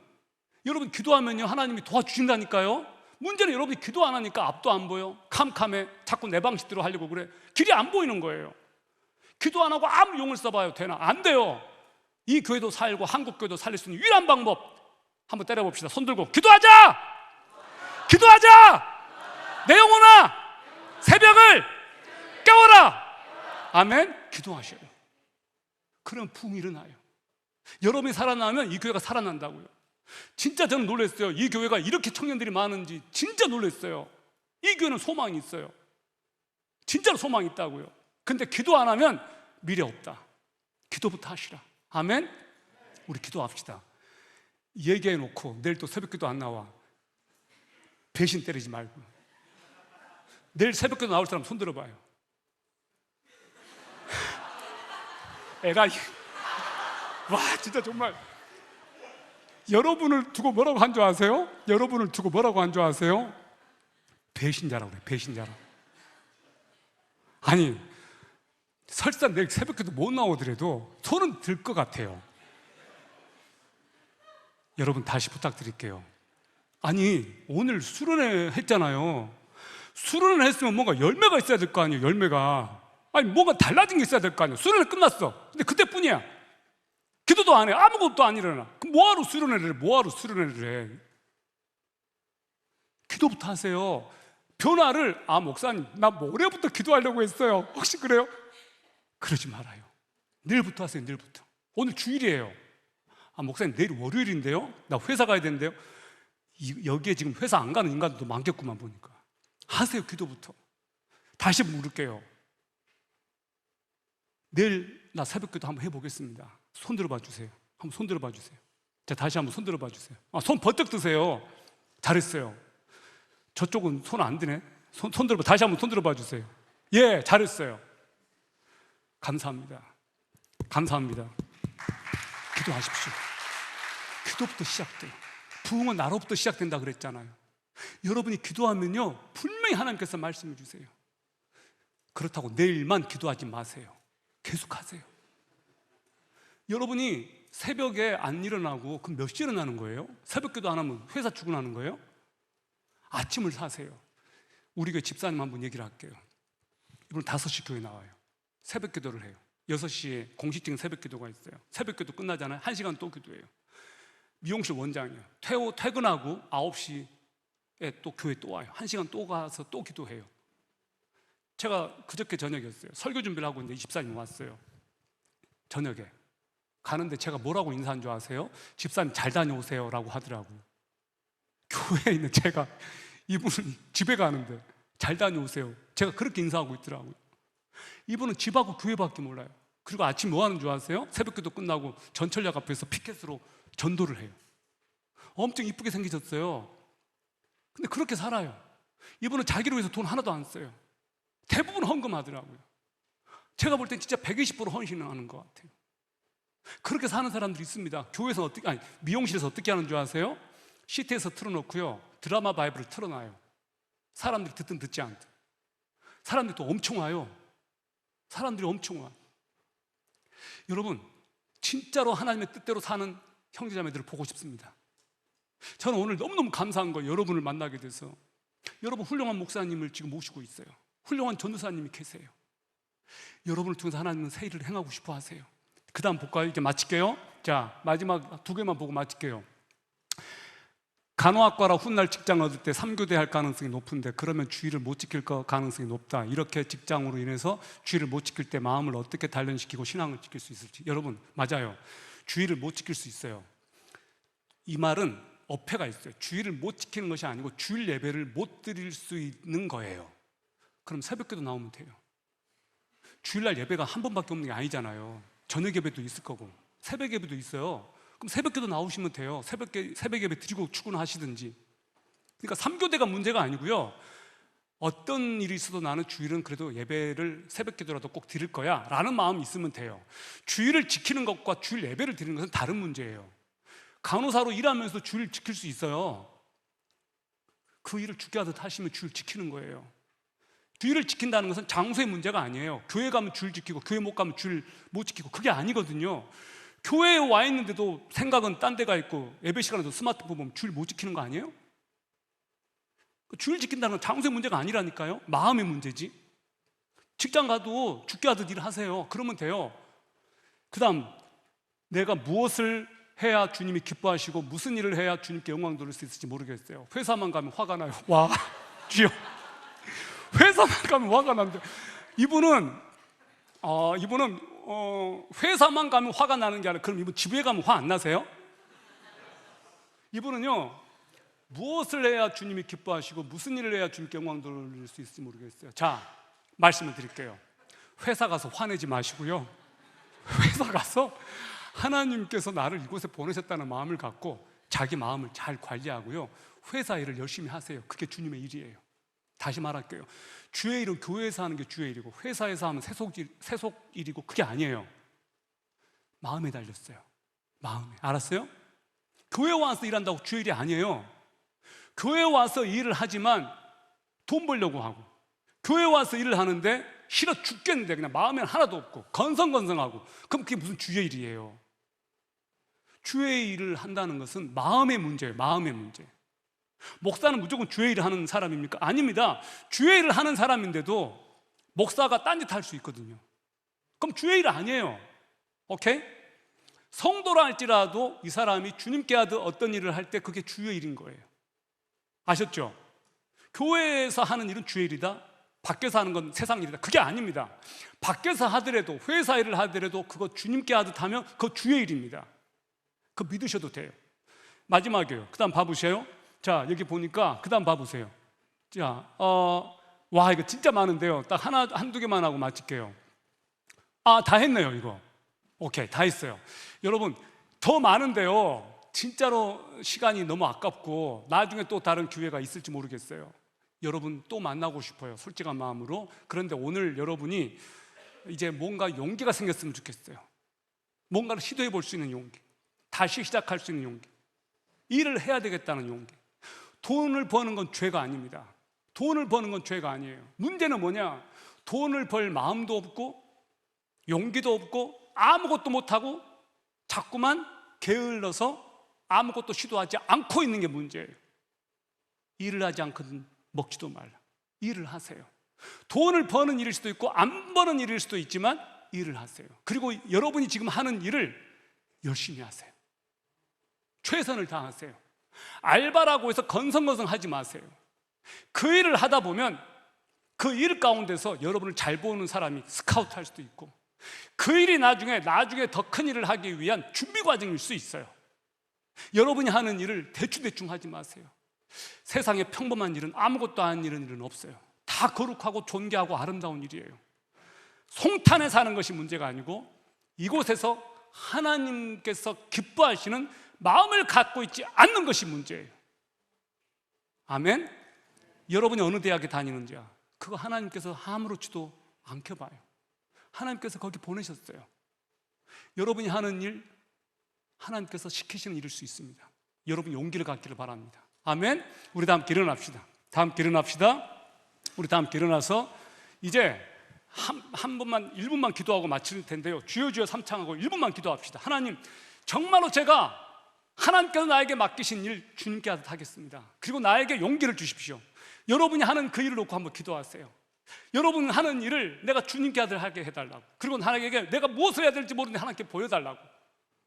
여러분 기도하면요 하나님이 도와주신다니까요. 문제는 여러분이 기도 안 하니까 앞도 안 보여. 캄캄해. 자꾸 내 방식대로 하려고 그래. 길이 안 보이는 거예요. 기도 안 하고 아무 용을 써봐요. 되나? 안 돼요. 이 교회도 살고 한국 교회도 살릴 수 있는 유일한 방법 한번 때려봅시다. 손 들고 기도하자! 기도하자! 내 영혼아! 새벽을 깨워라! 아멘? 기도하셔요. 그럼 붕 일어나요. 여러분이 살아나면 이 교회가 살아난다고요. 진짜 저는 놀랐어요. 이 교회가 이렇게 청년들이 많은지 진짜 놀랐어요. 이 교회는 소망이 있어요. 진짜로 소망이 있다고요. 근데 기도 안 하면 미래 없다. 기도부터 하시라. 아멘? 우리 기도합시다. 얘기해놓고 내일 또 새벽기도 안 나와. 배신 때리지 말고. 내일 새벽기도 나올 사람 손 들어봐요. 에라이. 와 진짜 정말 여러분을 두고 뭐라고 한 줄 아세요? 여러분을 두고 뭐라고 한 줄 아세요? 배신자라고 그래. 배신자라. 아니 설사 내일 새벽기도 못 나오더라도 손은 들 것 같아요. 여러분 다시 부탁드릴게요. 아니 오늘 수련회 했잖아요. 수련회 했으면 뭔가 열매가 있어야 될 거 아니에요. 열매가. 아니 뭔가 달라진 게 있어야 될 거 아니에요. 수련회 끝났어. 근데 그때뿐이야. 기도도 안 해. 아무것도 안 일어나. 그럼 뭐하러 수련회를 해? 뭐하러 수련회를 해? 기도부터 하세요. 변화를, 목사님 나 모레부터 기도하려고 했어요. 혹시 그래요? 그러지 말아요. 내일부터 하세요. 내일부터. 오늘 주일이에요. 목사님 내일 월요일인데요, 나 회사 가야 되는데요. 여기에 지금 회사 안 가는 인간들도 많겠구만 보니까. 하세요. 기도부터. 다시 물을게요. 내일 나 새벽기도 한번 해보겠습니다. 손 들어봐 주세요. 한번 손 들어봐 주세요. 자, 다시 한번 손 들어봐 주세요. 손 번뜩 드세요. 잘했어요. 저쪽은 손 안 드네. 손 들어봐. 다시 한번 손 들어봐 주세요. 예, 잘했어요. 감사합니다. 감사합니다. 기도하십시오. 기도부터 시작돼요. 부흥은 나로부터 시작된다 그랬잖아요. 여러분이 기도하면요, 분명히 하나님께서 말씀해 주세요. 그렇다고 내일만 기도하지 마세요. 계속하세요. 여러분이 새벽에 안 일어나고 그럼 몇 시에 일어나는 거예요? 새벽 기도 안 하면 회사 출근하는 거예요? 아침을 사세요. 우리 교회 집사님 한번 얘기를 할게요. 이분 5시 교회 나와요. 새벽 기도를 해요. 6시에 공식적인 새벽 기도가 있어요. 새벽 기도 끝나잖아요. 1시간 또 기도해요. 미용실 원장이에요. 퇴근하고 9시에 또 교회 또 와요. 1시간 또 가서 또 기도해요. 제가 그저께 저녁이었어요. 설교 준비를 하고 있는데 이 집사님이 왔어요. 저녁에 가는데 제가 뭐라고 인사한 줄 아세요? 집사님 잘 다녀오세요 라고 하더라고요. 교회에 있는 제가 이분은 집에 가는데 잘 다녀오세요, 제가 그렇게 인사하고 있더라고요. 이분은 집하고 교회밖에 몰라요. 그리고 아침 뭐 하는 줄 아세요? 새벽기도 끝나고 전철역 앞에서 피켓으로 전도를 해요. 엄청 이쁘게 생기셨어요. 근데 그렇게 살아요. 이분은 자기를 위해서 돈 하나도 안 써요. 대부분 헌금하더라고요. 제가 볼 땐 진짜 120% 헌신하는 것 같아요. 그렇게 사는 사람들이 있습니다. 교회에서 미용실에서 어떻게 하는 줄 아세요? 시트에서 틀어놓고요, 드라마 바이블을 틀어놔요. 사람들이 듣든 듣지 않든. 사람들이 또 엄청 와요. 사람들이 엄청 와. 여러분, 진짜로 하나님의 뜻대로 사는 형제자매들을 보고 싶습니다. 저는 오늘 너무너무 감사한 거예요. 여러분을 만나게 돼서. 여러분 훌륭한 목사님을 지금 모시고 있어요. 훌륭한 전도사님이 계세요. 여러분을 통해서 하나님은 새 일을 행하고 싶어 하세요. 그 다음 볼까요? 이제 마칠게요. 자, 마지막 2개만 보고 마칠게요. 간호학과라 훗날 직장 얻을 때 3교대 할 가능성이 높은데 그러면 주의를 못 지킬 가능성이 높다. 이렇게 직장으로 인해서 주의를 못 지킬 때 마음을 어떻게 단련시키고 신앙을 지킬 수 있을지. 여러분, 맞아요. 주의를 못 지킬 수 있어요. 이 말은 어폐가 있어요. 주의를 못 지키는 것이 아니고 주일 예배를 못 드릴 수 있는 거예요. 그럼 새벽기도 나오면 돼요. 주일날 예배가 한 번밖에 없는 게 아니잖아요. 저녁 예배도 있을 거고 새벽 예배도 있어요. 그럼 새벽기도 나오시면 돼요. 새벽 예배 드리고 출근하시든지. 그러니까 3교대가 문제가 아니고요, 어떤 일이 있어도 나는 주일은 그래도 예배를 새벽기도라도 꼭 드릴 거야 라는 마음이 있으면 돼요. 주일을 지키는 것과 주일 예배를 드리는 것은 다른 문제예요. 간호사로 일하면서 주일을 지킬 수 있어요. 그 일을 죽게 하듯 하시면 주일 지키는 거예요. 주일을 지킨다는 것은 장소의 문제가 아니에요. 교회 가면 주일 지키고 교회 못 가면 주일 못 지키고, 그게 아니거든요. 교회에 와 있는데도 생각은 딴 데가 있고 예배 시간에도 스마트폰 보면 주일 못 지키는 거 아니에요? 주일 지킨다는 건 장소의 문제가 아니라니까요. 마음의 문제지. 직장 가도 죽게 하듯 일하세요. 그러면 돼요. 그 다음, 내가 무엇을 해야 주님이 기뻐하시고 무슨 일을 해야 주님께 영광 돌릴 수 있을지 모르겠어요. 회사만 가면 화가 나요. 와, 주여. 회사만 가면 화가 나는데 이분은 회사만 가면 화가 나는 게 아니라, 그럼 이분 집에 가면 화 안 나세요? 이분은요, 무엇을 해야 주님이 기뻐하시고 무슨 일을 해야 주님께 영광 돌릴 수 있을지 모르겠어요. 자, 말씀을 드릴게요. 회사 가서 화내지 마시고요, 회사 가서 하나님께서 나를 이곳에 보내셨다는 마음을 갖고 자기 마음을 잘 관리하고요, 회사 일을 열심히 하세요. 그게 주님의 일이에요. 다시 말할게요. 주의 일은 교회에서 하는 게 주의 일이고 회사에서 하면 세속 일이고, 그게 아니에요. 마음에 달렸어요. 마음에. 알았어요? 교회 와서 일한다고 주의 일이 아니에요. 교회 와서 일을 하지만 돈 벌려고 하고, 교회 와서 일을 하는데 싫어 죽겠는데 그냥 마음에는 하나도 없고 건성건성하고, 그럼 그게 무슨 주의 일이에요? 주의 일을 한다는 것은 마음의 문제예요. 마음의 문제. 목사는 무조건 주의 일을 하는 사람입니까? 아닙니다. 주의 일을 하는 사람인데도 목사가 딴짓 할 수 있거든요. 그럼 주의 일 아니에요. 오케이? 성도라 할지라도 이 사람이 주님께 하듯 어떤 일을 할 때 그게 주의 일인 거예요. 아셨죠? 교회에서 하는 일은 주의 일이다, 밖에서 하는 건 세상 일이다, 그게 아닙니다. 밖에서 하더라도, 회사 일을 하더라도 그거 주님께 하듯 하면 그거 주의 일입니다. 그거 믿으셔도 돼요. 마지막이에요. 그 다음 봐보세요. 자, 여기 보니까 그 다음 봐보세요. 자, 와, 이거 진짜 많은데요. 딱 한두 개만 하고 마칠게요. 다 했네요, 이거. 오케이, 다 했어요. 여러분, 더 많은데요. 진짜로 시간이 너무 아깝고 나중에 또 다른 기회가 있을지 모르겠어요. 여러분 또 만나고 싶어요, 솔직한 마음으로. 그런데 오늘 여러분이 이제 뭔가 용기가 생겼으면 좋겠어요. 뭔가를 시도해 볼 수 있는 용기, 다시 시작할 수 있는 용기, 일을 해야 되겠다는 용기. 돈을 버는 건 죄가 아닙니다. 돈을 버는 건 죄가 아니에요. 문제는 뭐냐? 돈을 벌 마음도 없고 용기도 없고 아무것도 못하고 자꾸만 게을러서 아무것도 시도하지 않고 있는 게 문제예요. 일을 하지 않거든 먹지도 말라. 일을 하세요. 돈을 버는 일일 수도 있고 안 버는 일일 수도 있지만 일을 하세요. 그리고 여러분이 지금 하는 일을 열심히 하세요. 최선을 다하세요. 알바라고 해서 건성건성 하지 마세요. 그 일을 하다 보면 그 일 가운데서 여러분을 잘 보는 사람이 스카우트 할 수도 있고, 그 일이 나중에 더 큰 일을 하기 위한 준비 과정일 수 있어요. 여러분이 하는 일을 대충 하지 마세요. 세상에 평범한 일은, 아무것도 아닌 일은 없어요. 다 거룩하고 존귀하고 아름다운 일이에요. 송탄에 사는 것이 문제가 아니고 이곳에서 하나님께서 기뻐하시는 마음을 갖고 있지 않는 것이 문제예요. 아멘? 여러분이 어느 대학에 다니는지야, 그거 하나님께서 아무렇지도 않게 봐요. 하나님께서 거기 보내셨어요. 여러분이 하는 일, 하나님께서 시키시는 일일 수 있습니다. 여러분 용기를 갖기를 바랍니다. 아멘? 우리 다 함께 일어납시다. 우리 다 함께 일어나서 이제 한 번만 1분만 기도하고 마칠 텐데요. 주여 주여 삼창하고 1분만 기도합시다. 하나님, 정말로 제가 하나님께서 나에게 맡기신 일 주님께 하겠습니다. 그리고 나에게 용기를 주십시오. 여러분이 하는 그 일을 놓고 한번 기도하세요. 여러분 하는 일을 내가 주님께 하게 해달라고, 그리고 하나님께 내가 무엇을 해야 될지 모르는데 하나님께 보여달라고,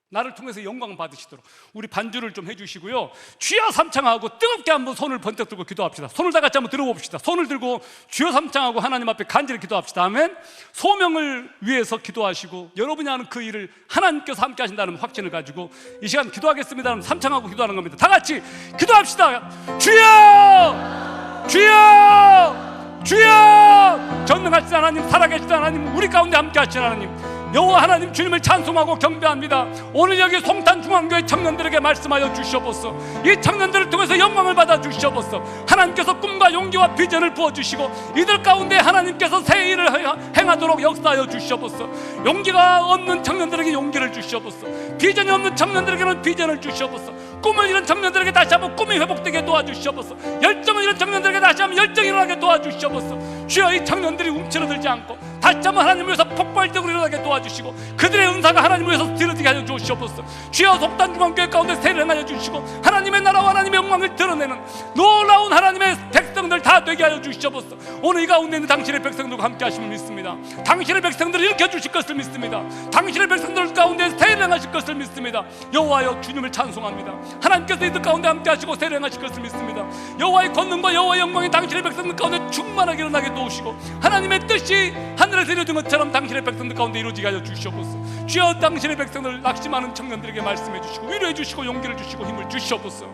나를 통해서 영광 받으시도록 우리 반주를 좀 해주시고요. 주여 삼창하고 뜨겁게 한번 손을 번쩍 들고 기도합시다. 손을 다 같이 한번 들어봅시다. 손을 들고 주여 삼창하고 하나님 앞에 간절히 기도합시다. 아멘. 소명을 위해서 기도하시고 여러분이 하는 그 일을 하나님께서 함께 하신다는 확신을 가지고 이 시간 기도하겠습니다. 삼창하고 기도하는 겁니다. 다 같이 기도합시다. 주여, 주여, 주여. 전능하신 하나님, 살아계신 하나님, 우리 가운데 함께 하신 하나님, 여호와 하나님 주님을 찬송하고 경배합니다. 오늘 여기 송탄중앙교회 청년들에게 말씀하여 주시옵소서. 이 청년들을 통해서 영광을 받아 주시옵소서. 하나님께서 꿈과 용기와 비전을 부어주시고 이들 가운데 하나님께서 새 일을 행하도록 역사하여 주시옵소서. 용기가 없는 청년들에게 용기를 주시옵소서. 비전이 없는 청년들에게는 비전을 주시옵소서. 꿈을 잃은 청년들에게 다시 한번 꿈이 회복되게 도와주시옵소서. 열정을 잃은 청년들에게 다시 한번 열정이 일어나게 도와주시옵소서. 주여, 이 청년들이 움츠러들지 않고 다시 한번 하나님을 위해서 폭발적으로 일어나게 도와주시고 그들의 은사가 하나님을 위해서 드러지게 하여 주시옵소서. 주여, 속단중앙교회 가운데 세를 행하여 주시고 하나님의 나라와 하나님의 영광을 드러내는 놀라운 하나님의 백성들 다 되게 하여 주시옵소서. 오늘 이 가운데 있는 당신의 백성들과 함께 하심을 믿습니다. 당신의 백성들을 일으켜 주실 것을 믿습니다. 당신의 백성들 가운데 세를 행하실 것을 믿습니다. 여호와여, 주님을 찬송합니다. 하나님께서 이들 가운데 함께 하시고 세를 행하실 것을 믿습니다. 여호와의 권능과 여호와의 영광이 당신의 백성들 가운데 충만하게 일어나게 도우시고 하나님의 뜻이 하늘에서 이루어진 것처럼 당신의 백성들 가운데 이루어지게 하여 주시옵소서. 주여, 당신의 백성들 낙심하는 청년들에게 말씀해 주시고 위로해 주시고 용기를 주시고 힘을 주시옵소서.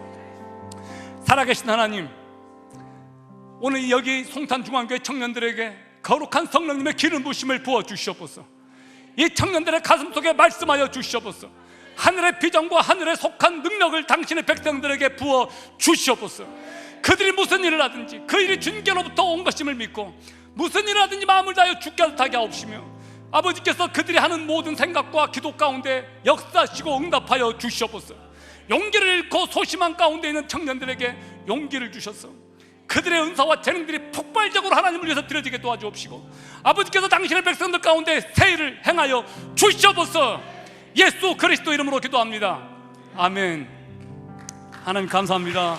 살아계신 하나님, 오늘 여기 송탄중앙교회 청년들에게 거룩한 성령님의 기름 부심을 부어 주시옵소서. 이 청년들의 가슴 속에 말씀하여 주시옵소서. 하늘의 비전과 하늘에 속한 능력을 당신의 백성들에게 부어 주시옵소서. 그들이 무슨 일을 하든지 그 일이 주님께로부터 온 것임을 믿고 무슨 일을 하든지 마음을 다하여 주께 하게 하옵시며 아버지께서 그들이 하는 모든 생각과 기도 가운데 역사하시고 응답하여 주시옵소서. 용기를 잃고 소심한 가운데 있는 청년들에게 용기를 주셔서 그들의 은사와 재능들이 폭발적으로 하나님을 위해서 드려지게 도와주옵시고 아버지께서 당신의 백성들 가운데 새 일을 행하여 주시옵소서. 예수 그리스도 이름으로 기도합니다. 아멘. 하나님 감사합니다.